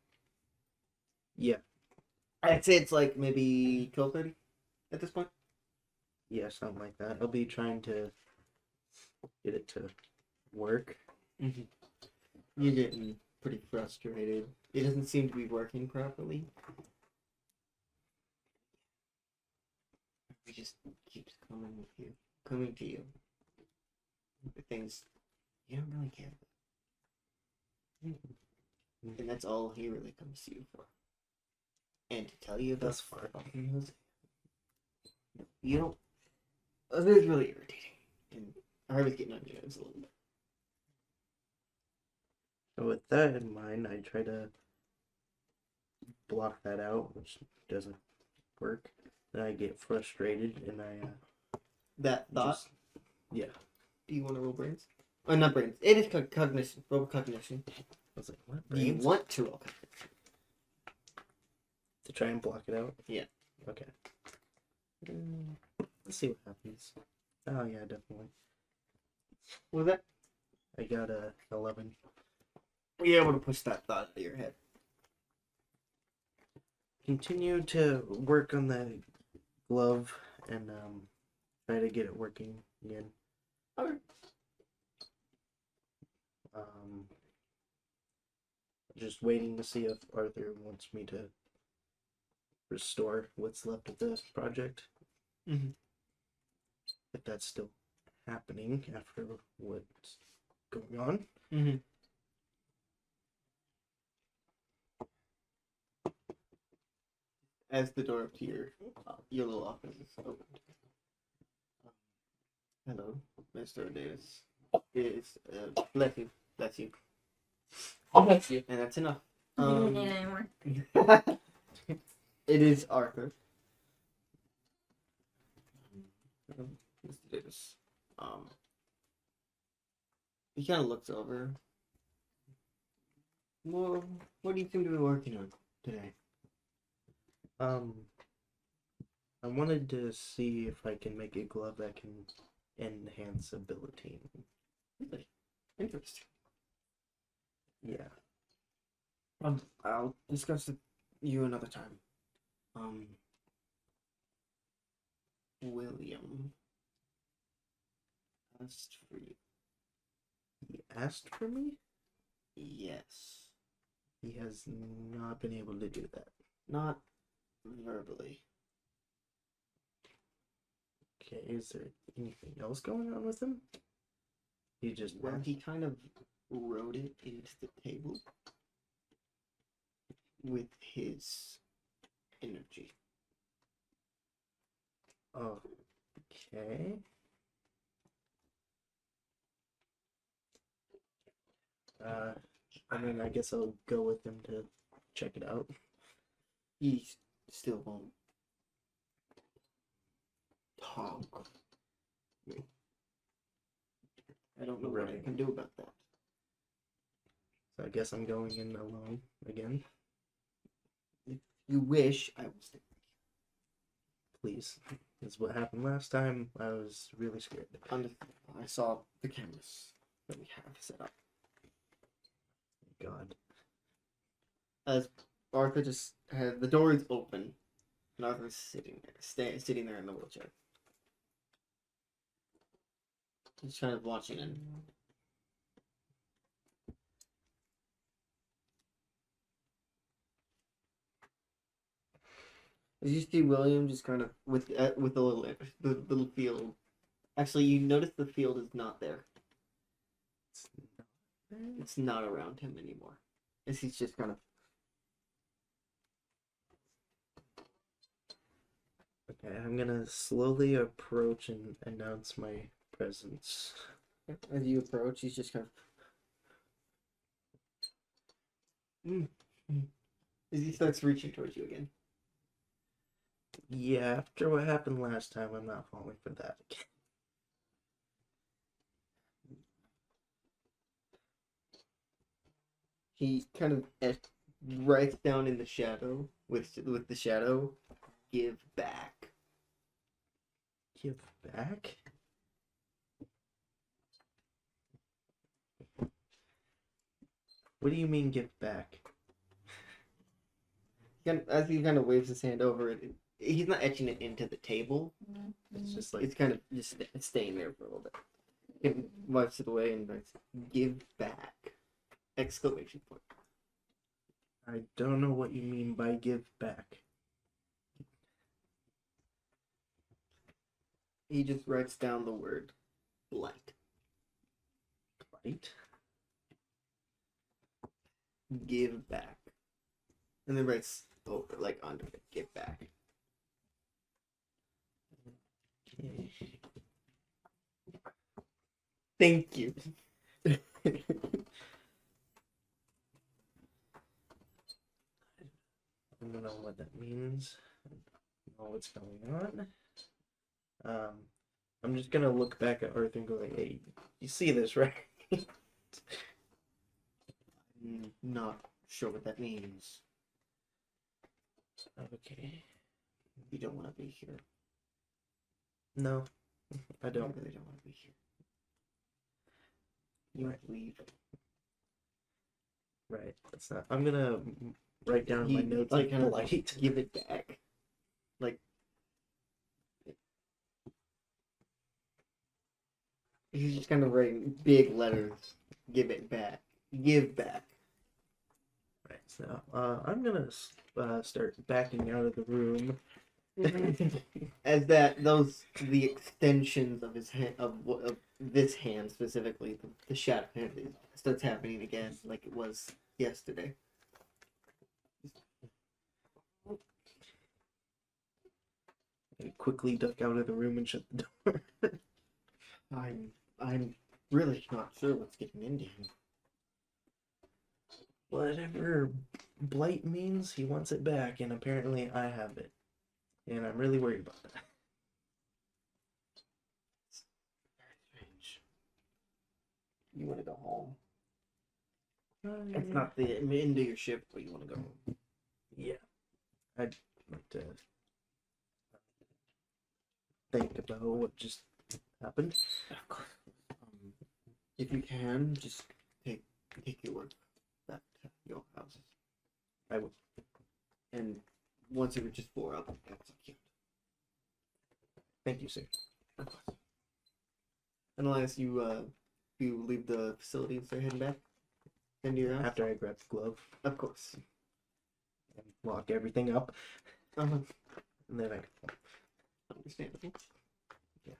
Yeah. I'd say it's like maybe 12:30 at this point. Yeah, something like that. I'll be trying to get it to work. You're getting pretty frustrated. It doesn't seem to be working properly. It just keeps coming to you. The things you don't really care about. And that's all he really comes to you for. And to tell you about Thus far. fucking Jose. You don't. It's really irritating. And Harvey's getting on your nerves a little bit. So with that in mind, I try to block that out, which doesn't work. Then I get frustrated and I That thought. just yeah. Do you want to roll brains? Oh, not brains. It is cognition. Roll cognition. I was like, what? Do you brains? want to roll cognition? To try and block it out? Yeah. Okay. Let's see what happens. Oh yeah, definitely. Was that? I got a 11. You're able to push that thought out of your head. Continue to work on the glove and try to get it working again. Okay. Just waiting to see if Arthur wants me to restore what's left of the project. Mhm. If that's still happening after what's going on. Mm-hmm. As the door up to your little office is opened. Hello, Mr. Davis. Is bless you, bless you, Bless you. and that's enough. I don't need it anymore. It is Arthur. Mr. Davis. He kind of looks over. Well, what do you seem to be working on today? I wanted to see if I can make a glove that can enhance ability. Really interesting. Yeah. I'll discuss with you another time. William asked for you. He asked for me? Yes. He has not been able to do that. Not verbally. Okay, is there anything else going on with him? He just Well, he kind of wrote it into the table with his energy. Okay. I mean, I guess I'll go with him to check it out. He still won't talk. I don't know what I Right. can do about that. So I guess I'm going in alone again. If you wish, I will stay. Please. That's what happened last time. I was really scared. I saw the cameras that we have set up. God. As Arthur just has the door is open, and Arthur's sitting there, sitting there in the wheelchair. He's kind of watching it. As you see William just kind of with the little field. Actually, you notice the field is not there. It's not around him anymore. As he's just kind of Okay, I'm gonna slowly approach and announce my presence. As you approach, he's just kind of. As he starts reaching towards you again. Yeah, after what happened last time, I'm not falling for that again. He kind of writes down in the shadow with the shadow, "Give back." Give back? What do you mean give back? As he kind of waves his hand over it, he's not etching it into the table. It's just like, It's kind of just staying there for a little bit. He wipes it away and writes, "Give back!" Exclamation point. I don't know what you mean by give back. He just writes down the word "blight." Right? Give back. And then writes over, like, under it, "Give back." Thank you. I don't know what that means. I don't know what's going on. I'm just gonna look back at Arthur and go like, "Hey, you see this, right?" I'm not sure what that means. Okay. You don't want to be here. No, I I don't. really don't want to be here. You Right. leave. Right. That's not. I'm gonna write down in my notes like kind of blight. give it back. Like he's just kind of writing big letters. Give it back. Give back. Right. So I'm gonna start backing out of the room. As the extensions of his hand of this hand specifically, the shadow hand starts happening again like it was yesterday. I quickly duck out of the room and shut the door. I'm really not sure what's getting into him. Whatever blight means, he wants it back, and apparently I have it. And I'm really worried about that. Very strange. You want to go home? It's not the end of your shift, but you want to go home. Yeah. I'd like to think about what just happened. Of course. If you can, just take your work back to your houses. I will. And once it reaches 4, I'll execute. Thank you, sir. Of course. And Elias, you leave the facility and start heading back into your house? After I grab the glove Of course. and lock everything up, Uh-huh. and then I Understandable. Yeah.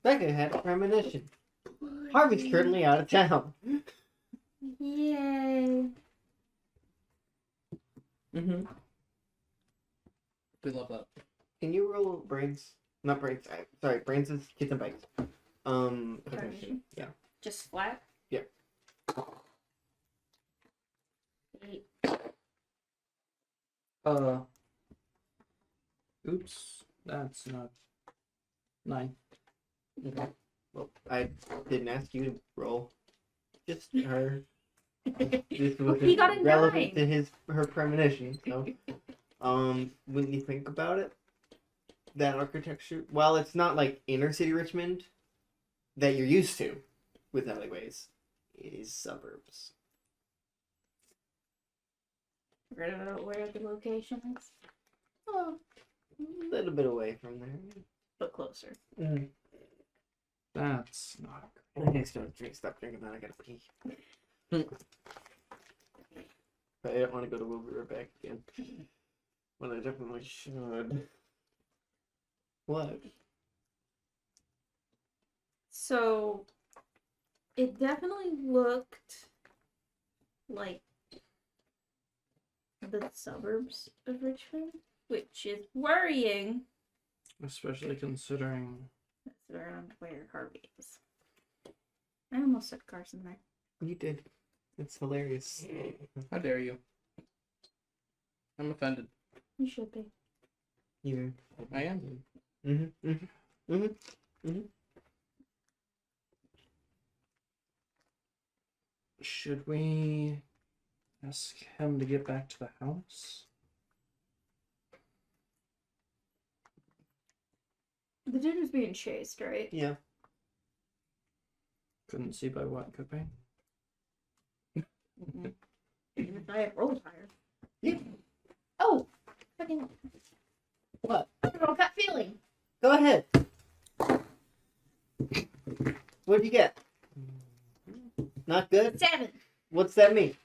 Becka had a premonition. Harvey's currently out of town. Yay. Mm-hmm. We love that. Can you roll brains? Not brains. Sorry, brains is kids and bikes. Premonition? Yeah. Just flat? Yeah. 8. Oops, that's not 9. Okay. Well, I didn't ask you to roll. Just her. This was He got a relevant 9. to her premonition. So, when you think about it, that architecture, while it's not like inner city Richmond that you're used to with alleyways, it is suburbs. Forget about where the location is. Oh, a little bit away from there. But closer. That's not I need to stop drinking that. I gotta pee. But I don't want to go to Wilbur back again. Well, I definitely should. What? So, it definitely looked like the suburbs of Richmond, which is worrying. Especially considering. That's around where Harvey is. I almost said Carson there. You did. It's hilarious. How dare you? I'm offended. You should be. You. I am. Mm-hmm. Mm-hmm. Mm-hmm. Mm-hmm. Should we ask him to get back to the house? The dude was being chased, right? Yeah. Couldn't see by what, could be? Mm-hmm. Even if I have roll higher. Yeah. Oh! Fucking. What? I have a gut feeling. Go ahead. What'd you get? Not good? 7. What's that mean?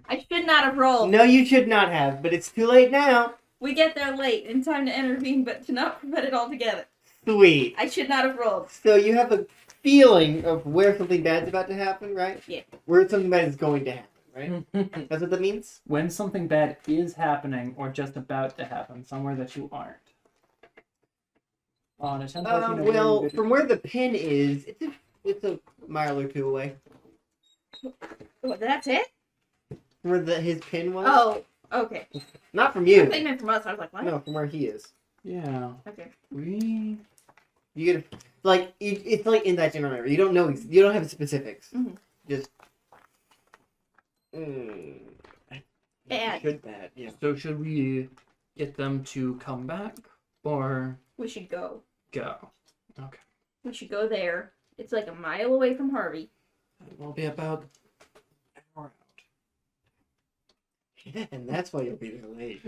I should not have rolled. No, you should not have, but it's too late now. We get there late in time to intervene, but to not prevent it altogether. Sweet. I should not have rolled. So you have a feeling of where something bad's about to happen, right? Yeah. Where something bad is going to happen, right? That's what that means? When something bad is happening or just about to happen, somewhere that you aren't. On a 10 Well, from where the pin is, it's a mile or two away. What, that's it? Where his pin was? Oh, okay. Not from I you. thought you meant from us. I was like, what? No, from where he is. Yeah. Okay. We. You get it's like in that general area. You don't know. You don't have the specifics. Mhm. Just. Bad. Should bad. Yeah. So should we get them to come back or We should go. go? Okay. We should go there. It's like a mile away from Harvey. We'll be about an hour out. And that's why you'll be there late.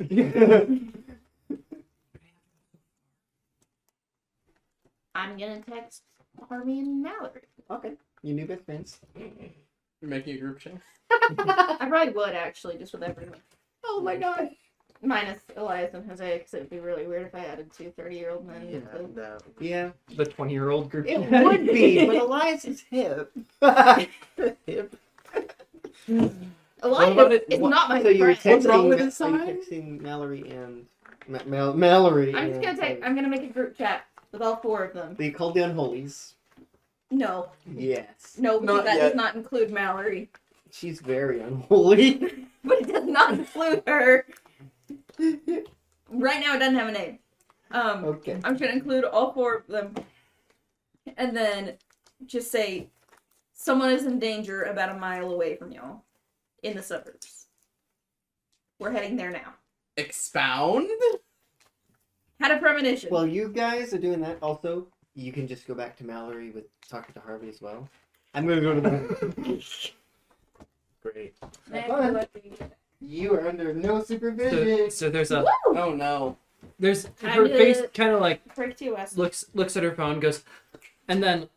I'm gonna text Harvey and Mallory. Okay. Your new best friends. You're making a group chat? I probably would actually, just with everyone. Oh my gosh. Minus Elias and Jose, because it would be really weird if I added 2 30-year-old men. Yeah, to- that would Yeah. The 20-year-old group. It would be, but Elias is hip. hip. Elias about it? is What- not my So you were friend. What's wrong with texting, his are you sign? texting Mallory and Mallory. I'm just and, gonna take. I'm gonna make a group chat with all 4 of them. They called the Unholies. No, Yes. no, because Not that yet. does not include Mallory. She's very unholy. But it does not include her. Right now, it doesn't have a name. Okay. I'm just gonna include all 4 of them, and then just say someone is in danger about a mile away from y'all in the suburbs. We're heading there now. Expound? Had a premonition. Well, you guys are doing that. Also, you can just go back to Mallory with talking to Harvey as well. I'm gonna go to the. Great. You are under no supervision. So there's a Oh no. there's Time her to- face kind of like Break TOS. looks at her phone, goes, and then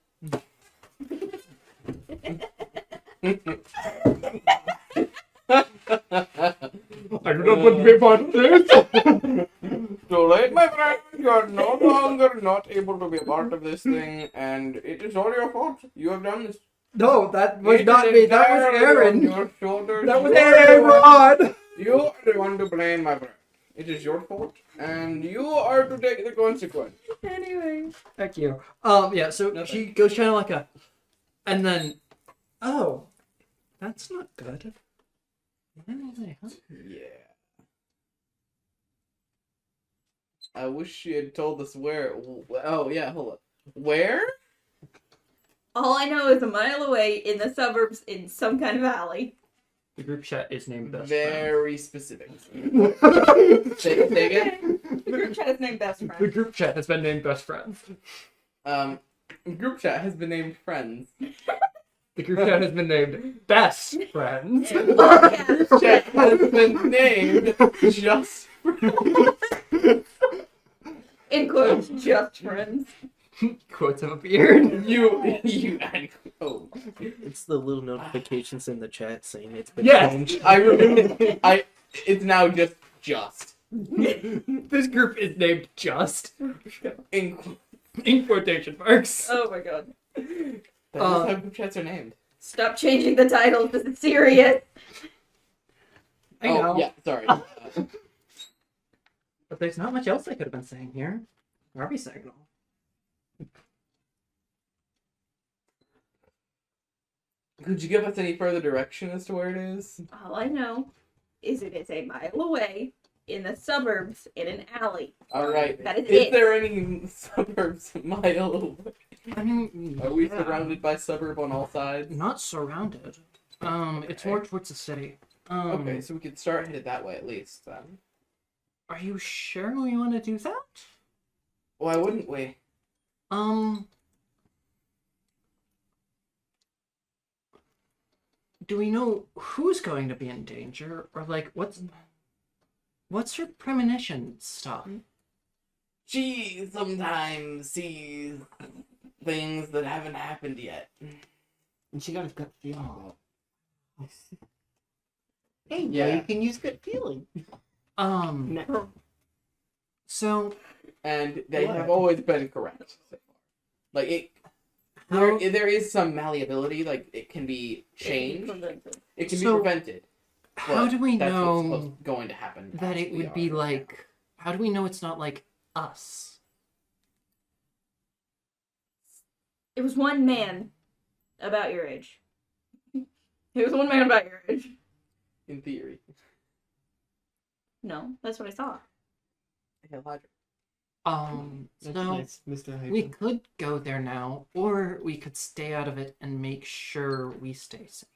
I do not want to be part of this. Too late, my friend. You are no longer not able to be a part of this thing, and it is all your fault. You have done this. no, that It is entirely on your shoulders. Aaron. You are the one to blame, my friend. It is your fault, and you are to take the consequence. Anyway. Thank you. Yeah. So she goes kind of like a, and then, oh, that's not good. Yeah. I wish she had told us where. Oh, yeah, hold up. Where? All I know is a mile away in the suburbs in some kind of alley. The group chat is named Best Very specific. Friends. Say again. The group chat is named Best The Friend. group chat has been named Best Friends. Group chat has been named Friends. The group chat has been named Best Friends. Oh, yeah. Group chat has been named Just In quotes, just friends. Quotes have appeared. You and oh. It's the little notifications in the chat saying it's been Yes. changed. I remember. It's now just. This group is named Just. In, In quotation marks. Oh my god. that is how group chats are named. Stop changing the title. This is serious. I know. yeah, sorry. But there's not much else I could have been saying here. Harvey signal. Could you give us any further direction as to where it is? All I know is it is a mile away in the suburbs in an alley. All right. That is Is it. there any suburbs a mile away? I mean, Are we yeah. surrounded by suburb on all sides? Not surrounded. It's Okay. more towards the city. Okay, so we could start headed that way at least then. Are you sure we want to do that? Why wouldn't we? Do we know who's going to be in danger, or like what's her premonition stuff? She sometimes sees things that haven't happened yet. And she got a gut feeling about it. Hey, Yeah. yeah, you can use gut feeling. No. So And they What? have always been correct. So far. Like it, there is some malleability. Like it can be changed. It can be So, prevented. how but do we that's what's know going to happen? that it as we would be are. like? How do we know it's not like us? It was one man about your age. It was one man about your age. In theory. No, that's what I saw. Yeah, logic. That's So nice, Mr. Hyper. we could go there now, or we could stay out of it and make sure we stay safe.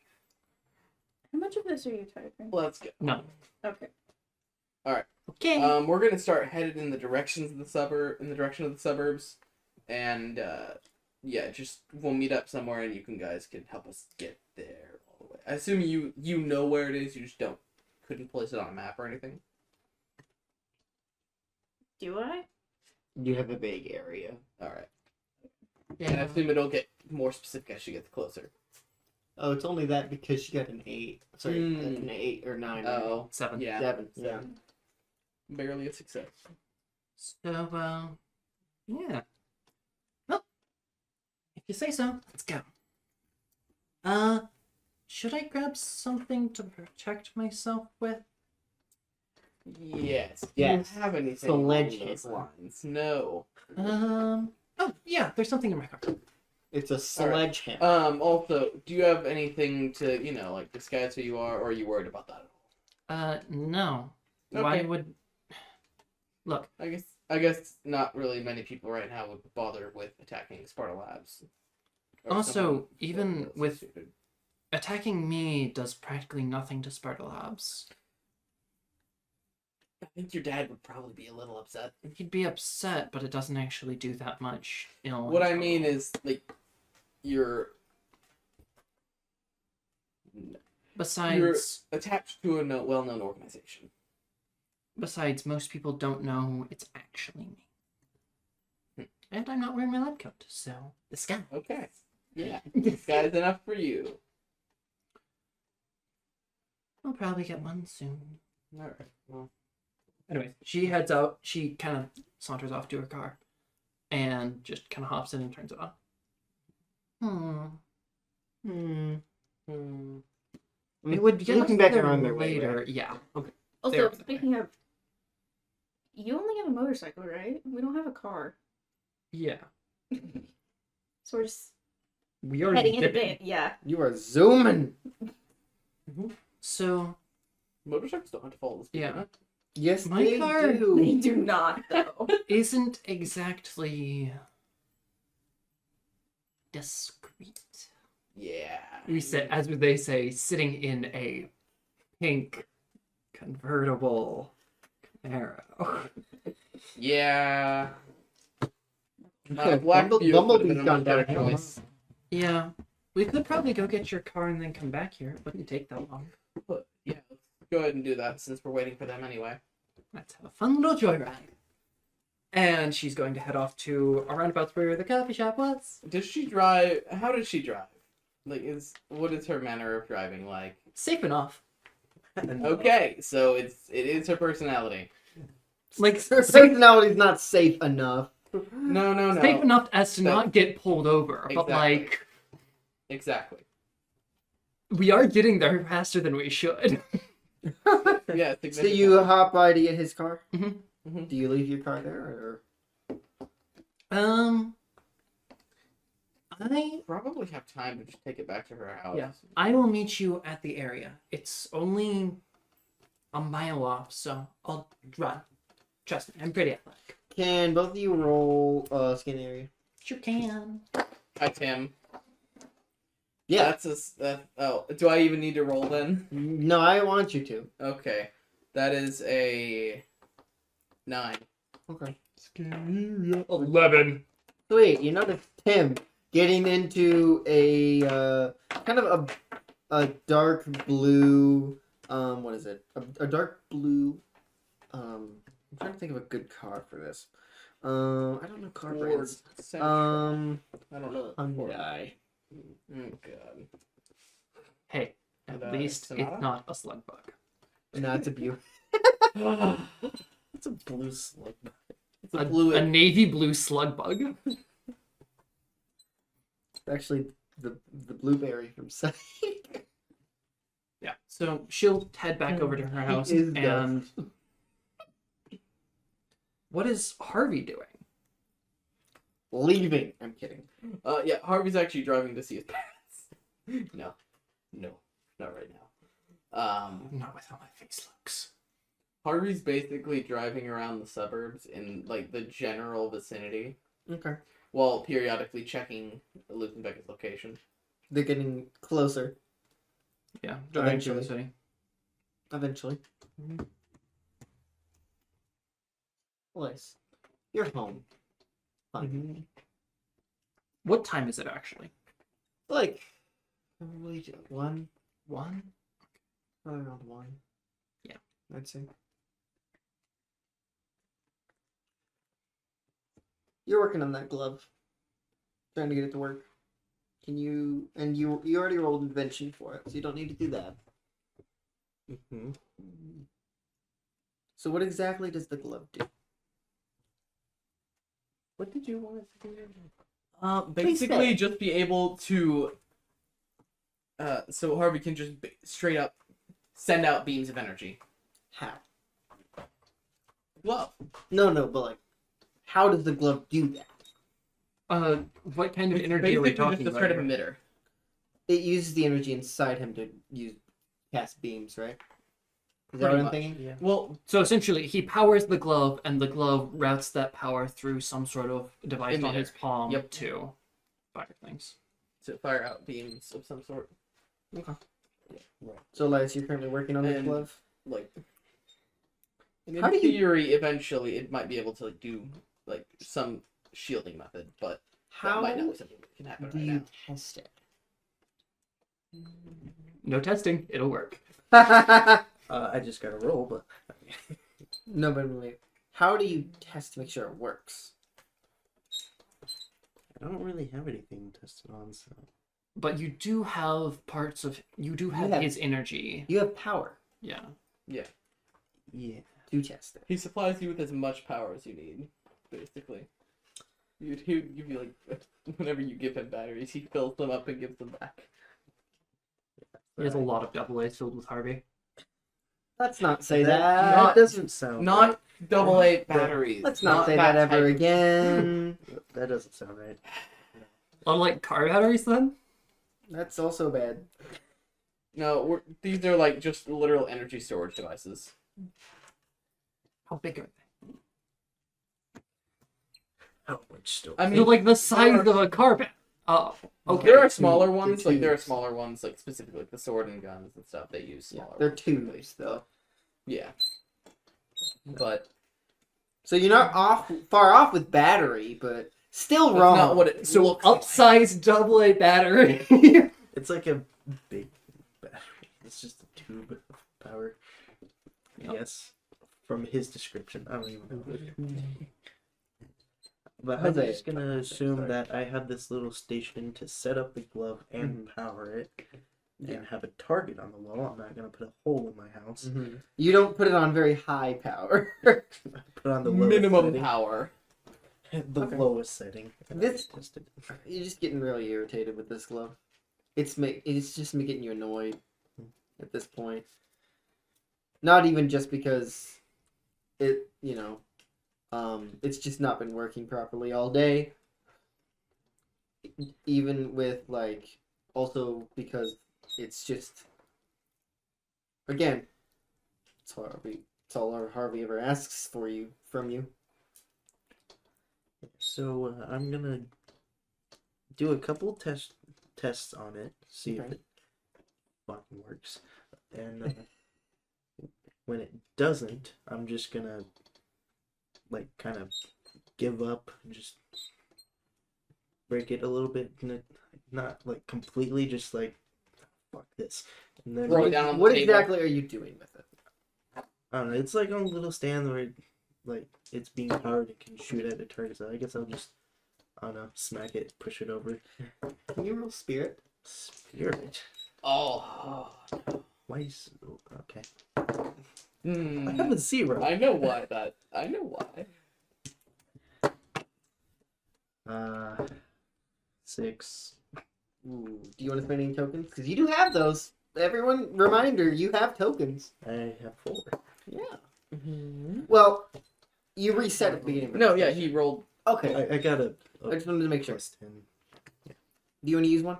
How much of this are you typing? Let's go. No. Okay. Okay. We're gonna start headed in the direction of the suburbs, and yeah, just we'll meet up somewhere, and you guys can help us get there all the way. I assume you know where it is. You just couldn't place it on a map or anything. Do I? You have a vague area. All right, and I yeah. assume it'll get more specific as she gets closer. Oh, it's only that because she got an 8. Sorry, an 8 or 9. Oh, 7. yeah, 7. Yeah. barely a success. So, yeah. Well, if you say so, let's go. Should I grab something to protect myself with? Yes. Yes. Do you have anything Sledgehammer. along those lines? No. Oh, yeah, there's something in my car. It's a sledgehammer. Also, do you have anything to, like disguise who you are, or are you worried about that at all? No. Why Okay. would... Look, I guess not really many people right now would bother with attacking Sparta Labs. Or Also, someone even else with- suited. attacking me does practically nothing to Sparta Labs. I think your dad would probably be a little upset. He'd be upset, but it doesn't actually do that much ill. What in I mean total. is, like, you're Besides, attached to a well-known organization. most people don't know it's actually me. And I'm not wearing my lab coat, so the sky. Okay. Yeah. This guy's enough for you. I'll probably get one soon. Alright. Well, Anyway, she heads out. She kind of saunters off to her car, and just kind of hops in and turns it on. It would get looking us back there around their way, later. right? Yeah. Also, There. speaking of, you only have a motorcycle, right? We don't have a car, Yeah. so we're just We are heading in zipping. advance. Yeah. You are zooming. So motorcycles don't have to follow the speed Yeah. limit. Yes, My they car- They do. do not, though. isn't exactly discreet. Yeah. We sit, as they say, sitting in a pink convertible Camaro. Yeah. Okay, Black Bumble- Buick would've Bumblebee's been a gone much better downhill. choice. Yeah. We could probably go get your car and then come back here. It wouldn't take that long. But, yeah, let's go ahead and do that since we're waiting for them anyway. Let's have a fun little joyride. And she's going to head off to a roundabout where the coffee shop was. Does she drive? How does she drive? Like, what is her manner of driving like? Safe enough. Okay, so it is her personality. Like, Her safe, personality's not safe enough. No. safe enough as to So- not get pulled over. But, Exactly. like, Exactly. We are getting there faster than we should. Yeah, So you hop by to get his car? Mhm. Mhm. Do you leave your car there, or? I probably have time to just take it back to her house. Yeah. I will meet you at the area. It's only a mile off, so I'll run. Trust me, I'm pretty athletic. Can both of you roll skin area? Sure can. Hi, Tim. Yeah. That's oh, do I even need to roll then? No, I want you to. Okay. That is a 9. Okay. 11. Sweet. You notice Tim getting into a kind of a dark blue. What is it? A dark blue. I'm trying to think of a good car for this. I don't know car brands. I don't know. Hyundai. Oh god. Hey, at And, least Sonata? it's not a slug bug. No, it's a blue. It's a blue slug. It's a blue. A navy blue slug bug. Actually, the blueberry from Sight. Yeah. So she'll head back over to her house is and. What is Harvey doing? Leaving. I'm kidding. Yeah, Harvey's actually driving to see his parents. No, not right now. Not with how my face looks. Harvey's basically driving around the suburbs in like the general vicinity, Okay. while periodically checking Luke and Becca's location. They're getting closer. Yeah, driving to the Eventually. city. Eventually. Elias, you're home. Fine. What time is it actually? Like, probably one. One? Probably around one. Yeah. I'd say. You're working on that glove. Trying to get it to work. Can you... And you already rolled invention for it, so you don't need to do that. Mm-hmm. So what exactly does the glove do? What did you want to do? Please Basically, say. just be able to. So Harvey can just straight up send out beams of energy. How? Glove. No, but like, how does the glove do that? What kind of It's energy are we basically talking just a about? straight up here? emitter. It uses the energy inside him to cast beams, right? Is that Pretty what I'm much. thinking? Yeah. Well, So essentially, he powers the glove, and the glove routes that power through some sort of device on Emitter. his palm Yep. to fire things. to fire out beams of some sort. So, Elias, you're currently working on the And- glove? Like, in How do you- theory, eventually it might be able to do like some shielding method, but that might not How be something that can happen do right you now. test it? No testing, it'll work. I just got a roll, but No, but wait. How do you test to make sure it works? I don't really have anything tested on, so But you do have parts of you do have have- his energy. You have power Yeah. Yeah, yeah. to test it. he supplies you with as much power as you need, basically. He'd give you like whenever you give him batteries, he fills them up and gives them back. He has a lot of double A's filled with Harvey. Let's not say That that. doesn't sound Not AA batteries. Let's not say that ever type. again. right. That doesn't sound right. Unlike car batteries, then? That's also bad. No, these are like just literal energy storage devices. How big are they? How much still? I mean, They're like the size there of a car battery. Oh, okay. There are smaller They're ones, like there are tubes. smaller ones, like specifically like the sword and guns and stuff. They use smaller. They're ones, typically. tubes, though. Yeah, but So you're not far off with battery, but still that's wrong. not what it So looks like. upsized double A battery. It's like a big battery. It's just a tube of power. Yep. Yes. From his description. I don't even know. But I'm Jose. just gonna assume that I have this little station to set up the glove and power it. And have a target on the wall. I'm not gonna put a hole in my house. Mhm. You don't put it on very high power. Put it on the lowest Minimum setting. power. The Okay. lowest setting. And This- I tested. You're just getting really irritated with this glove. it's just getting you annoyed at this point. Not even just because it, it's just not been working properly all day. Even with also because it's just, again, it's Harvey. It's all Harvey ever asks from you. So I'm gonna do a couple tests on it, see if Okay. it fucking works, and when it doesn't, I'm just gonna kind of give up and just break it a little bit, not completely, just fuck this, and then Throw it down on the What table. exactly are you doing with it? I don't know. It's on a little stand where it's being powered and can shoot at a target. So I guess I'll just, I don't know, smack it, push it over. Can you roll spirit? Spirit. Oh. Why is okay? Hmm. I have a 0. I know why. 6. Ooh, do you want to spend any tokens? Because you do have those. Everyone, reminder, you have tokens. I have 4. Yeah. Mm-hmm. Well, you reset at the beginning. of No, the yeah, session. he rolled. Okay. I got a I just wanted to make sure. plus 10. Do you want to use one?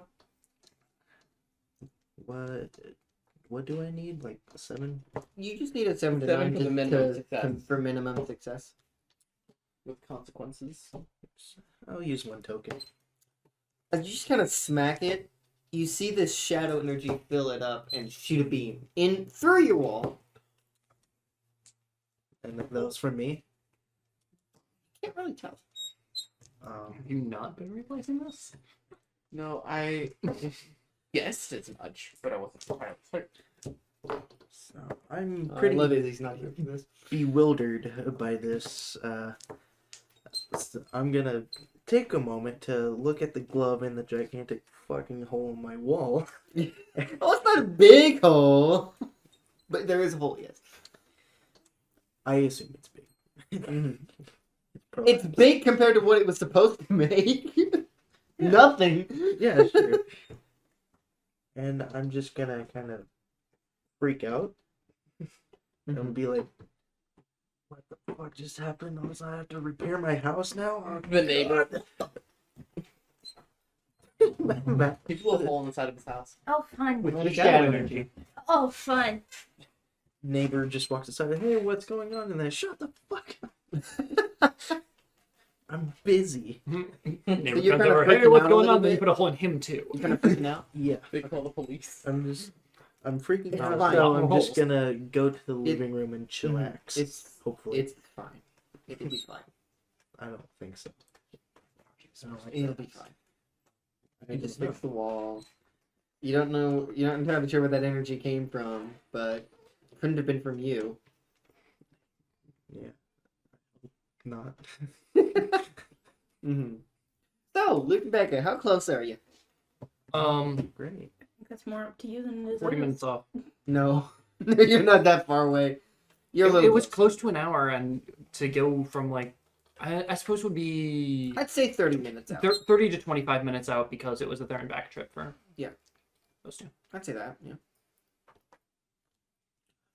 What do I need? A 7? You just need a 7 to 9 7 for the minimum success. for minimum success. With consequences. I'll use 1 token. As you just kind of smack it, you see this shadow energy fill it up and shoot a beam in through your wall. And that was for me. Can't really tell. Have you not been replacing this? No, I guessed as much, but I wasn't entirely certain. So I'm I pretty love it. He's not here for this. bewildered by this. So I'm gonna take a moment to look at the glove in the gigantic fucking hole in my wall. Oh, it's not a big hole, but there is a hole. Yes. I assume it's big. It's big compared to what it was supposed to make. Nothing. Yeah, sure. And I'm just gonna kind of freak out and be like, "What the fuck just happened? Was I have to repair my house now?" Oh, The neighbor. God. He blew a hole in the side of his house. Oh, fun. With Well, the the shadow shadow energy. Oh, fun. Neighbor just walks aside and, "Hey, what's going on?" And then, "Shut the fuck up. I'm busy." Neighbor you're comes kinda over, hey, freaking what's out a going little on? Then you bit? put a hole in him too. You kind of freaking out. Yeah. They call the police. I'm freaking It's out, fine. so I'm Holes. just gonna go to the living room and chillax. It's hopefully. it's fine. It'll be fine. I don't think so. It'll be fine. I You just don't fix the wall. You don't know. You're not entirely sure where that energy came from, but it couldn't have been from you. Yeah. Not. Mm-hmm. So, Luke and Becca, how close are you? Great. That's more up to you than it is 40 us. minutes off. No, you're not that far away. You're a It, little. it was close to an hour, and to go from I suppose would be I'd say 30 minutes out. 30 to 25 minutes out because it was a there and back trip for those two. I'd say that. Yeah.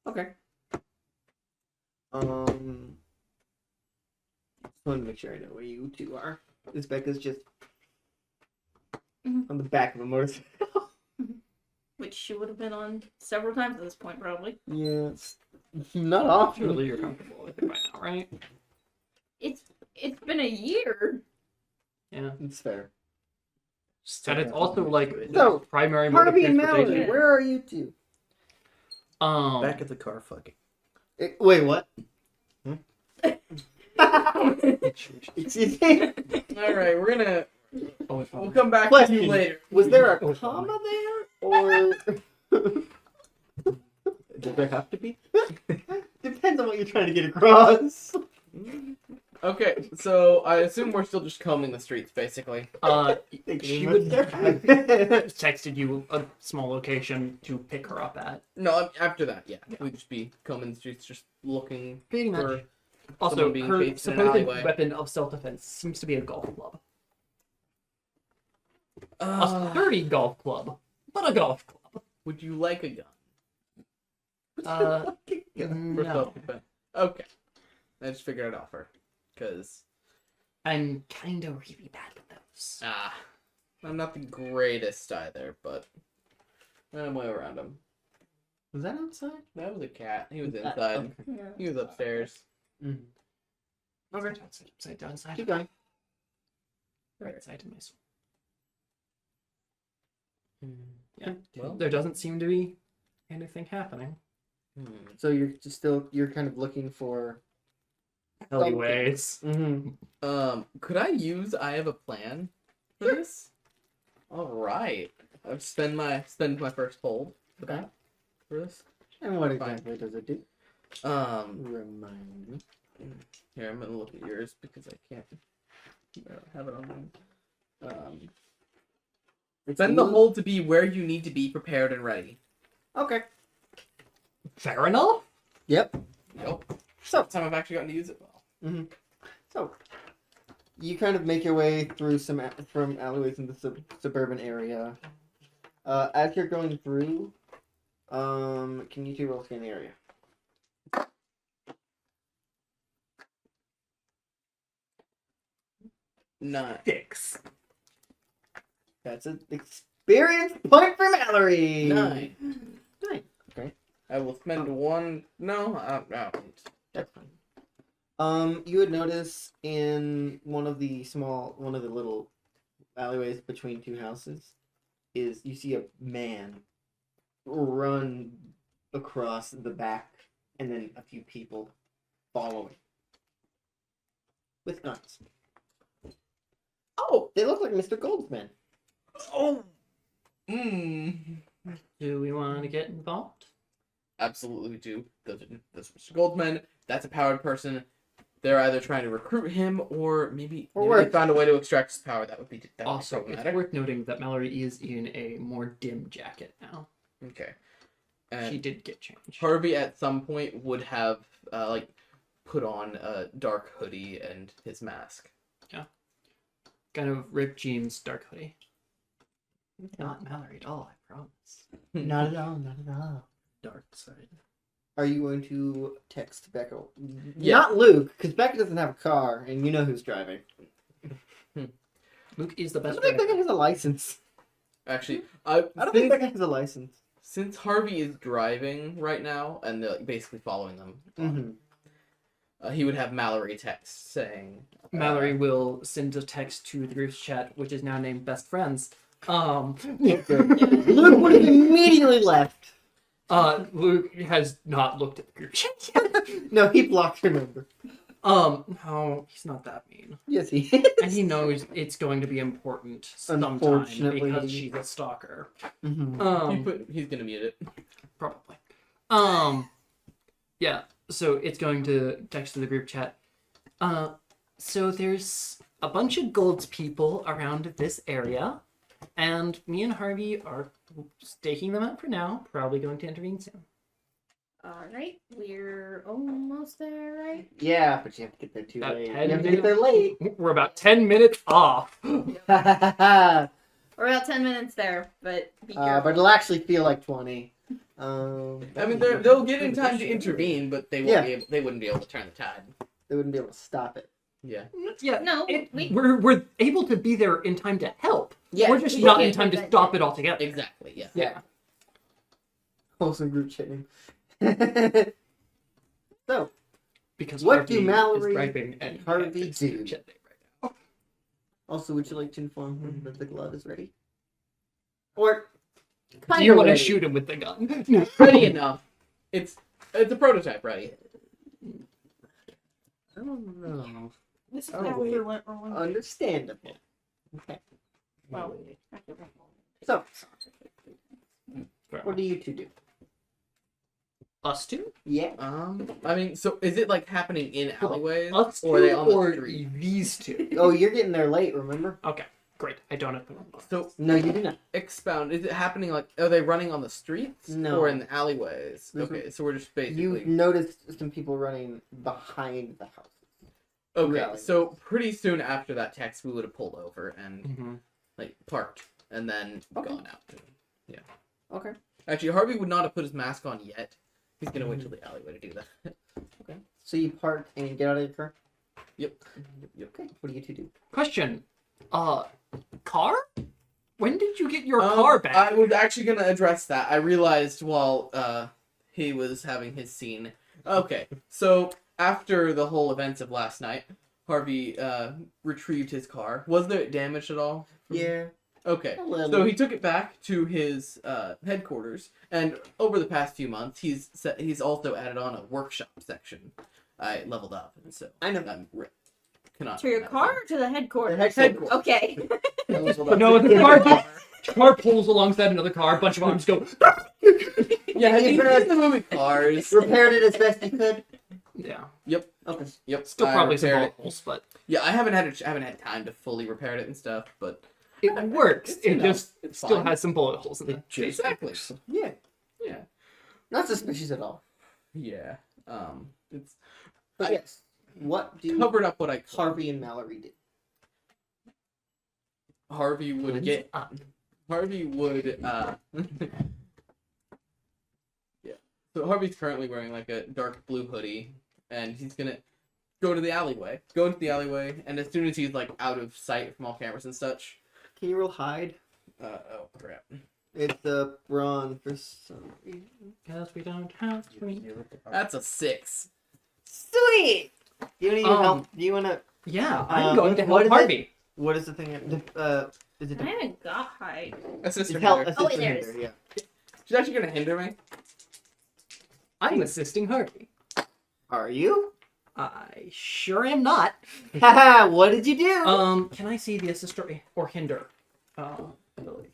Okay. Just want to make sure I know where you two are. This Becca's just Mhm. on the back of a motorcycle. Which she would have been on several times at this point, probably. Yes. Not often. Surely you're comfortable with it by now, right? It's been a year. Yeah. It's fair. And it's also So, the primary mode of Harvey and Mallory, transportation. where are you two? Back of the car fucking. Wait, what? Hmm? Excuse me? Alright, we're gonna. Oh, it's We'll come back to Question. you later. Was there a Oh, comma there? Or. Does there have to be? Depends on what you're trying to get across. Okay, so I assume we're still just combing the streets, basically. She would texted you a small location to pick her up at. No, after that, yeah. We'd just be combing the streets, just looking Pretty much. for. Also, someone being her chased in an supposed alleyway. weapon of self-defense seems to be a golf club. A Uh, sturdy golf club. but a golf club. Would you like a gun? Uh, For no. self-defense. Okay. I just figured I'd offer. Because, I'm kind of really bad with those. I'm not the greatest either, but I'm way around him. Was that outside? That was a cat. He was Okay. inside. He was upstairs. Mm-hmm. Okay. Upside down side. Keep going. Right side of my soul. Yeah. Well. There doesn't seem to be anything happening. So you're kind of looking for Alleyways. Mm-hmm. Could I use I have a plan for this? All right. I'll spend my first hold for Okay. that. For this. And what exactly does it do? Um. Remind me. Here, I'm gonna look at yours because I can't have it on mine. Spend the hold to be where you need to be prepared and ready. Okay. Fair enough. Yep. Yep. So, First time I've actually gotten to use it well. So, you kind of make your way through from alleyways in the suburban area. As you're going through, can you two roll scan the area? Nine. 6. That's an experience point for Mallory. 9. 9. Okay. I will spend one. No, no. That's fine. You would notice in one of the little alleyways between two houses, is you see a man run across the back, and then a few people following with guns. Oh, they look like Mr. Goldsman. Oh. Do we want to get involved? Absolutely do. Those are Mr. Goldman. That's a powered person. They're either trying to recruit him or maybe they found a way to extract his power. That would be Also, problematic. it's worth noting that Mallory is in a more dim jacket now. Okay. She did get changed. Harvey at some point would have put on a dark hoodie and his mask. Yeah. Kind of ripped jeans, dark hoodie. Not Mallory at all, I promise. Not at all. Not at all. Dark side. Are you going to text Becca? Yeah. Not Luke, because Becca doesn't have a car, and you know who's driving. Luke is the I best don't think driver. Becca has a license. Actually, I don't think Becca has a license. since Harvey is driving right now and they're basically following them, he would have Mallory text saying, Mallory will send a text to the group's chat, which is now named Best Friends. Luke would have immediately left. Luke has not looked at the group chat yet. No, he blocked her number. No, he's not that mean. Yes, he is. And he knows it's going to be important sometime Unfortunately. because she's a stalker. he's gonna mute it. Probably. Yeah, so it's going to text to the group chat. So there's a bunch of Golds people around this area, and me and Harvey are staking them out for now, probably going to intervene soon. Alright, we're almost there, right? Yeah, but you have to get there too About late. 10 You have to get there late. We're about 10 minutes off. We're about 10 minutes there, but be careful. But it'll actually feel like 20. I mean, they'll get in time to intervene, but they won't be able, they wouldn't be able to turn the tide. They wouldn't be able to stop it. Yeah. Yeah, No, we're able to be there in time to help. Yeah, We're just yeah, not yeah, in time to stop it altogether. Exactly. Yeah. Yeah. Wholesome group chatting. So, Because What Harvey do Mallory is driving and Harvey can't do? chat right now. also, would you like to inform him that the glove is ready? Or, Do you want to shoot him with the gun? Ready enough. It's a prototype, ready? I don't know. This is Oh, after wait. what rolling. Understandable. Okay. Well, after what So, Fair what do you two do? Us two? Yeah. I mean, so is it like happening in alleyways, Us two or are they on the or street? these two? Oh, you're getting there late, remember? Okay, great. I don't have to. So No, you do not. expound. Is it happening like? Are they running on the streets No. or in the alleyways? There's- Okay, so we're just You basically. noticed some people running behind the house. Okay, alleyways. so pretty soon after that text, we would have pulled over and Mm-hmm. like parked and then Okay. gone out. Yeah. Okay. Actually, Harvey would not have put his mask on yet. He's gonna wait till the alleyway to do that. So you park and get out of your car? Yep. Okay. What do you two do? Question. Car? When did you get your car back? I was actually gonna address that. I realized while he was having his scene. Okay, so after the whole events of last night, Harvey retrieved his car. Was there damage at all? Yeah. Okay, A little. so he took it back to his headquarters, and over the past few months, he's also added on a workshop section. I leveled up, and so I know. Cannot. To your car or to the headquarters? The headquarters. Okay. No, the car pulls alongside another car. A bunch of arms go. Yeah, You in repaired- the movie Cars. Repaired it as best you could. Yeah. Yep. Okay. Yep. Still I probably some repaired bullet it. holes, but Yeah, I haven't had time to fully repair it and stuff, but it works. It's, you It know, just it's still fine. has some bullet holes in it. Exactly. Yeah. Yeah. Not suspicious at all. Yeah. It's But yes. What do covered up what I could. Harvey and Mallory do? Harvey would get. Harvey would. Yeah. So Harvey's currently wearing like a dark blue hoodie, and he's gonna go to the alleyway. Go into the alleyway, and as soon as he's like out of sight from all cameras and such. Can you roll hide? Oh crap. It's a brawn for some reason. Because we don't have sweet. That's a 6. Sweet! Do you need Um, help? Do you wanna... Yeah, I'm going to what help is it? Harvey. What is the thing? Is it... I haven't got hide. Assistant It's help. hinder. Oh, wait, there it is. Yeah. She's actually gonna hinder me. I'm assisting Harvey. Are you? I sure am not. Haha, what did you do? Can I see the assist or hinder? Ability.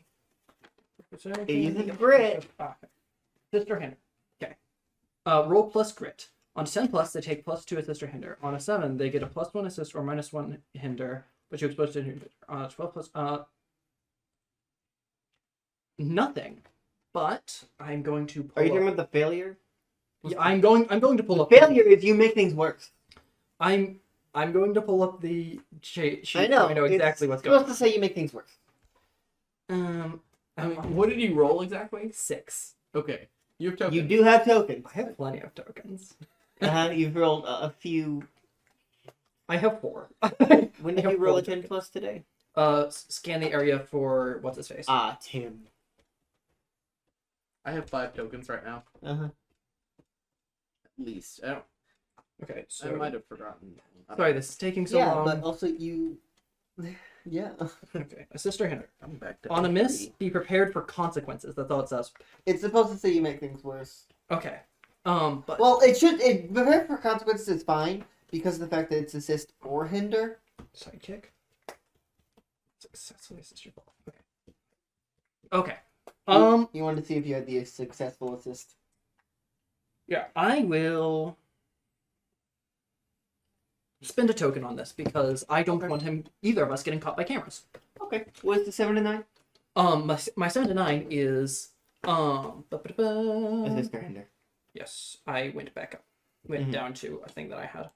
Using grit. Assist or hinder. Okay. Roll plus grit. On 10 plus, they take plus 2 assist or hinder. On a 7, they get a plus 1 assist or minus 1 hinder, but you're exposed to hinder. 12 plus, nothing. But I'm going to pull Are you talking up. about the failure? Yeah, I'm going to pull up. Failure is you make things worse. I'm going to pull up the sheet. I know. So I know exactly it's what's going on. supposed to say you make things worse. What did you roll exactly? 6. Okay. You have tokens. You do have tokens. I have plenty of tokens. You've rolled a few. I have 4. When did I you have roll a 4 10 plus today? Scan the area for what's his face. Ah, Tim. I have 5 tokens right now. Uh-huh. At least. I don't. Okay, I so might have forgotten. sorry, this is taking so Yeah, long. but also you... Yeah. Okay, assist or hinder. I'm back to On a miss, 3. be prepared for consequences. That's all it says. It's supposed to say you make things worse. Okay. But Well, prepare for consequences is fine, because of the fact that it's assist or hinder. sidekick. Successfully assist your ball. Okay. You wanted to see if you had the successful assist. Yeah, I will spend a token on this because I don't want either of us getting caught by cameras. Okay. What's the 7 and 9? My 7 to 9 is Assist or hinder. yes, I went back up. Went Mhm. down to a thing that I had.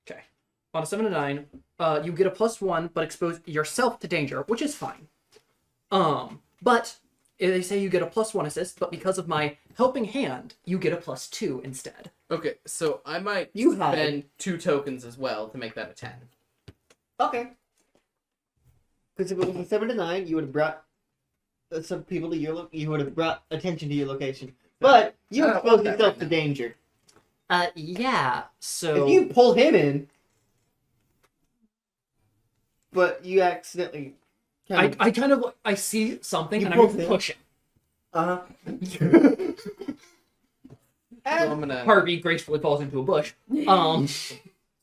Okay. On a 7 to 9, you get a +1, but expose yourself to danger, which is fine. But they say you get a +1 assist, but because of my helping hand, you get a +2 instead. Okay, so I might You had spend 2 tokens as well to make that a 10. Okay. Because if it was a 7 to 9, you would have brought some people to your you would have brought attention to your location. But you I don't exposed want that yourself right to now. danger. Yeah, so... If you pull him in, but you accidentally I kind of, I see something You and I'm pulled going to him. push it. uh-huh. So I'm gonna. Harvey gracefully falls into a bush.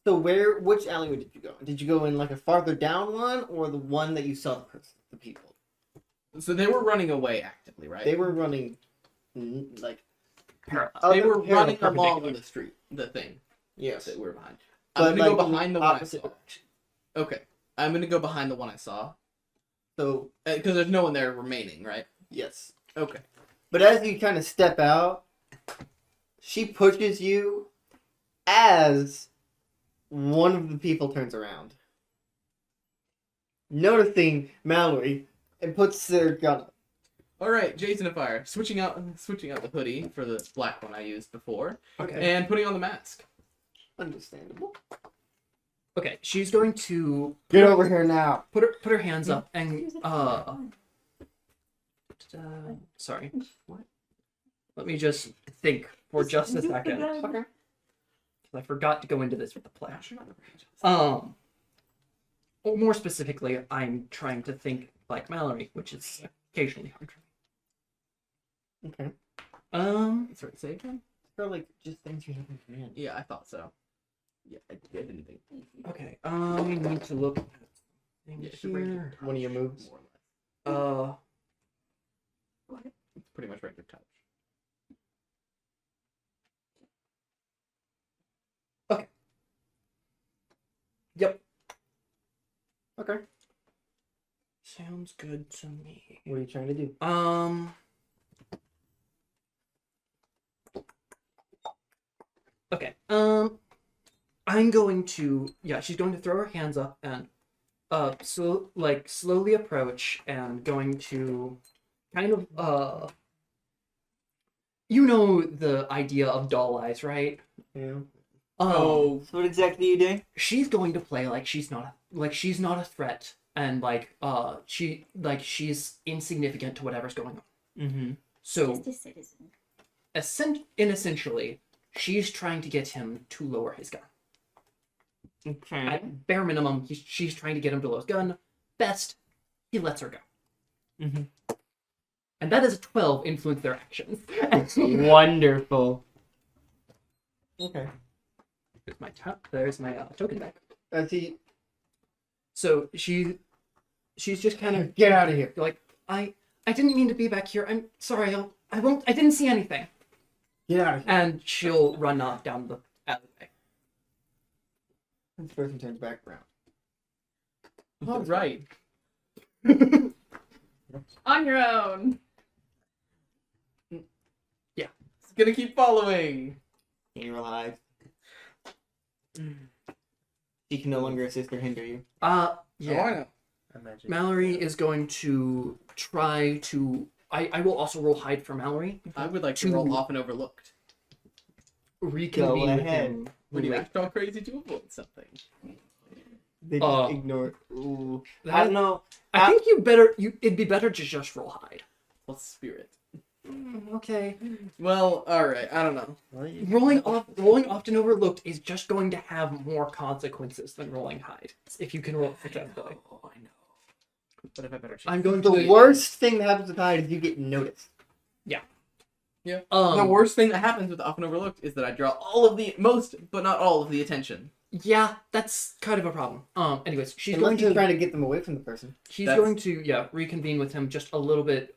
So which alleyway did you go in? Did you go in like a farther down one, or the one that you saw the people? So they were running away actively, right? They were running like Parallel. They were parallel, running along perpendicular. the street, the thing Yes. that we're behind. But, I'm gonna like, go in the behind the one I opposite saw. direction. Okay, I'm gonna go behind the one I saw So because there's no one there remaining, right? yes. Okay. But as you kind of step out, she pushes you as one of the people turns around. noticing Mallory and puts their gun up. All right, Jason of Fire, switching out the hoodie for the black one I used before, Okay. and putting on the mask. Understandable. Okay, she's going to Get over here now. put her hands up and sorry. What? Let me just think for just a second. Okay. I forgot to go into this with the plan. Or more specifically, I'm trying to think like Mallory, which is occasionally hard for me. Okay. Sorry, say again? For like just things you have in command. Yeah, I thought so. Yeah, I didn't think. Okay. We need to look at things Yeah, should bring here. One of your moves. More or less. Uh, It's pretty much regular touch. yep. Okay. Sounds good to me. What are you trying to do? Okay. I'm going to she's going to throw her hands up and slowly approach and going to kind of the idea of doll eyes, right? Yeah. Oh, So what exactly are you doing? She's going to play like she's not a threat and she's insignificant to whatever's going on. Mm-hmm. So Just a citizen. essentially, she's trying to get him to lower his gun. Okay. At bare minimum, she's trying to get him to lower his gun. Best, he lets her go. Mm-hmm. And that is a 12 influence their actions. Wonderful. Okay. There's my token back. He So she's just kind of get out of here. like, I didn't mean to be back here. I'm sorry. I won't. I didn't see anything. Get out of here. And she'll run off down the alleyway. This person turns back around. all right. On your own. It's gonna keep following. Can you alive? She can no longer assist or hinder you. Oh, I Yeah. know. Imagine. Mallory is going to try to. I will also roll hide for Mallory. I would like to To- roll off and overlooked. Reconvene with ahead. him. When you Wait, act all crazy to avoid something. They just ignore. Ooh. I don't know. I think it'd be better to just roll hide. Plus spirit. Okay. Well, all right. I don't know. Rolling often overlooked is just going to have more consequences than rolling hide. If you can roll it successfully. I know. But if I better. I'm going The to worst thing that happens with hide is you get noticed. The Um, worst thing that happens with often overlooked is that I draw all of the most, but not all of the attention. Yeah, that's kind of a problem. Anyways, she's Unless going you're to trying to get them away from the person. reconvene with him just a little bit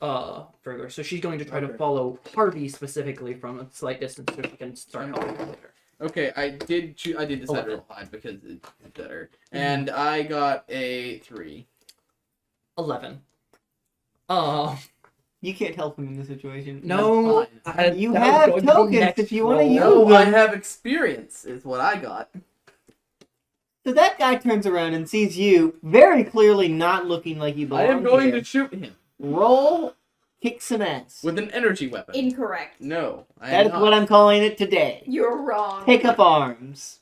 further. So she's going to try to Okay. follow Harvey specifically from a slight distance so she can start helping him later. Okay, I did decide to 11. roll hide because it's better, and I got a 3. 11. You can't help him in this situation. No, Fine. You that was have going to be tokens next if you want to roll. use No, them. I have experience, is what I got. So that guy turns around and sees you very clearly not looking like you belong I am going here. to shoot him Roll, kick some ass. with an energy weapon. Incorrect. No, I That am is not. what I'm calling it today. You're wrong. Pick up arms.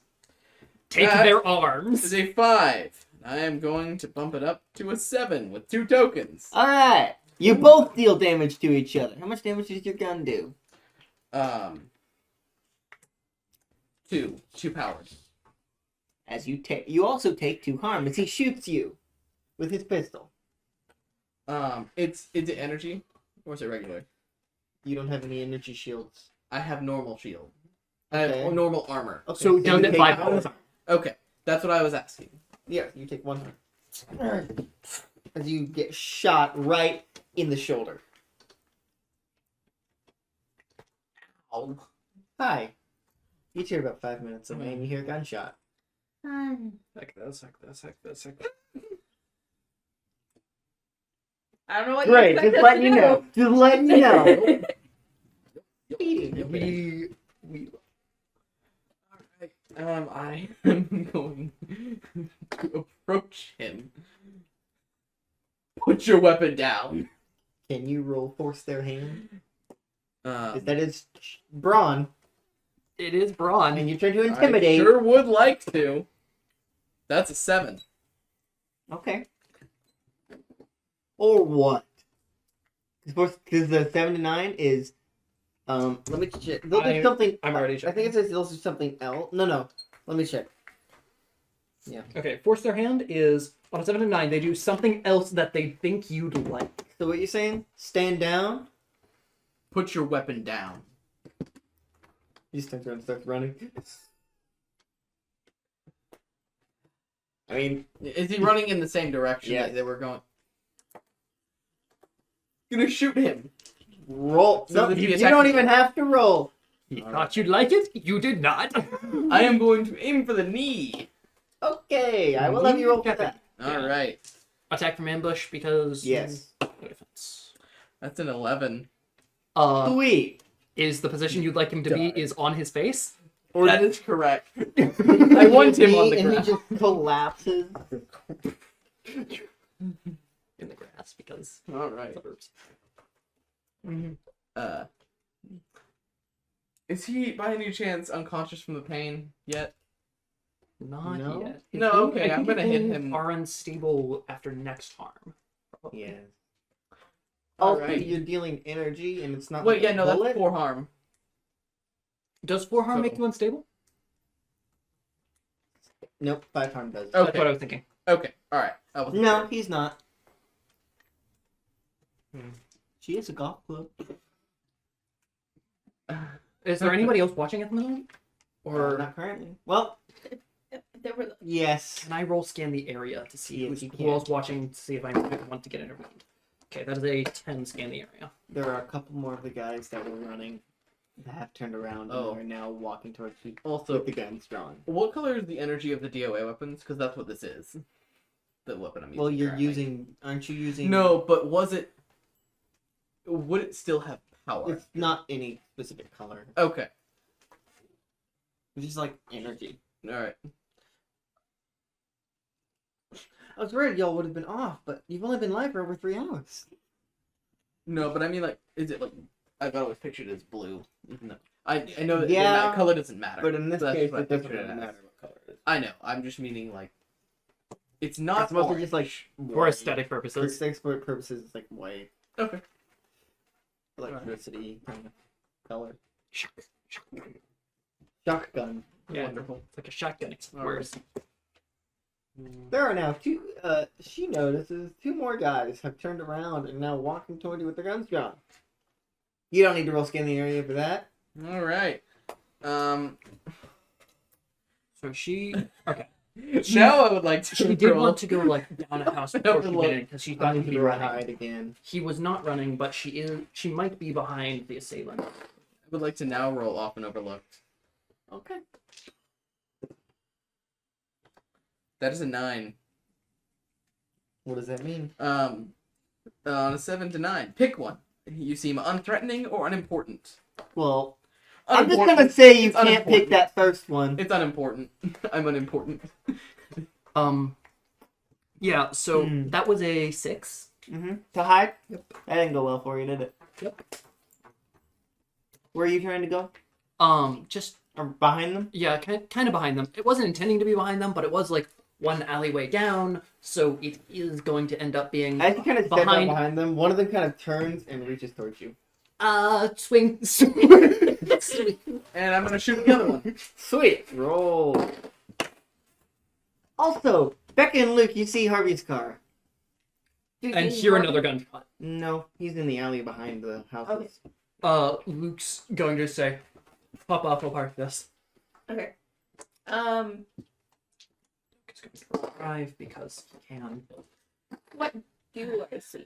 Take That their This arms. is a 5. I am going to bump it up to a 7 with 2 tokens. Alright. You both deal damage to each other. How much damage does your gun do? 2 powered. As you also take 2 harm as he shoots you with his pistol. Is it energy or is it regular? You don't have any energy shields. I have normal shield. I Okay. have normal armor. Okay, So down you to take 5 one- hours. Okay, that's what I was asking. Yeah, you take 1 harm. As you get shot right in the shoulder. Oh. Hi. You hear about 5 minutes away and you hear a gunshot. Heck this. I don't know what Great, you expect just us letting to you do. know. Just letting you know. We I am going to approach him Put your weapon down. Can you roll force their hand? Um, That is brawn, It is brawn. and you're trying to I intimidate. sure would like to. That's a 7. Okay. Or what? Because the 7 to 9 is, let me check. They'll do something. I'm already I checking. think it says they'll do something else. No. Let me check. Okay, force their hand is on a 7 to 9. They do something else that they think you'd like. So what you're saying? Stand down. Put your weapon down. He just turns around and starts running. I mean, Is he running in the same direction Yes. that they were going? Gonna shoot him. roll. So No, this you would be don't attack- even have to roll. He thought you'd like it. You did not. I am going to aim for the knee. Okay, I will have you roll for that. All right. Attack from ambush because Yes. no defense. That's an 11. Sweet. Is the position you'd like him to be is on his face? Or That is correct. I want him on the and ground. he just collapses. In the grass because All right. suburbs. Is he by any chance unconscious from the pain yet? Not No? yet. No, His okay, I I'm think gonna his hit wounds him. Are unstable after next harm. probably. Yes. All Also, right. you're dealing energy, and it's not. Wait, like yeah, a no, bullet. that's 4 harm. Does 4 harm So- make you unstable? Nope, 5 harm does. Okay. That's what I was thinking. Okay, all right. I wasn't No, sure. he's not. Hmm. She is a golf club. Is there anybody else watching at the moment? Or not currently. Well, There were yes. can I roll scan the area to see Yes, you who else watching to see if I want to get intervened? Okay, that is a 10 scan the area. There are a couple more of the guys that were running that have turned around Oh. and are now walking towards you Also, with the guns drawn. what color is the energy of the DOA weapons? Because that's what this is. The weapon I'm using. Well, you're currently. aren't you using? No, but was it? Would it still have power? It's not any specific color. Okay. It's just like energy. All right. I was worried y'all would have been off, but you've only been live for over 3 hours. No, but I mean, like, is it like? I've always pictured it as blue. Even though I know that Yeah, color doesn't matter. But in this So that's case, what I it doesn't pictured really as. matter what color it is. I know. I'm just meaning like, it's not It's mostly orange. just like For white. aesthetic For purposes. aesthetic purposes, it's like white Okay. electricity kind of color. Shotgun. Shotgun. Yeah, Wonderful. it's like a shotgun. It's Alright. worse. There are now 2. She notices 2 more guys have turned around and now walking toward you with their guns drawn. You don't need to roll scan the area for that. All right. So she okay. Now I would like to. She did roll. want to go like down a house before she Overlook. went in because she thought I he'd need be to roll running. hide again. He was not running, but she might be behind the assailant. I would like to now roll off and overlooked. Okay. That is a 9. What does that mean? On a 7 to 9, pick one. You seem unthreatening or unimportant. Well, I'm just Unimportant. gonna say you It's can't unimportant. pick that first one. It's unimportant. I'm unimportant. Yeah. So Hmm. that was a 6. Mm-hmm. To hide? Yep. That didn't go well for you, did it? Yep. Where are you trying to go? Just Or behind them? yeah, kind of behind them. It wasn't intending to be behind them, but it was like one alleyway down, so it is going to end up being As you kind of step out behind. behind them, one of them kind of turns and reaches towards you. Swing. And I'm gonna shoot the other one. Sweet. Roll. Also, Becca and Luke, you see Harvey's car. And hear another gunshot. No, he's in the alley behind the houses. Luke's going to say, "Pop off, we'll park this." Okay. He's going to drive because he can. What do I see?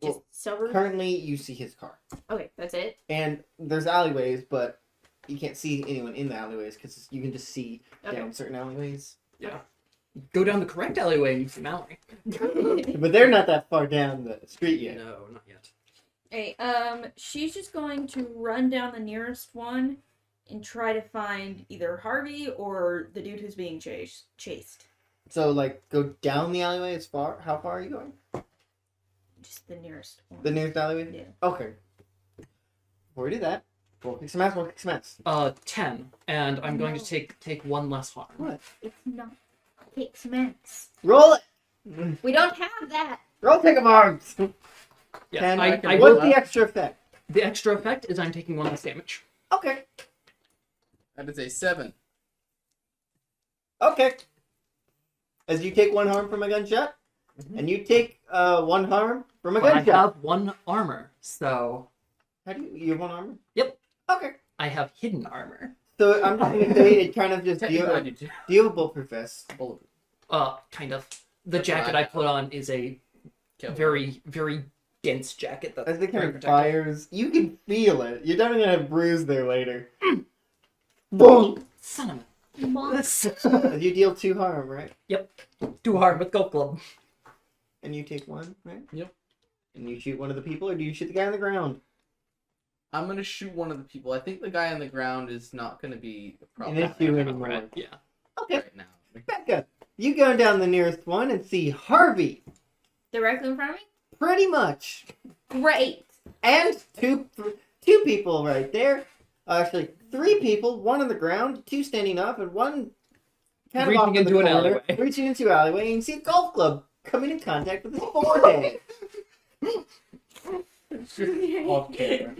Just Well, silver. Currently, you see his car. Okay, that's it. And there's alleyways, but you can't see anyone in the alleyways because you can just see Okay. down certain alleyways. Yeah. Go down the correct alleyway and you see Mallory. But they're not that far down the street yet. No, not yet. Hey, she's just going to run down the nearest one and try to find either Harvey or the dude who's being chased. So, like, go down the alleyway as far? How far are you going? Just the nearest one. The nearest alleyway? Yeah. Okay. Before we do that, roll kick some ass, roll kick some ass. 10, and I'm going to take one less harm. What? It's not kick mats. Roll it! We don't have that. Roll take of arms! Yeah, 10. I What's will, the extra effect? the extra effect is I'm taking one less damage. Okay. That is a 7. Okay. As you take 1 harm from a gunshot, and you take 1 harm from a But I gunshot. have 1 armor, so How do you have 1 armor? Yep. Okay. I have hidden armor. So I'm just gonna say it kind of just Technically, I do too. do you have a bulletproof vest? Kind of. The That's what jacket I I have. put on is a very, very dense jacket. That's As it kind very of protective. fires, you can feel it. You're definitely gonna have bruise there later. Boom! Son of Mom. a... As you deal 2 harm, right? Too hard with golf club. And you take 1, right? Yep. And you shoot one of the people, or do you shoot the guy on the ground? I'm gonna shoot one of the people. I think the guy on the ground is not gonna be a problem An issue anymore. Right, yeah. Okay. right now. Becka, you go down the nearest one and see Harvey. Directly in front of me? Pretty much. Great. And two people right there. Actually, 3 people. 1 on the ground, 2 standing up, and 1 kind of Reaching off in the into an corner, alleyway. reaching into an alleyway, and you see a golf club coming in contact with his forehead. Off camera.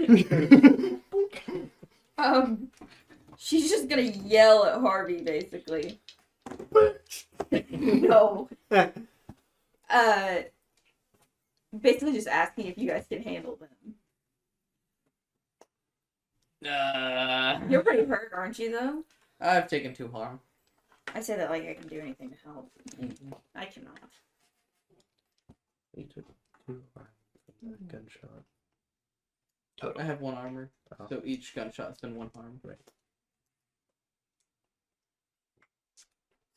She's just gonna yell at Harvey, basically. No. Basically just asking if you guys can handle them. You're pretty hurt, aren't you, though? I've taken 2 harm. I say that like I can do anything to help. I cannot. You took 2 harm from that gunshot. Total. I have 1 armor, Oh. so each gunshot's been 1 harm. Right.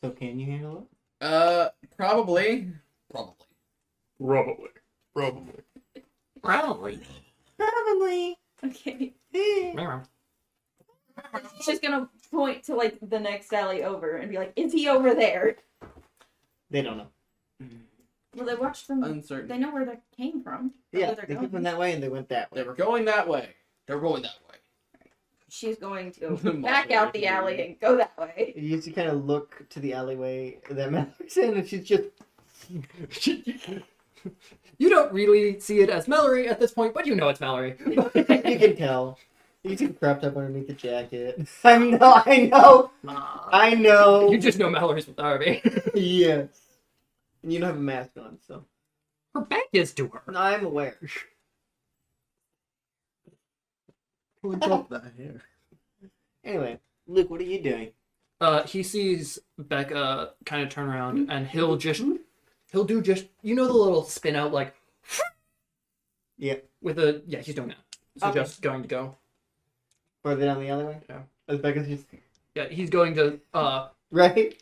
So can you handle it? Probably. Probably. Probably. Okay. She's just gonna point to like the next alley over and be like, "Is he over there?" They don't know. Well, they watched them. Uncertain. They know where they came from. Know Yeah, where they're they going. came that way and they went that way. They were going that way. They're going that way. She's going to go The back model out the is alley weird. and go that way. You used to kind of look to the alleyway that Mallory's in, and she's just. You don't really see it as Mallory at this point, but you know it's Mallory. You can tell. You see cropped up underneath the jacket. I know. I know. You just know Mallory's with Harvey. Yes. And you don't have a mask on, so. Her back is to her. I'm aware. Who dropped that here? Anyway, Luke, what are you doing? He sees Becca kind of turn around, and he'll do just, you know, the little spin out, like, Yeah. with a, yeah, he's doing that. So Okay. just going to go. Further down the alleyway? Yeah. As Becca's just. Yeah, he's going to, Right?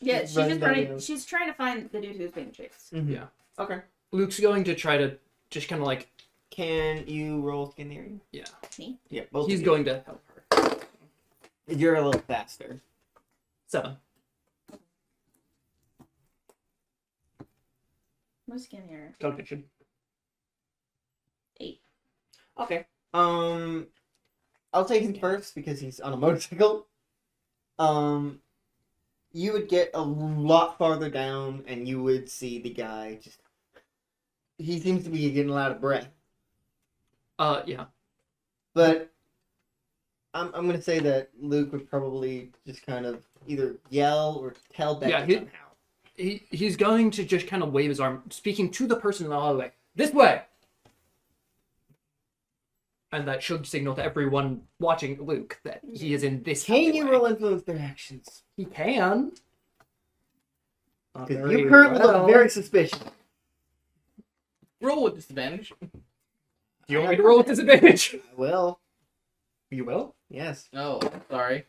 Yeah, Just she's running just down the running. alley. She's trying to find the dude who's being chased. Mm-hmm. Yeah. Okay. Luke's going to try to just kind of like, Can you roll skin the area? yeah, Yeah, both. he's of you. going to help her. You're a little faster. 7. What's skin here? Cognition. 8. Okay. I'll take him first because he's on a motorcycle. You would get a lot farther down, and you would see the guy just. He seems to be getting a lot of breath, Yeah. but I'm gonna say that Luke would probably just kind of either yell or tell Becca Yeah, he- somehow. He's going to just kind of wave his arm, speaking to the person in the hallway. This way! And that should signal to everyone watching Luke that he is in this Can you alleyway. roll influence their actions? He can. Not Because very you currently well. look very suspicious. Roll with disadvantage. Do you want me to roll with disadvantage? I will. You will? Yes. Oh, sorry.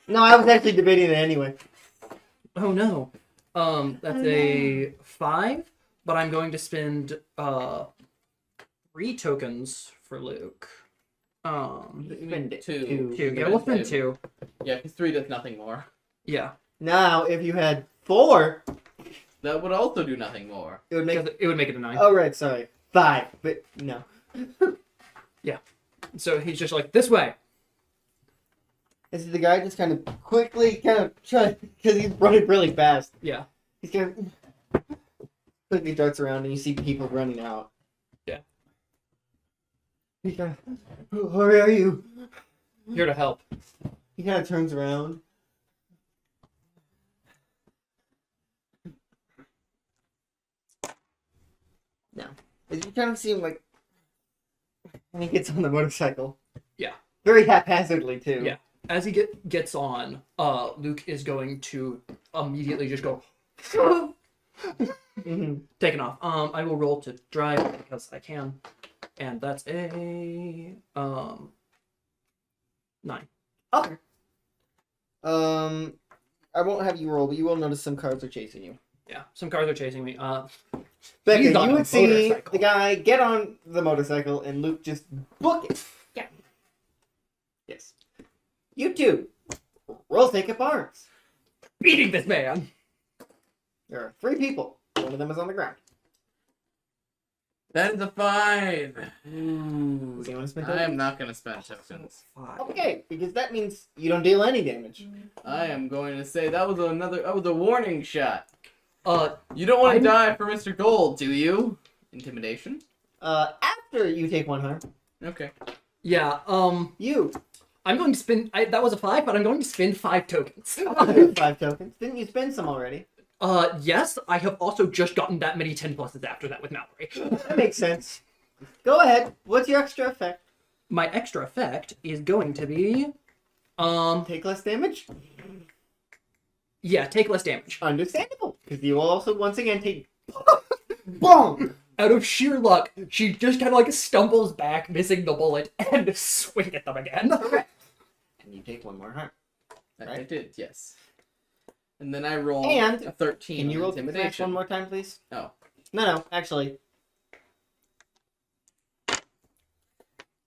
No, I was actually debating it anyway. Oh no. That's Oh, a 5, but I'm going to spend 3 tokens for Luke. Spend it. Two. 2. Yeah, we'll spend 2. Yeah, because 3 does nothing more. Yeah. Now, if you had 4, That would also do nothing more. It would make. Because it would make it a 9. Oh right, sorry. 5, but no. So he's just like, this way. This is the guy just kind of quickly, because he's running really fast. Yeah. He's kind of quickly darts around, and you see people running out. Yeah. He kind of, where are you? Here to help. He kind of turns around. No. You kind of see him like, and he gets on the motorcycle. Yeah. Very haphazardly too. Yeah. As he gets on, Luke is going to immediately just go Mhm. taking off. I will roll to drive because I can, and that's a 9. Okay. I won't have you roll, but you will notice some cars are chasing you. Yeah, some cars are chasing me. Becca, He's on you a would see motorcycle. the guy get on the motorcycle and Luke just book it. Yeah. Yes. You two, roll take up arms. Beating this man. There are 3 people. One of them is on the ground. That is a 5. Does anyone spend I am tokens? not gonna spend tokens. Okay, because that means you don't deal any damage. I am going to say that was a warning shot. Uh, You don't want I'm- to die for Mr. Gold, do you? Intimidation? After you take 1 harm, Okay. yeah. you I'm going to spend. That was a 5, but I'm going to spend 5 tokens. 5 tokens. Didn't you spend some already? Yes, I have also just gotten that many 10 pluses after that with Mallory. That makes sense. Go ahead. What's your extra effect? My extra effect is going to be, Take less damage? yeah, take less damage. Understandable. Because you will also once again take bonk. Out of sheer luck, she just kind of like stumbles back, missing the bullet, and swing at them again. And you take 1 more harm. I Right. did, yes. And then I roll And a 13 Can you on roll intimidation intimidation. 1 more time, please? Oh. No, actually.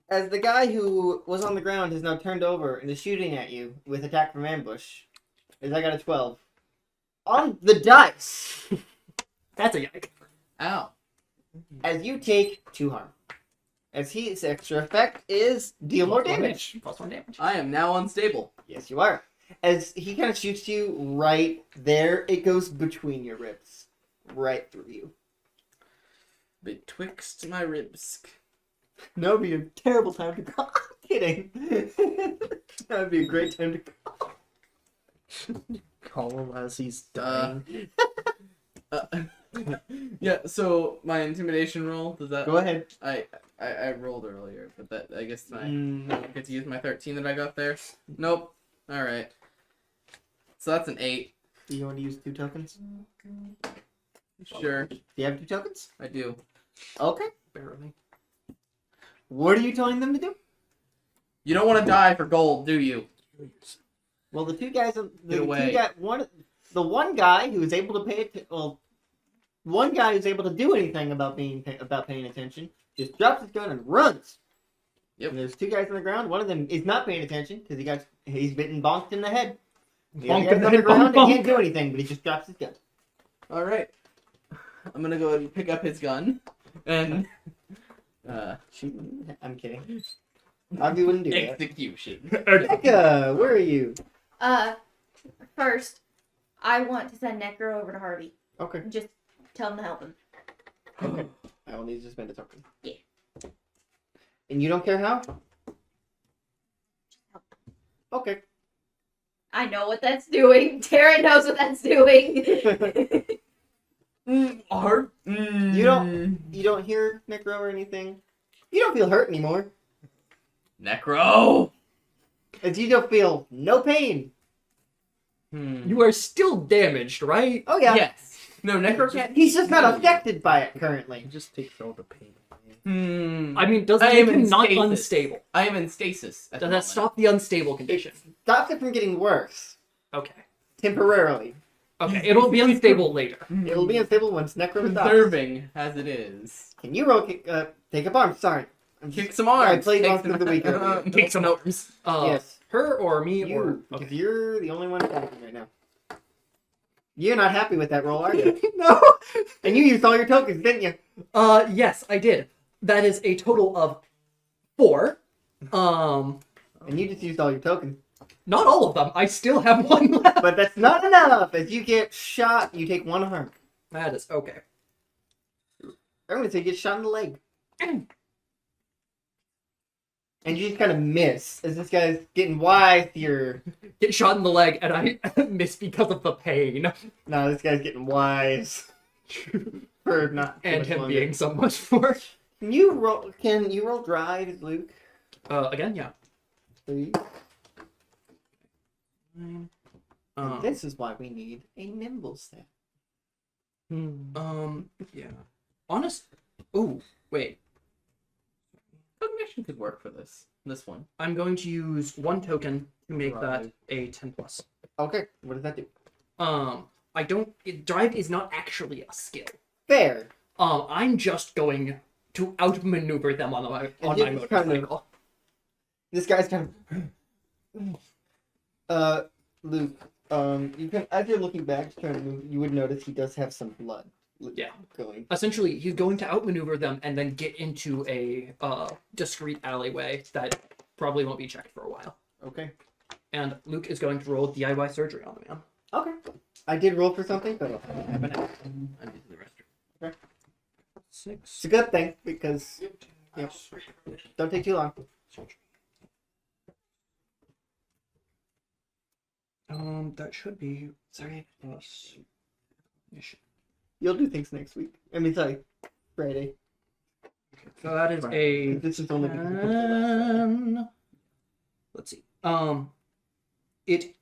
As the guy who was on the ground has now turned over and is shooting at you with attack from ambush, as I got a 12. On the dice, That's a yike. Ow. as you take 2 harm. As his extra effect is deal more damage. Plus 1 damage. I am now unstable. Yes, you are. As he kind of shoots you right there, it goes between your ribs. Right through you. Betwixt my ribs. No, it'd be a terrible time to call. I'm kidding. That would be a great time to call. Call him as he's dying. Yeah, so my intimidation roll, does that... Go ahead. I rolled earlier, but that, I guess I No. don't get to use my 13 that I got there. Nope. Alright. So that's an 8. Do you want to use 2 tokens? Sure, Do you have 2 tokens? I do. Okay. Barely. What are you telling them to do? You don't want to die for gold, do you? Well, the 2 guys, Get the away. one guy who is able to pay it. Well, one guy who's able to do anything about paying attention just drops his gun and runs. Yep. And there's 2 guys on the ground. One of them is not paying attention because he's been bonked in the head. The other Bonked guy's in the on the head, ground bonk, and can't do anything, but he just drops his gun. Alright. I'm gonna go ahead and pick up his gun. And... Shoot. I'm kidding. Harvey wouldn't do that. execution. Becca, where are you? First, I want to send Necro over to Harvey. Okay. Just tell him to help him. Okay. I will need to spend a token. Yeah. And you don't care how? Okay. I know what that's doing. Tara knows what that's doing. You don't hear Necro or anything. You don't feel hurt anymore. Necro! As you don't feel no pain. You are still damaged, right? Oh yeah. Yes. No, Necro can't... He's just not affected by it currently. It just takes all the pain away. I mean, does I it make am him in not stasis. unstable? I am in stasis. At Does the that moment. stop the unstable condition? Stops it from getting worse. Okay. Temporarily. Okay, it'll be unstable later. It'll be unstable once Necro stops. Conserving as it is. Can you roll take up arms? Sorry. Kick some arms. I played Take Monster of the Week earlier. Kick some arms. Yes. Her or me You. or... Because Okay. you're the only one attacking right now. You're not happy with that roll, are you? No. And you used all your tokens, didn't you? Yes, I did. That is a total of 4. And you just used all your tokens. Not all of them. I still have 1 left. But that's not enough. As you get shot, you take 1 harm. That is okay. I'm gonna say you get shot in the leg. And you just kind of miss as this guy's getting wise. You're Get shot in the leg, and I miss because of the pain no, this guy's getting wise for not too and much him longer. being so much more. Can you roll? Can you roll drive, Luke? Again, yeah. Please. Um, This is why we need a nimble stat. yeah. Honest. Oh, wait. Cognition could work for this. This one. I'm going to use 1 token to make that Drive. a 10 plus. Okay, what does that do? I don't. Drive is not actually a skill. Fair. I'm just going to outmaneuver them on my And you just kind of- motorcycle. This guy's kind of. Luke. You can, as you're looking back, trying to move, you would notice he does have some blood. Yeah. Going. Essentially, he's going to outmaneuver them and then get into a discreet alleyway that probably won't be checked for a while. Okay. And Luke is going to roll DIY surgery on the man. Okay. I did roll for something, but I'll have an act. And do the rest. Okay. 6. It's a good thing because yep. Don't take too long. That should be sorry plus. You'll do things next week. I mean, sorry, Friday. So that is a. This is only because we put the last Friday. Let's see. It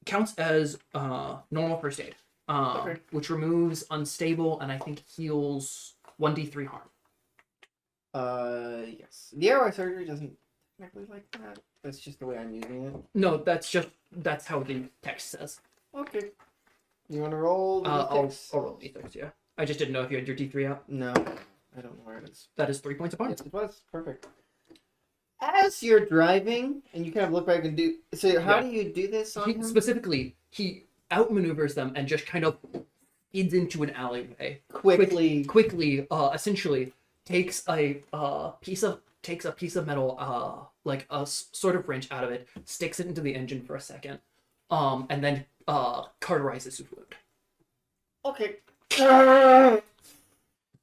counts as normal first aid. Okay. Which removes unstable and I think heals 1d3 harm. Yes. The DIY surgery doesn't technically like that. That's just the way I'm using it. No, that's how the text says. Okay. You want to roll the I'll d6? roll d6, yeah. I just didn't know if you had your d3 out. No, I don't know where it is. That is 3 points apart. Yes, it was. Perfect. As you're driving, and you kind of look back and do... So how Yeah. do you do this on him? Specifically, he outmaneuvers them and just kind of feeds into an alleyway. Quickly. Quickly, essentially, takes a piece of metal, like a sort of wrench out of it, sticks it into the engine for a second, and then cauterizes his wound. Okay.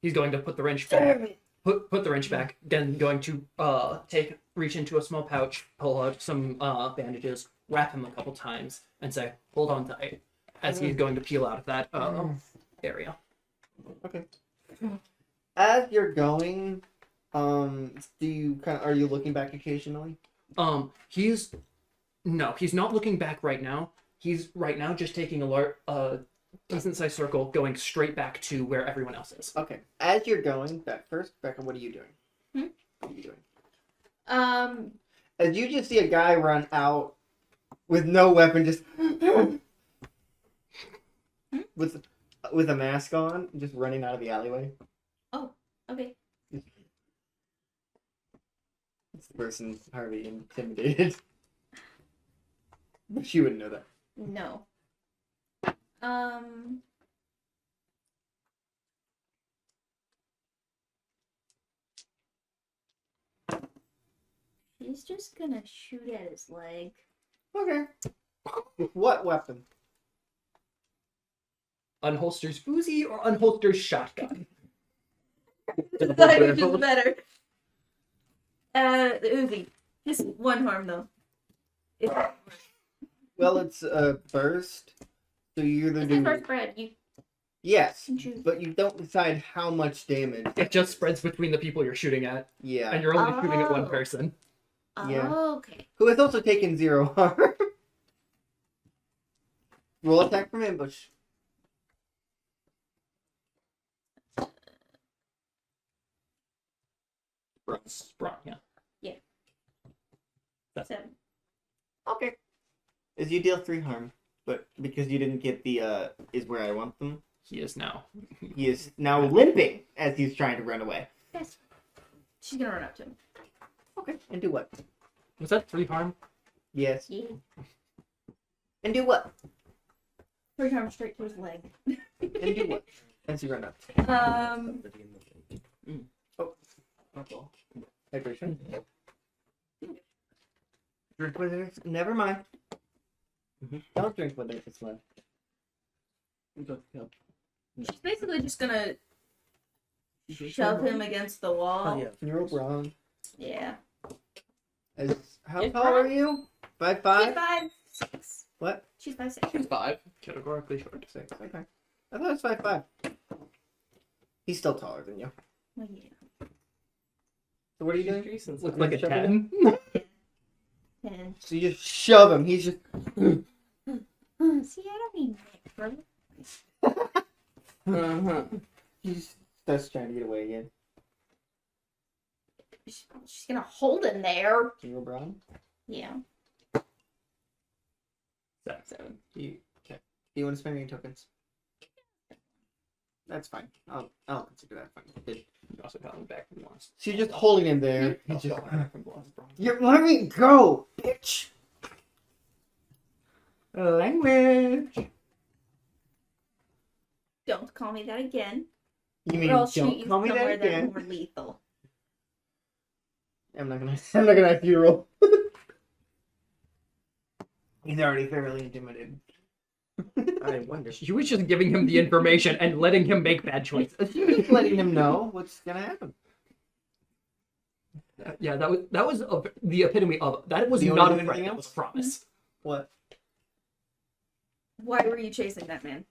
He's going to put the wrench back. Put the wrench back. Then going to reach into a small pouch, pull out some bandages, wrap him a couple times, and say, "Hold on tight," as he's going to peel out of that area. Okay. As you're going, do you are you looking back occasionally? He's not looking back right now. He's right now just taking a decent sized circle, going straight back to where everyone else is. Okay. As you're going back first, Becca, what are you doing? What are you doing? As you just see a guy run out with no weapon, just with a mask on, just running out of the alleyway. Okay. This person Harvey intimidated. But she wouldn't know that. No. He's just gonna shoot at his leg. Okay. With what weapon? Unholsters Uzi or unholsters shotgun? I which is better. The Uzi. Just 1 harm though. Well, it's a burst, so you either It's do the first spread. You yes, can choose. but you don't decide how much damage. It just spreads between the people you're shooting at, Yeah. and you're only shooting at one Oh. person. Yeah. Okay. Who has also taken 0 harm. Roll attack from ambush. Sprung, yeah. 7. Okay. As you deal 3 harm, but because you didn't get the is where I want them, He is now. he is now limping as he's trying to run away. Yes. She's gonna run up to him. Okay. And do what? Was that 3 harm? Yes. Yeah. And do what? 3 times straight to his leg. And do what? As you run up. Purple. Vibration. Drink with it. Never mind. Don't drink with it. It's left. She's basically just gonna shove him against the wall. Oh, yeah. You're wrong. Yeah. How It's tall wrong. are you? 5'5"? She's 5'6". What? She's 5'6". She's 5. Categorically short. 6. Okay. I thought it was 5'5". He's still taller than you. Well, yeah. So what are you doing? Jason's Looks like a Shove it 10. 10. So you just shove him. He's just. See, I don't need Nick, bro. Uh-huh. He just starts trying to get away again. She's gonna hold him there. Zero brown. Yeah. 7. Do you want to spend any tokens? That's fine. I'll consider that fine. Good. You also got him back from last. So you're just holding him there. He's Also just. got him back from last bronze. You're let me go, bitch. Language. Don't call me that again. You mean Or I'll shoot don't you call me that somewhere that's again? more lethal. I'm not gonna have you roll. He's already thoroughly intimidated. I wonder. She was just giving him the information and letting him make bad choices. Just letting him know what's gonna happen. Yeah, that was the epitome of that was Do you not wanna a do threat. anything That was else? a promise. What? Why were you chasing that man?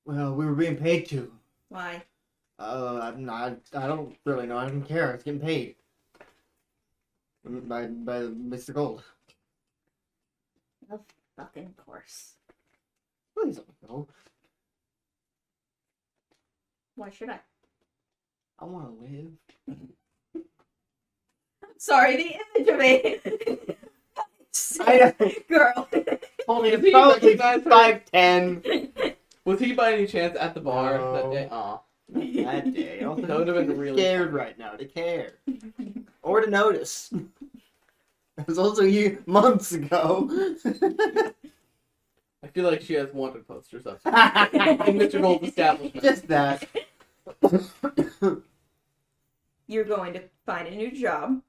Well, we were being paid to. Why? I'm not. I don't really know. I don't care. It's getting paid. By Mr. Gold. Of fucking course. Please don't go. Why should I? I want to live. Sorry, the image of me. I know. Girl. Only Is he probably recognized her? 5'10". Was he by any chance at the bar that No. day? Aw. That day. I don't think That would have been he's really scared funny. right now to care. Or to notice. It was also months ago. I feel like she has wanted posters up in Mr. Gold's establishment. Just that. You're going to find a new job.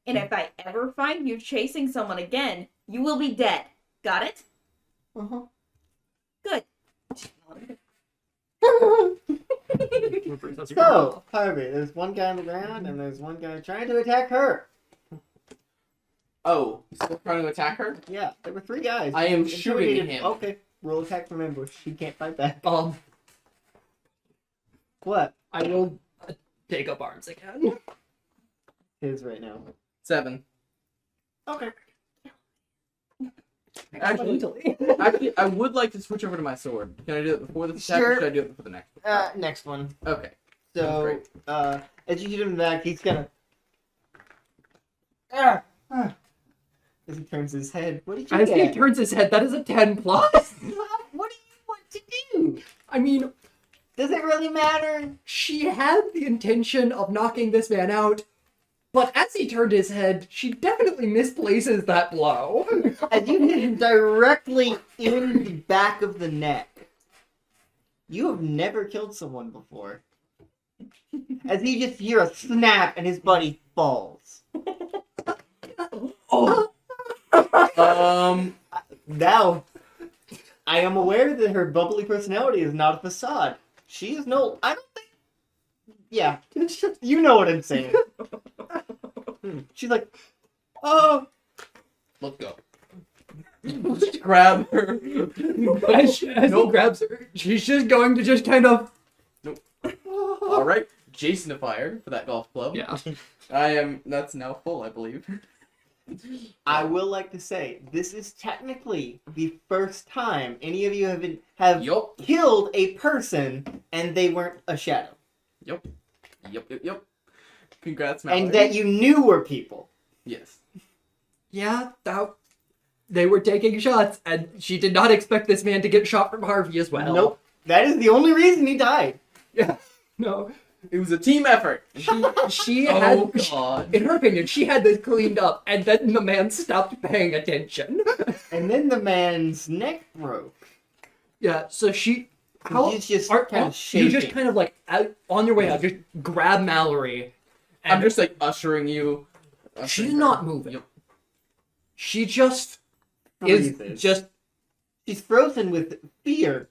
And if I ever find you chasing someone again, you will be dead. Got it? Uh-huh. Good. So, Harvey, there's one guy on the ground and there's one guy trying to attack her. Oh, still trying to attack her? Yeah, there were 3 guys. I am Intimidated- shooting him. Okay, roll attack from ambush. He can't fight back. What? I will take up arms again. His right now. 7. Okay. Actually, I would like to switch over to my sword. Can I do it before this attack, or Sure. should I do it before the next one? Next one. Okay. So, Great. as you shoot him back, he's gonna. As he turns his head, what did you As he get? turns his head, that is a 10 plus. What do you want to do? I mean, Does it really matter? she had the intention of knocking this man out, but as he turned his head, she definitely misplaces that blow. As you hit him directly in the back of the neck. You have never killed someone before. As you just hear a snap and his buddy falls. Oh, Now, I am aware that her bubbly personality is not a facade. She is no. I don't think. Yeah, you know what I'm saying. She's like, oh. Let's go. Just grab her. as he grabs her, she's just going to just kind of. All right, Jasonifier for that golf club. Yeah. That's now full, I believe. I will like to say this is technically the first time any of you have Yup. killed a person and they weren't a shadow, Yup. Congrats, Mallory. and that you knew were people. Yes. Yeah, they were taking shots, and she did not expect this man to get shot from Harvey as well. Nope, that is the only reason he died. Yeah. No. It was a team effort. She Oh had. God. In her opinion, she had this cleaned up, and then the man stopped paying attention. And then the man's neck broke. Yeah, so she... He's just are- kind of you shaking. just kind of like, out, on your way out, just grab Mallory. And I'm just like ushering you. she's ushering her. not moving. Yep. She just is Freezes. just... She's frozen with fear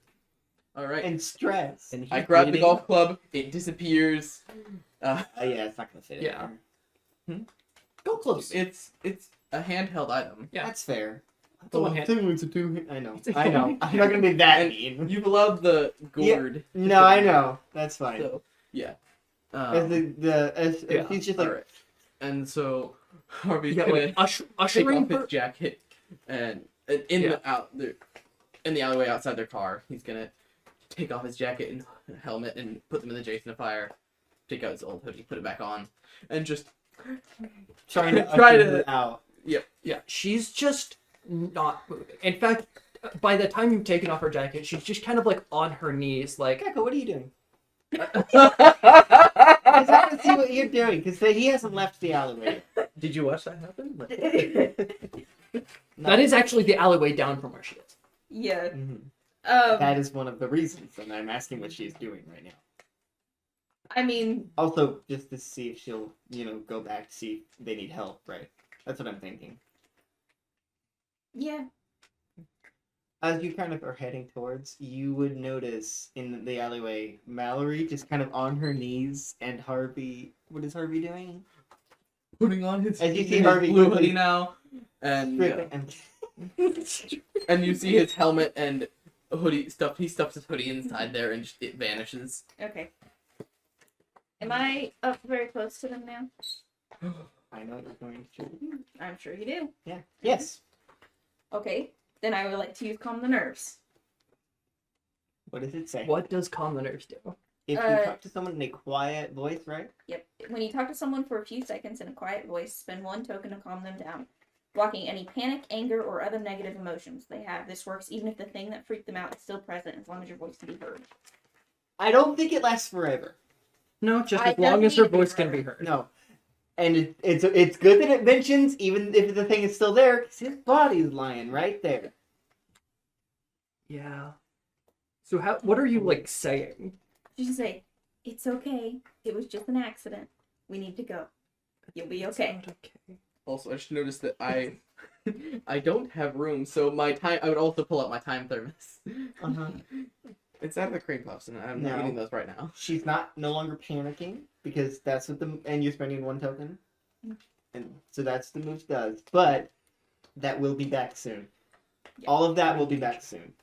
All right. and stress. And I he's grab the bleeding. golf club. It disappears. Yeah, it's not gonna fit. Yeah. Anymore. Go close. It's a handheld item. Yeah. That's fair. It's a one-hand. I know. It's a I know. one-hand. I'm not gonna be that And mean. You've allowed the gourd. No, I know. That's fine. So yeah. As Yeah. he's just like, Alright. And so Harvey's Yeah, gonna like take ushering off his her. jacket and Yeah. in the alleyway outside their car, he's gonna take off his jacket and helmet and put them in the Jasonifier. Take out his old hoodie, put it back on, and just trying to Try usher to- her out. Yeah, she's just not moving. In fact, by the time you've taken off her jacket, she's just kind of like on her knees, like... Becka, what are you doing? I just have to see what you're doing because he hasn't left the alleyway. Did you watch that happen? Like, That is actually the alleyway down from where she is. Yeah. Mhm. Um, That is one of the reasons, and I'm asking what she's doing right now. I mean, Also, just to see if she'll, go back to see if they need help, right? That's what I'm thinking. yeah. As you kind of are heading towards, you would notice in the alleyway, Mallory just kind of on her knees, and Harvey. What is Harvey doing? putting on his, As you see his Harvey blue quickly- hoodie now, and Stripping and you see his helmet and hoodie stuff. He stuffs his hoodie inside there, and it vanishes. Okay. Am I up very close to them now? I know you're going to. I'm sure you do. Yeah. Yes. Okay. Then I would like to use calm the nerves. What does it say? What does calm the nerves do? If you talk to someone in a quiet voice, right? Yep. When you talk to someone for a few seconds in a quiet voice, spend 1 token to calm them down, blocking any panic, anger, or other negative emotions they have. This works even if the thing that freaked them out is still present, as long as your voice can be heard. I don't think it lasts forever. No, just I as long as her don't need voice to can be be heard. No. And it's good that it mentions, even if the thing is still there, because his body's lying right there. Yeah. So what are you, like, saying? You should say, "It's okay. It was just an accident. We need to go. You'll be okay." It's not okay. Also, I just noticed that I don't have room, so my time. I would also pull out my time thermos. Uh-huh. It's out of the cream puffs, and I'm No. not eating those right now. She's no longer panicking, because that's what and you're spending 1 token. And so that's the move does. But that will be back soon. Yeah. All of that will be back soon.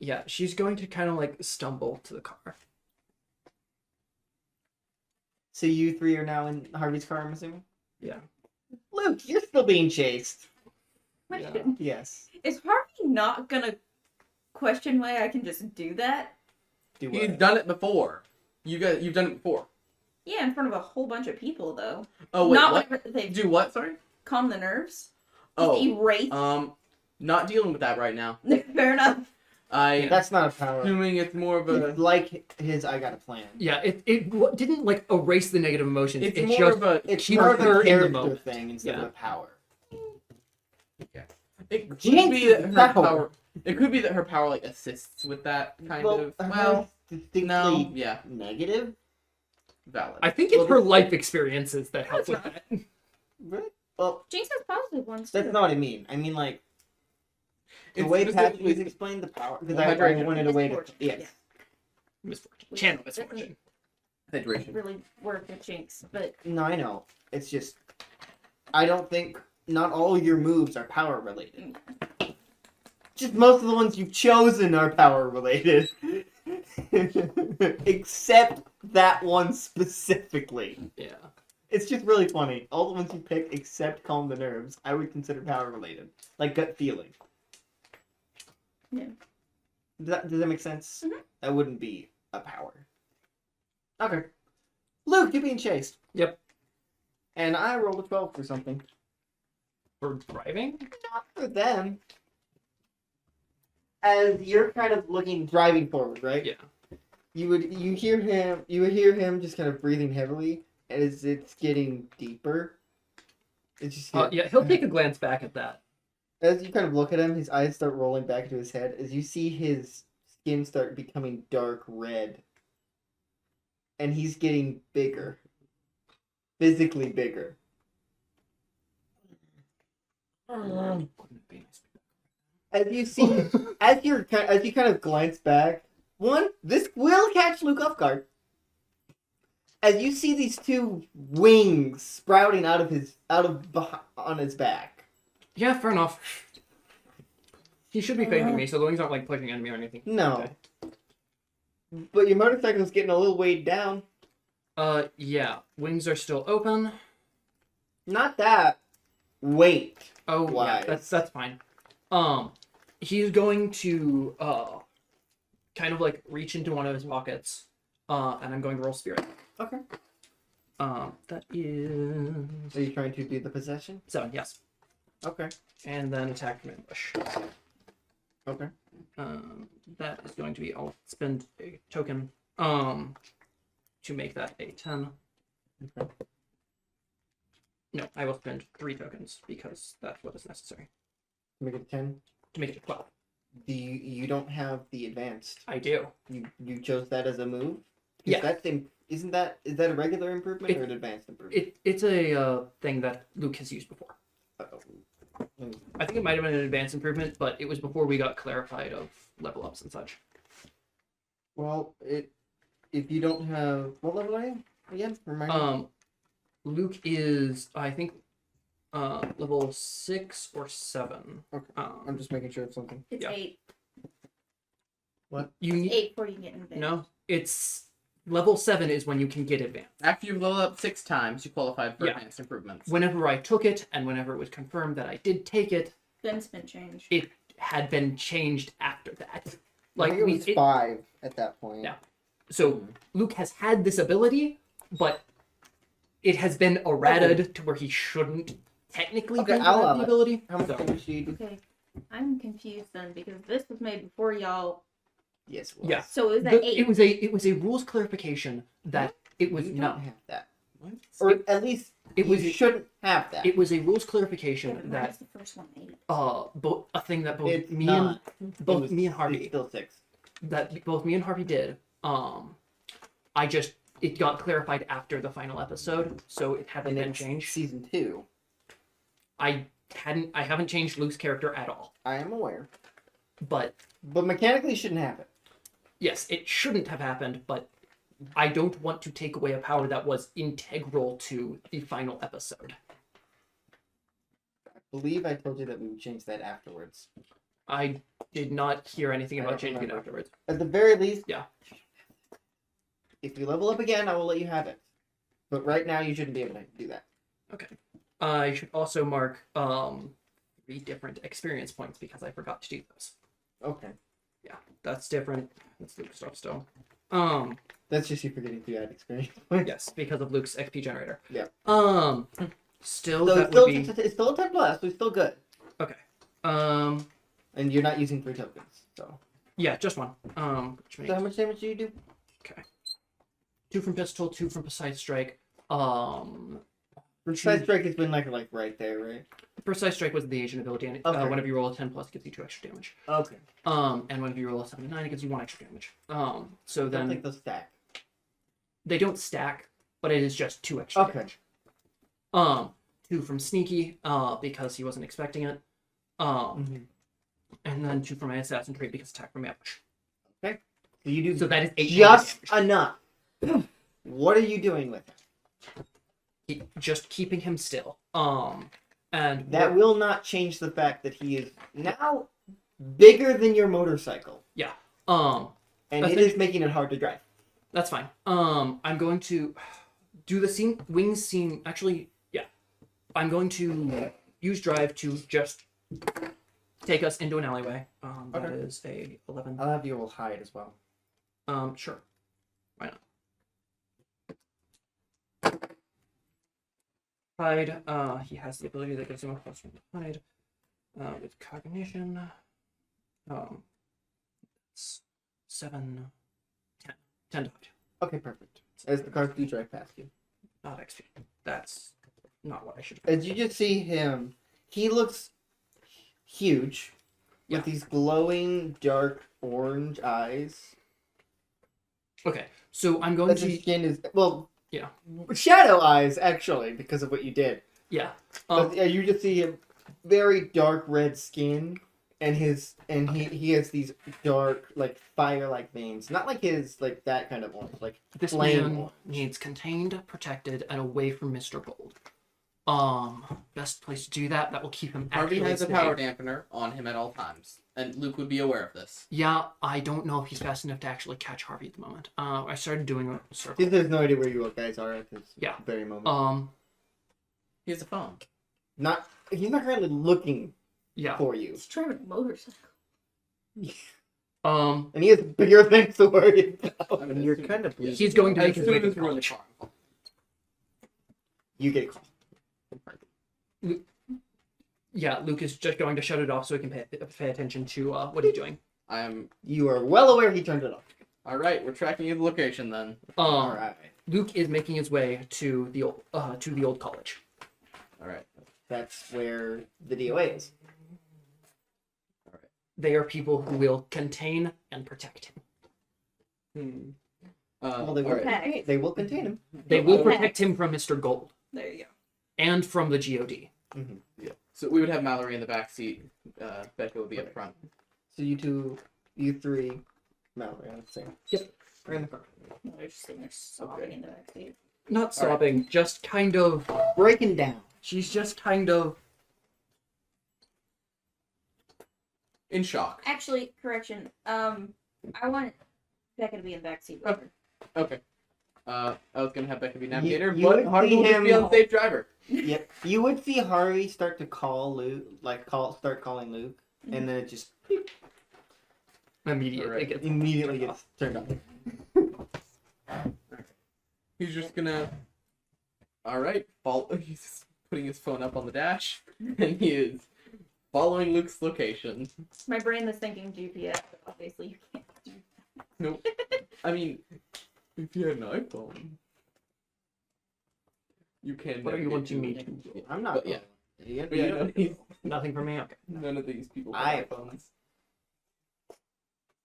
Yeah, she's going to kind of, like, stumble to the car. So you 3 are now in Harvey's car, I'm assuming? Yeah. Luke, you're still being chased. Question. Yes. Is Harvey not gonna question why I can just do that? Do He's what? done it before. You've done it before. Yeah, in front of a whole bunch of people, though. Oh wait, Not what? whenever they've Do what? Sorry. calmed the nerves. Just Oh, erase. not dealing with that right now. Fair enough. That's not a power. Assuming it's more of a. It's like his I got a plan. Yeah, it didn't, like, erase the negative emotions. It's It more just... of a. It's Keep more of her a in the character moment. thing instead Yeah. of a power. It could Jinx be that her power. power. It could be that her power like assists with that kind of. Well, distinctly no, yeah, negative. valid. I think it's Well, her this- life experiences that help it's with not. that. Really? Well, Jinx has positive ones, that's too. not what I mean. I mean like the It's way specifically- Patrick has explained the power, because I Hydration. wanted a way to Misfortune, yes. Misfortune. Channel misfortune. Hydration. Really work with Jinx, but No, I know. It's just I don't think not all your moves are power related. Just most of the ones you've chosen are power related. Except that one specifically. Yeah. It's just really funny. All the ones you pick except Calm the Nerves, I would consider power related. Like gut feeling. Yeah. Does that make sense? Mhm. That wouldn't be a power. Okay. Luke, you're being chased. Yep. And I rolled a 12 for something. For driving? Not for them. As you're kind of driving forward, right? Yeah. You would hear him just kind of breathing heavily as it's getting deeper. It's just Yeah, he'll take a glance back at that. As you kind of look at him, his eyes start rolling back into his head. As you see his skin start becoming dark red, and he's getting bigger, physically bigger. As you see, as you kind of glance back, this will catch Luke off guard. As you see these two wings sprouting on his back. Yeah, fair enough. He should be facing me, so the wings aren't like pushing into me or anything. No. Okay. But your motorcycle's getting a little weighed down. Yeah. Wings are still open. Not that. Weight. Oh, Wise. yeah, that's fine. He's going to kind of like reach into one of his pockets, and I'm going to roll spirit. Okay. That is Are you trying to do the possession? 7, yes, Okay. and then attack from ambush. Okay. That is going to be. I'll spend a token to make that a 10. Okay. No, I will spend 3 tokens because that's what is necessary Make it 10. to make it a 12. You don't have the advanced. I do. You chose that as a move? Yeah. Is that a regular improvement or an advanced improvement? It's a thing that Luke has used before. Uh-oh. I think it might have been an advanced improvement, but it was before we got clarified of level ups and such. Well, if you don't have what level are you again? Remind me. Luke is I think level 6 or 7. Okay. I'm just making sure of something. It's Yeah. 8. You need 8 before you get in. no. It's level 7 is when you can get advanced. After you've leveled up 6 times, you qualify for Yeah. advanced improvements. Whenever I took it, and whenever it was confirmed that I did take it, Then it's been changed. it had been changed after that. I think it was 5 at that point. Yeah. So Luke has had this ability, but it has been errated to where he shouldn't technically Okay, be I'll have allow the it. ability. How much So, damage do you do? Okay. I'm confused then because this was made before y'all. Yes. It was. yeah. So is that 8? It was a rules clarification that it was You no. don't have that, What? or at least It was you shouldn't have that. it was a rules Yeah, clarification but that mine's the first one 8. both a thing that both It's me not. and both It was- me and It's Harvey still 6. that both me and Harvey did. It got clarified after the final episode, so it hadn't And been it's changed. season 2. I haven't changed Luke's character at all. I am aware, But but mechanically you shouldn't have it. yes, it shouldn't have happened, but I don't want to take away a power that was integral to the final episode. I believe I told you that we would change that afterwards. I did not hear anything I about don't changing it remember. afterwards. At the very least, Yeah. If you level up again, I will let you have it. But right now, you shouldn't be able to do that. I should also mark 3 different experience points because I forgot to do those. Okay. Yeah, that's different. That's Luke stuff still. That's just you forgetting to add experience. Yes, because of Luke's XP generator. Yeah. Still So that it's would still, be it's still a 10 plus, so it's still good. um And you're not using 3 tokens, so. yeah, just one. Which So how makes much damage do you do? 2 from pistol, 2 from precise strike. Precise strike has been like right there, right? Precise strike was the Asian ability, and Okay. whenever you roll a 10 plus, it gives you 2 extra damage. Okay. And whenever you roll a 7 to 9, it gives you 1 extra damage. So Don't then think they'll stack. they don't stack, but it is just 2 extra Okay. damage. 2 from sneaky, because he wasn't expecting it. And then 2 from my assassin trait because attack from ambush. So you do So that is 8 just damage. enough. What are you doing with it? Just keeping him still. And That will not change the fact that he is now bigger than your motorcycle. um And I it think- is making it hard to drive. that's fine. I'm going to do the wings scene. Actually, yeah, I'm going to use drive to just take us into an alleyway. That Okay. is a 11. I'll have you roll hide as well. Sure. Why not? Hide. He has the ability that gives him a +1 to hide. With cognition. It's 7, 10. 10 to hide. Okay, perfect. As the cars do drive past you. Not XP. That's not what I should have. As you just see him, he looks huge, Yeah. with these glowing dark orange eyes. Okay, so I'm going But the to skin is Yeah. shadow eyes actually because of what you did. yeah. But yeah, you just see a very dark red skin, and he has these dark like fire-like veins. Not like his like that kind of orange, like This flame man orange. needs contained, protected, and away from Mr. Gold. Best place to do that. That will keep him. Harvey actually has a safe. power dampener on him at all times, and Luke would be aware of this. Yeah, I don't know if he's fast enough to actually catch Harvey at the moment. I started doing a circle. He has no idea where you guys are at this Yeah. very moment. He has a phone. He's not currently looking Yeah. for you, He's driving a motorcycle. and he has bigger things to worry about. I mean, you're kind of. Yeah. He's going to As make his soon way to as the we're in the college. car. You get a call. Yeah, Luke is just going to shut it off so he can pay attention to what he's doing. You are well aware he turned it off. All right, we're tracking his location then. All right. Luke is making his way to the old college. All right. That's where the DOA is. They are people who will contain and protect him. Well, they will. all right. Okay. They will contain him. They will Okay. protect him from Mr. Gold There you go. and from the GOD. So we would have Mallory in the back seat. Becca would be up front. So you three, Mallory, I would say. Yep. We're in the car. They're just sitting there sobbing in the backseat. Not All right. sobbing, just kind of. Breaking down. She's just kind of. In shock. Actually, correction. I want Becca to be in the backseat with her. Okay. I was gonna have Becca be navigator, you but would Harvey see will just be him- on safe driver. Yep. You would see Harvey start to call Luke, start calling Luke, and then it just Immediately Alright. gets immediately gets turned on. He's just gonna. All right. He's putting his phone up on the dash, and he is following Luke's location. My brain was thinking GPS, but obviously you can't do Nope. I mean, if you had an iPhone, you can. What are you navigate wanting me to- to do? I'm not. But yeah. Yeah, But yeah, Nothing for me? Okay. none of these people I- have iPhones.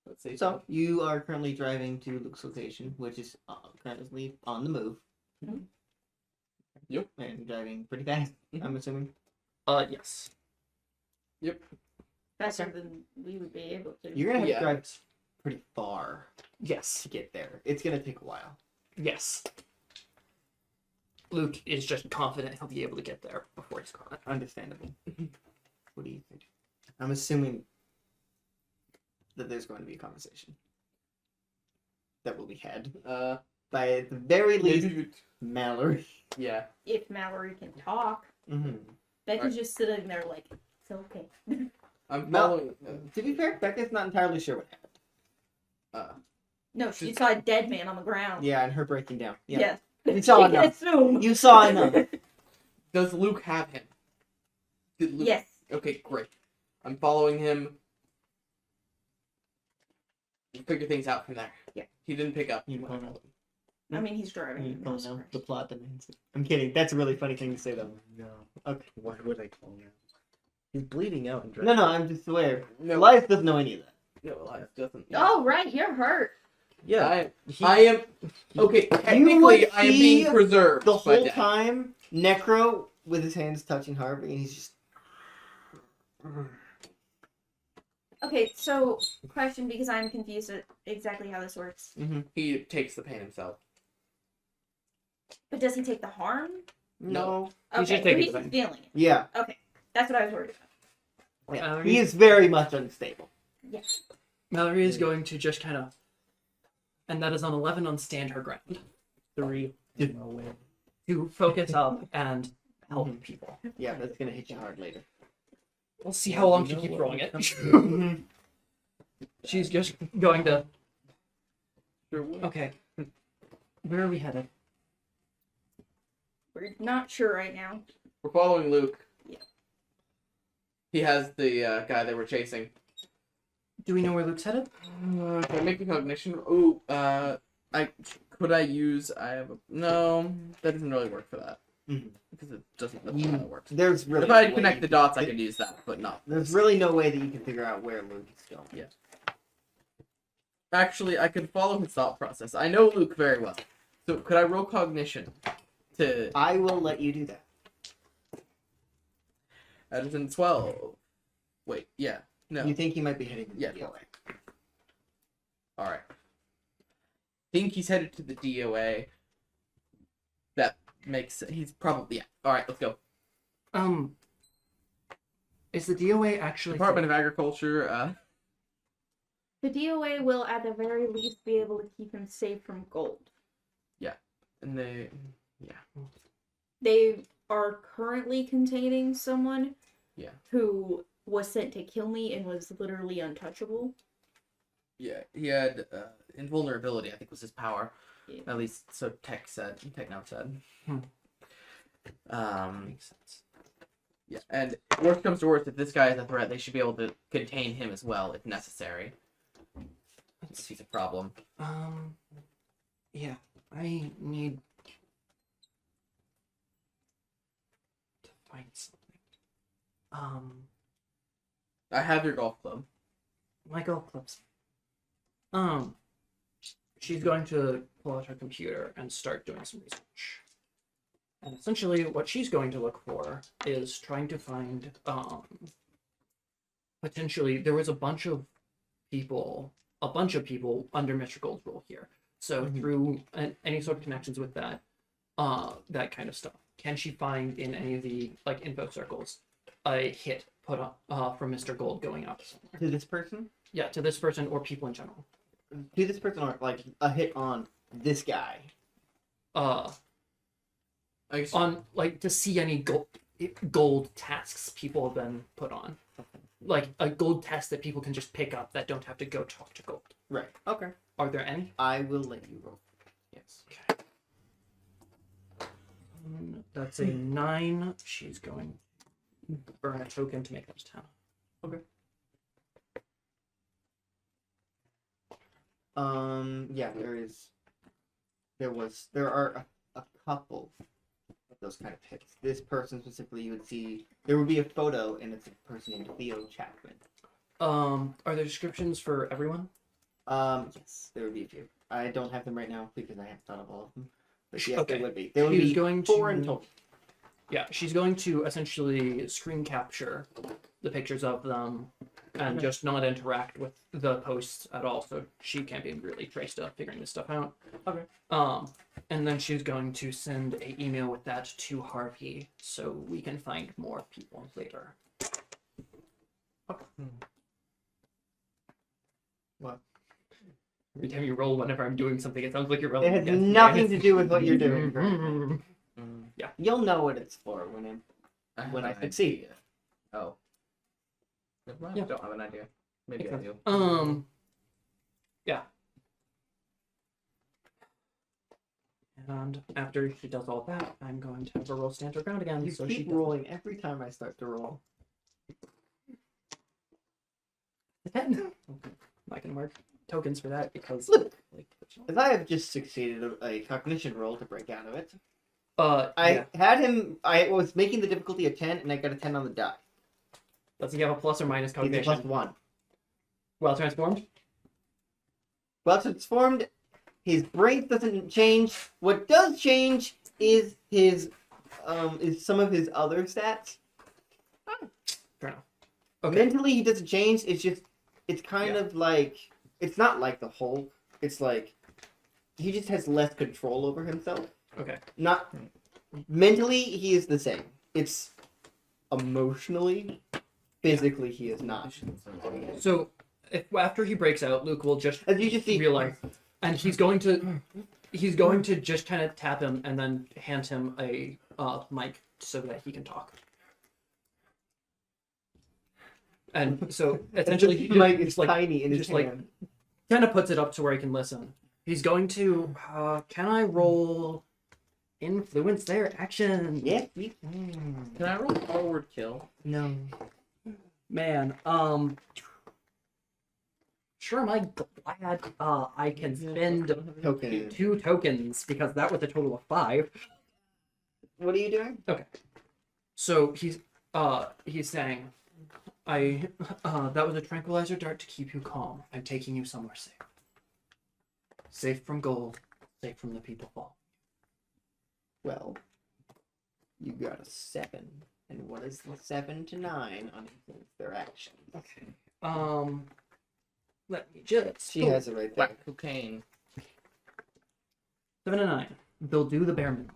Let's say So you are currently driving to Luke's location, which is currently on the move. Mhm. Yep. And driving pretty fast. Mhm. I'm assuming. Yes. faster than we would be able to. You're gonna have Yeah. to drive pretty far Yes. to get there. It's gonna take a while. Yes. Luke is just confident he'll be able to get there before he's caught. Understandable. What do you think? I'm assuming that there's going to be a conversation that will be had by at the very least maybe. Mallory. Yeah. If Mallory can talk, Mm-hmm. Becca's Right. just sitting there like, it's okay. I'm Mal- following. To be fair, Becca's not entirely sure what happened. No, she saw a dead man on the ground. Yeah, and her breaking down. Yeah. Yes. You saw She can enough. assume. You saw enough. Does Luke have him? Did Luke... Yes. Okay, great. I'm following him. We'll figure things out from there. Yeah. He didn't pick up. You don't know. I mean, he's driving. You I'm don't not know surprised. the plot demands it. I'm kidding. That's a really funny thing to say though. No. Okay. Why would I call him? He's bleeding out and No, I'm just aware. No, Elias doesn't know any of that. no, Elias doesn't. Oh, right, you're hurt. Yeah. I am. Okay, technically, I am being see preserved. The by whole death. time, Necro with his hands touching Harvey, and he's just. Okay, so question, because I'm confused at exactly how this works. He takes the pain himself. But does he take the harm? No. He's just Okay, taking he's the just pain. feeling it. Yeah. That's what I was worried about. Yeah. He is very much unstable. Mallory is going to just kind of, and that is on 11 on stand her ground. 3 to focus up and help Mhm. people. Yeah, that's gonna hit you hard later. We'll see how long she keeps rolling it. Mhm. She's just going to. Sure would. Okay. Where are we headed? We're not sure right now. We're following Luke. Yeah. He has the guy that we're chasing. Do we know where Luke's headed? Can I make a cognition? Ooh, I have a no. That doesn't really work for that. Because it doesn't. That's not how it works. There's really If I no way connect you the can- dots, I can use that, but not. There's really no way that you can figure out where Luke is going. Yeah. Actually, I can follow his thought process. I know Luke very well. So could I roll cognition to I will let you do that. that is in 12. Wait, yeah. No. You think he might be heading to the Yeah. DOA. Alright. Think he's headed to the DOA. That makes sense. He's probably yeah. Alright, let's go. Is the DOA actually Department of Agriculture, The DOA will, at the very least, be able to keep him safe from gold. and they They are currently containing someone Yeah. who was sent to kill me and was literally untouchable. yeah, he had invulnerability, I think was his power. Yeah. At least so Tech now said. makes sense? Yeah, and worst comes to worst, if this guy is a threat, they should be able to contain him as well if necessary. If he's a problem. Yeah, I need to find something. I have your golf club. My golf clubs. She's going to pull out her computer and start doing some research. And essentially, what she's going to look for is trying to find, potentially, there was a bunch of people under Mr. Gold's rule here. So through any sort of connections with that, that kind of stuff, can she find in any of the like info circles a hit put up from Mr. Gold going out somewhere? To this person? Yeah, to this person or people in general. To this person, or like a hit on this guy. I guess On like to see any gold tasks people have been put on, like a gold task that people can just pick up that don't have to go talk to Gold. Right. Okay. Are there any? I will let you roll. yes. That's a 9. She's going to burn a token to make that 10. Yeah, there are a couple of those kind of hits. This person specifically, you would see, there would be a photo, and it's a person named Theo Chapman. Are there descriptions for everyone? Yes, there would be a few. I don't have them right now because I haven't thought of all of them. But yes, Okay. there would be. There would She's be going 4 to- in total. Yeah, she's going to essentially screen capture the pictures of them and Okay. just not interact with the posts at all, so she can't be really traced up figuring this stuff out. Okay. And then she's going to send an email with that to Harvey so we can find more people later. What? Every time you roll whenever I'm doing something, it sounds like you're It rolling has against me. nothing to do with what you're doing. currently. Yeah. You'll know what it's for when have When I an succeed. idea. Oh. Never mind. Yeah. I don't have an idea. Maybe I Makes do. Yeah. And after she does all that, I'm going to have her roll stand her ground again. You so she keep doesn't- rolling every time I start to roll. Okay. Not gonna mark tokens for that because Look. like, As I have just succeeded a cognition roll to break out of it. yeah. I had him. I was making the difficulty a 10, and I got a 10 on the die. Does he have a plus or minus He's a cognition? +1. Well transformed? Well transformed, his brain doesn't change. What does change is his is some of his other stats. Fair enough. Okay. Mentally, he doesn't change. It's kind Yeah. of like, it's not like the Hulk. It's like he just has less control over himself. Okay. Not mentally, he is the same. It's emotionally, physically, he is not. So if after he breaks out, Luke will just As you just see, realize, and he's going to just kind of tap him and then hand him a mic so that he can talk. And so essentially, he Mike just, is like tiny in his just, like, hand. kind of puts it up to where he can listen. He's going to. Can I roll influence their action? Yeah. Can I roll forward kill? No. Man, sure, am I glad I can spend Token. 2 tokens because that was a total of 5. What are you doing? So he's saying, that was a tranquilizer dart to keep you calm. I'm taking you somewhere safe. Safe from gold, safe from the people fall. Well, you got a 7. And what is the 7 to 9 on their actions? Okay. Let me just. She has it right there. Black cocaine. 7 to 9. They'll do the bare minimum.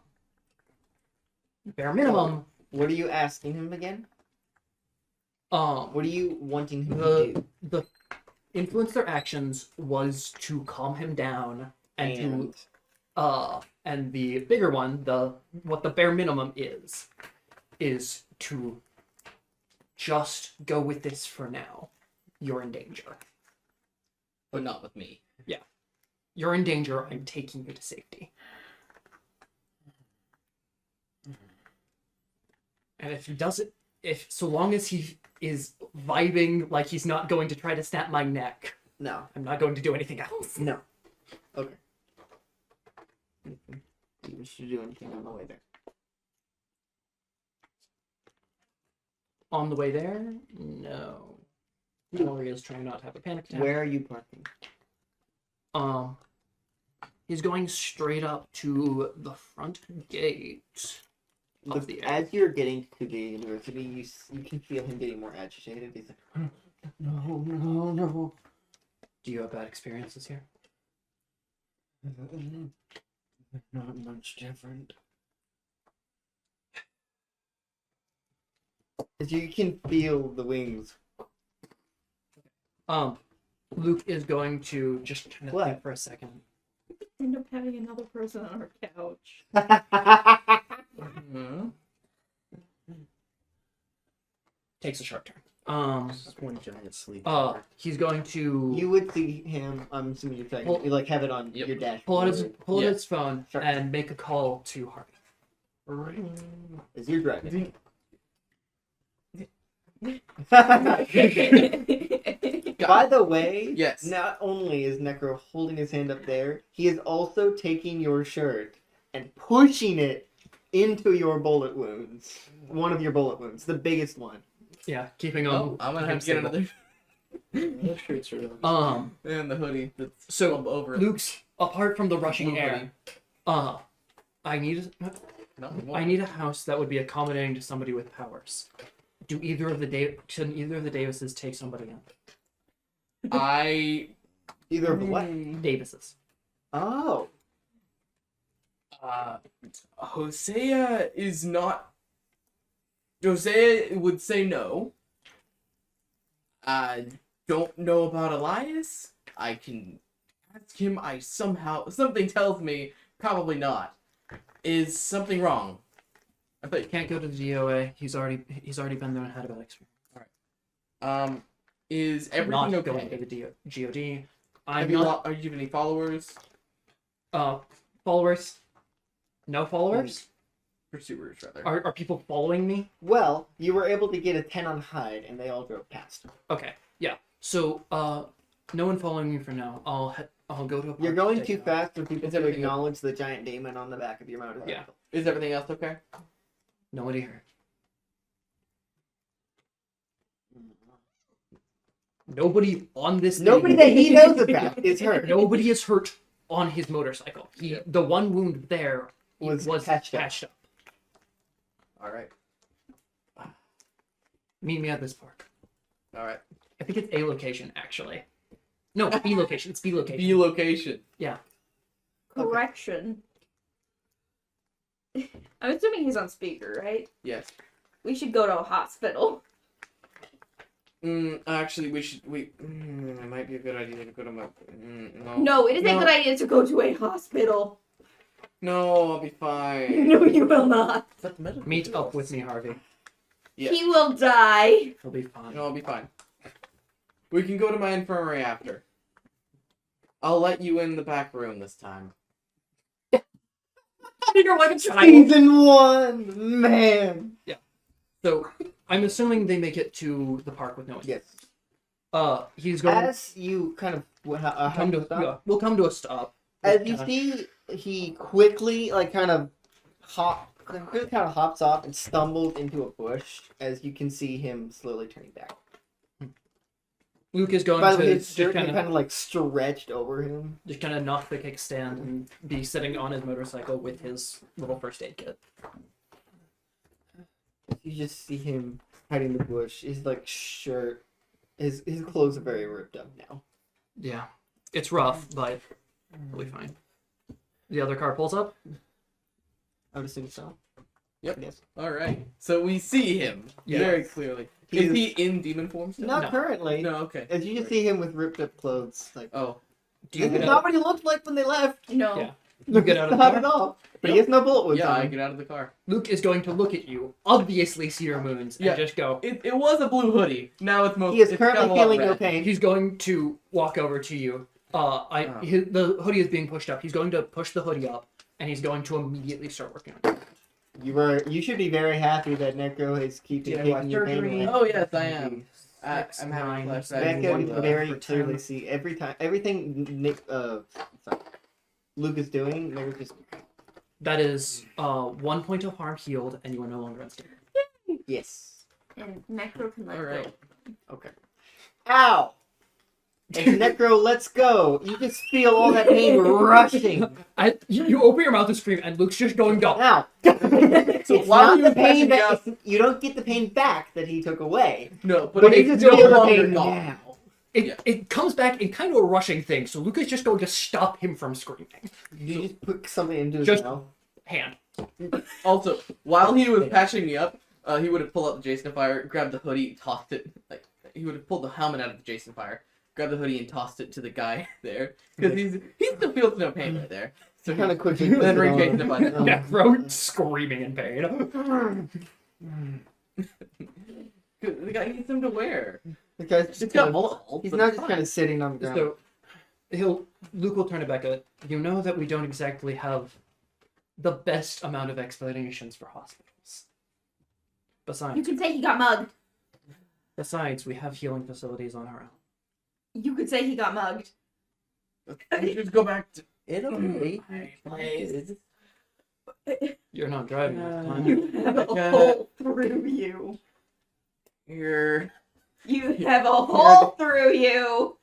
Bare minimum. What are you asking him again? What are you wanting him to do? The influence their actions was to calm him down and the bigger one, what the bare minimum is to just go with this for now. You're in danger. But not with me. You're in danger. I'm taking you to safety. And if he does it, so long as he is vibing like he's not going to try to snap my neck, No. I'm not going to do anything else. No. Okay. Do you wish to do anything on the way there? On the way there, no. Mallory is trying not to have a panic attack. Where are you parking? He's going straight up to the front gate of the As you're getting to the university, you can feel him getting more agitated. He's like, no. Do you have bad experiences here? Not much different. As you can feel the wings. Luke is going to just kind of think for a second. End up having another person on our couch. Mm-hmm. Takes a sharp turn. Just one giant sleep. He's going to You would see him. I'm assuming you're trying. You like have it on Yep. your dash. pull out his phone Sure. and make a call to Harvey. As you're driving. By the way, Yes. not only is Necro holding his hand up there, he is also taking your shirt and pushing it into your bullet wounds. One of your bullet wounds, the biggest one. Yeah, keeping on. Oh, I'm gonna have to get another. Those shirts are And the hoodie that's So over it. Luke's apart from the rushing Blue air. I need a house that would be accommodating to somebody with powers. Can either of the Davises take somebody in? Either of what? Davises. Oh. Hosea is not. Hosea would say no. I don't know about Elias. I can ask him. Something tells me probably not. Is something wrong? I thought. Can't go to the DOA. He's already been there and had a bad experience. Is everything Not okay? going to the GOD. Are you have any followers? Followers. No followers. Pursuers, rather. Are people following me? Well, you were able to get a 10 on hide, and they all drove past. Okay. Yeah. So no one following me for now. I'll go to a park You're to going take too a- fast for people Is to everything acknowledge the giant demon on the back of your motorcycle. Yeah. Is everything else okay? Nobody hurt. Nobody on this. Nobody that he knows about is hurt. Nobody is hurt on his motorcycle. The one wound there Was was patched up. patched up. All right. Meet me at this park. All right. I think it's A location actually. No, B location. It's B location. B location. Correction. I'm assuming he's on speaker, right? Yes. We should go to a hospital. Actually, it might be a good idea to go to my. No. No, it is a good idea to go to a hospital. No, I'll be fine. No, you will not. Is that the medical Meet bill? up with me, Harvey. Yeah. He will die. He'll be fine. No, I'll be fine. We can go to my infirmary after. I'll let you in the back room this time. You're like a child. Season 1, man. So I'm assuming they make it to the park with no one. Yes. He's going. As you kind of Come to stop, we'll come to a stop. as you see, he quickly kind of Chris kind of hops off and stumbles into a bush as you can see him slowly turning back. Luke is going By the way, to his just shirt kind kind of of like stretched over him. knock the kickstand and be sitting on his motorcycle with his little first aid kit. You just see him hiding in the bush. His like shirt, his clothes are very ripped up now. Yeah, it's rough, but it'll be fine. The other car pulls up. I would assume so. Yep. Yes. All right. So we see him Yeah. very clearly. Is he in demon form still? Not No. currently. No. Okay. As you just see him with ripped up clothes. Like, Oh. Do you this get is out? not what he looked like when they left. No. Yeah. You get out of the Not car? at all. But he has no bullet wounds Yeah, on I him. get out of the car. Luke is going to look at you, obviously see your wounds, and Yeah. just go. It was a blue hoodie. Now it's most. He is it's got a currently lot feeling no red. pain. He's going to walk over to you. The hoodie is being pushed up. He's going to push the hoodie up, and he's going to immediately start working on it. You should be very happy that Necro is keeping taking your pain away. Oh yes, I am. Six, I'm having nine, flashbacks. Becca one can for very 10. clearly see everything Luke is doing. Necro just That is 1 point of harm healed, and you are no longer unstable. yes. And Necro can let All right. go. Okay. Ow! As Necro lets go, you just feel all that pain rushing. You open your mouth to scream, and Luke's just going to. Now, So it's while not he the was pain patching me that up, you don't get the pain back that he took away. no, but But you it's just no feel the longer pain gone. now. It comes back in kind of a rushing thing, so Luke is just going to stop him from screaming. You just put something into his Just- mouth. Hand. Also, while he was patching me up, he would have pulled out the Jason fire, grabbed the hoodie, tossed it. Like he would have pulled the helmet out of the Jason fire, grabbed the hoodie, and tossed it to the guy there because he still feels no pain right there. So Kind of quickly. then puts it ring on. Jason fire. Necro screaming in pain. The guy needs them to wear. The guy's just It's got kind of, bullet holes. he's but not it's just fine. kind of sitting on the ground. So Luke will turn it back at you know that we don't exactly have the best amount of explanations for hospitals. You can say he got mugged. Besides, we have healing facilities on our own. You could say he got mugged. We should go back to It'll be. place. You're not driving at the time. You have a Okay. hole through you. Here, You have a hole through you.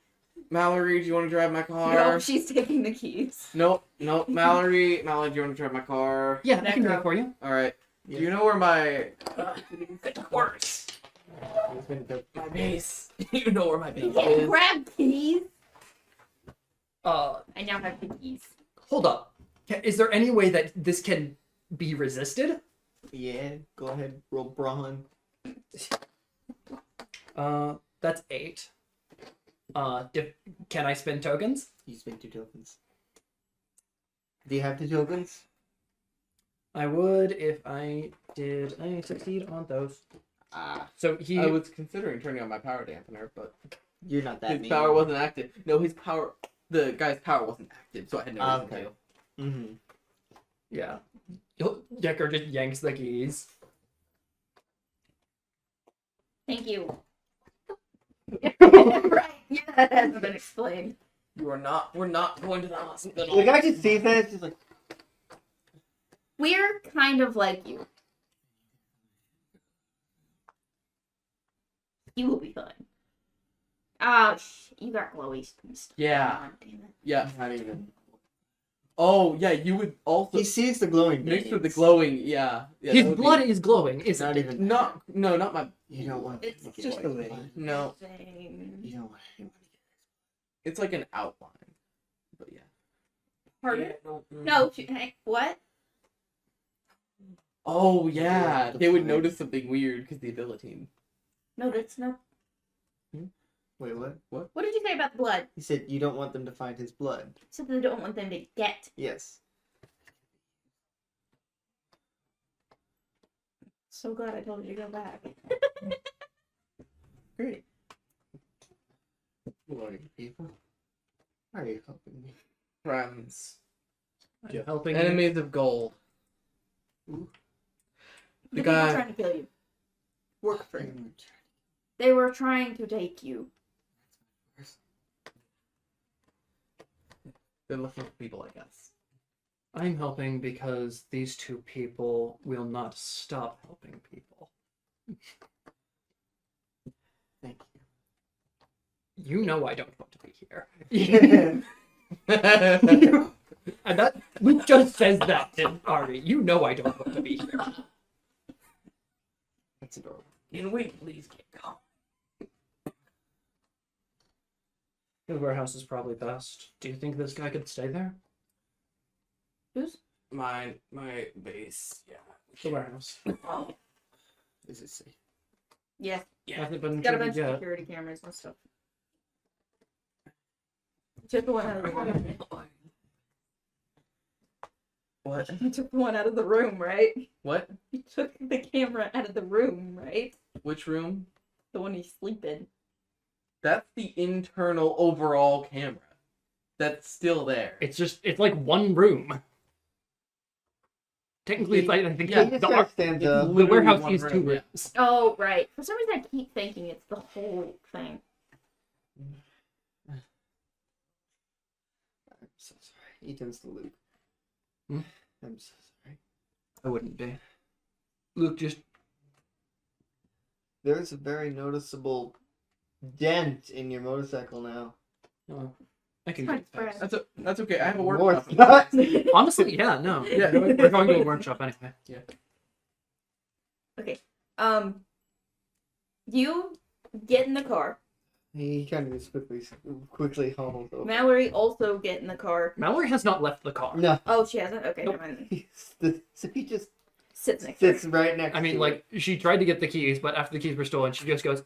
Mallory, do you want to drive my car? No, she's taking the keys. Nope, Mallory, do you want to drive my car? Yeah, I can do Necro. it for you. All right. Do you know where my Works. my base? You know where my base Yeah, is? grab keys. Uh, I now have the keys. hold up. Is there any way that this can be resisted? Yeah, go ahead, roll brawn. That's 8. Can I spend tokens? You spend 2 tokens. Do you have 2 tokens? I would if I did. I succeed on those. Ah, So he. I was considering turning on my power dampener, but you're not that his mean. power wasn't active. No, the guy's power wasn't active, so I had no reason Okay. to. Mm-hmm. Yeah. Decker just yanks the keys. Thank you. Right. Yeah, that hasn't been explained. We're not going to the hospital. The guy just sees that, it's just like, We're kind of like you. You will be fine. Oh, you got glowy stuff. Yeah. Oh, damn it. Yeah. not even. Oh, yeah, you would also He sees the glowing mixed with the veins. glowing, yeah. Yeah, His that would be- blood is glowing, isn't Not it? even. not my You don't want. It's to get just it. the vein. No, Same. You don't want to. it's like an outline. But yeah. Pardon? Mm. No, hey, what? Oh yeah, The they would fire. notice something weird because the ability. No, that's not. Wait, what? What did you say about the blood? He said you don't want them to find his blood. You said they don't want them to get. Yes. So glad I told you to go back. Great. Who are you people? Why are you helping me? Friends, I'm helping you. enemies of gold. Ooh. The people guy- trying to kill you. Work for you. Mm. They were trying to take you. They're looking for people like us. I'm helping because these two people will not stop helping people. Thank You know I don't want to be here. you. And that Luke just says that to Harvey. You know I don't want to be here. That's adorable. Can we please get going? The warehouse is probably best. Do you think this guy could stay there? Who's? My base, yeah. The warehouse. Is it safe? Yeah, Hasn't been got a bunch intruded of yet. security cameras and stuff. Took the one out of the room. What? You took the one out of the room, right? What? You took the camera out of the room, right? Which room? The one you sleep in. That's the internal overall camera. That's still there. It's like one room. Technically, it's like, I think Yeah, He just the, kinda ar- stands it's up. the literally warehouse one is two room, yeah. rooms. Oh, right. For some reason, I keep thinking it's the whole thing. I'm so sorry. He turns to Luke. Hmm? I'm so sorry. I wouldn't be. Luke, just There's a very noticeable dent in your motorcycle now. I can My get it fixed. friend. That's okay. I have a More workshop. it's not. Honestly, yeah, no. Yeah. We're going to a workshop anyway. You get in the car. He kind of just quickly hobbles over. Mallory also get in the car. Mallory has not left the car. No. Oh, she hasn't? Okay, Nope. never mind. So he just Sits next to sits right next I mean, to like, she tried to get the keys, but after the keys were stolen, she just goes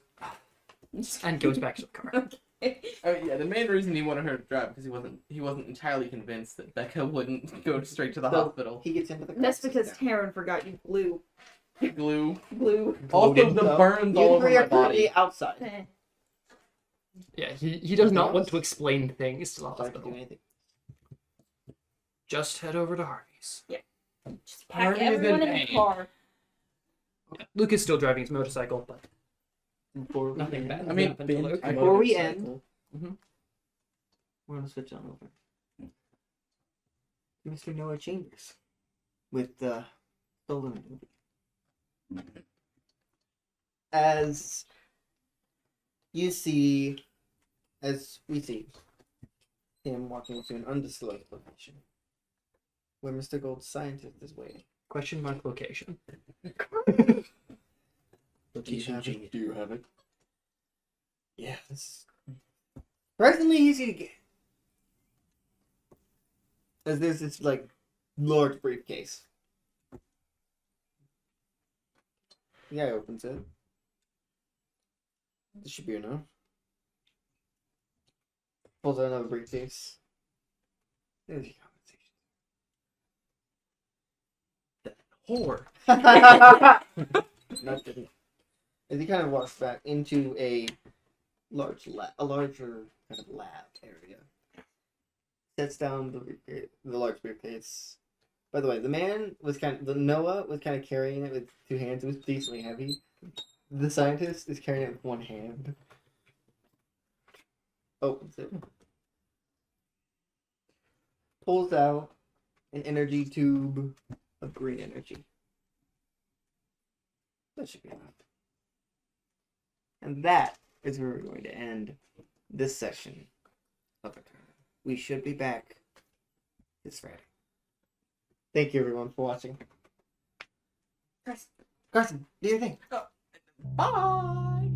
and goes back to the car. Yeah, the main reason he wanted her to drive because he wasn't entirely convinced that Becca wouldn't go straight to the So, hospital. He gets into the car. That's sits because down. Taryn forgot you glue. Glue. Glue. Also, Loaded the up. burns You all over three my are currently body. outside. Eh. Yeah, he does not Anything want else? to explain things to the So I can do hospital. anything. Just head over to Harvey's. Just pack Harvey is in everyone in the pain. car. Yeah, Luke is still driving his motorcycle, but Before we nothing end- bad. I mean, happened to Luke. Before we end, Mhm. we're gonna switch on over. Mr. Noah Chambers with the stolen movie. As we see him walking to an undisclosed location where Mr. Gold's scientist is waiting. Question mark location. Location G. Do you have it? Yeah, this is surprisingly easy to get. As there's this like large briefcase. The guy opens it. This should be enough. Pulls out another briefcase. There's your Whore. compensation. Not didn't. As he kind of walks back into a larger kind of lab area. Sets down the large briefcase. By the way, Noah was kind of carrying it with two hands. It was decently heavy. The scientist is carrying it with one hand. Opens it. Pulls out an energy tube of green energy. That should be enough. And that is where we're going to end this session of it. We should be back this Friday. Thank you everyone for watching. Carson, do your thing. Bye.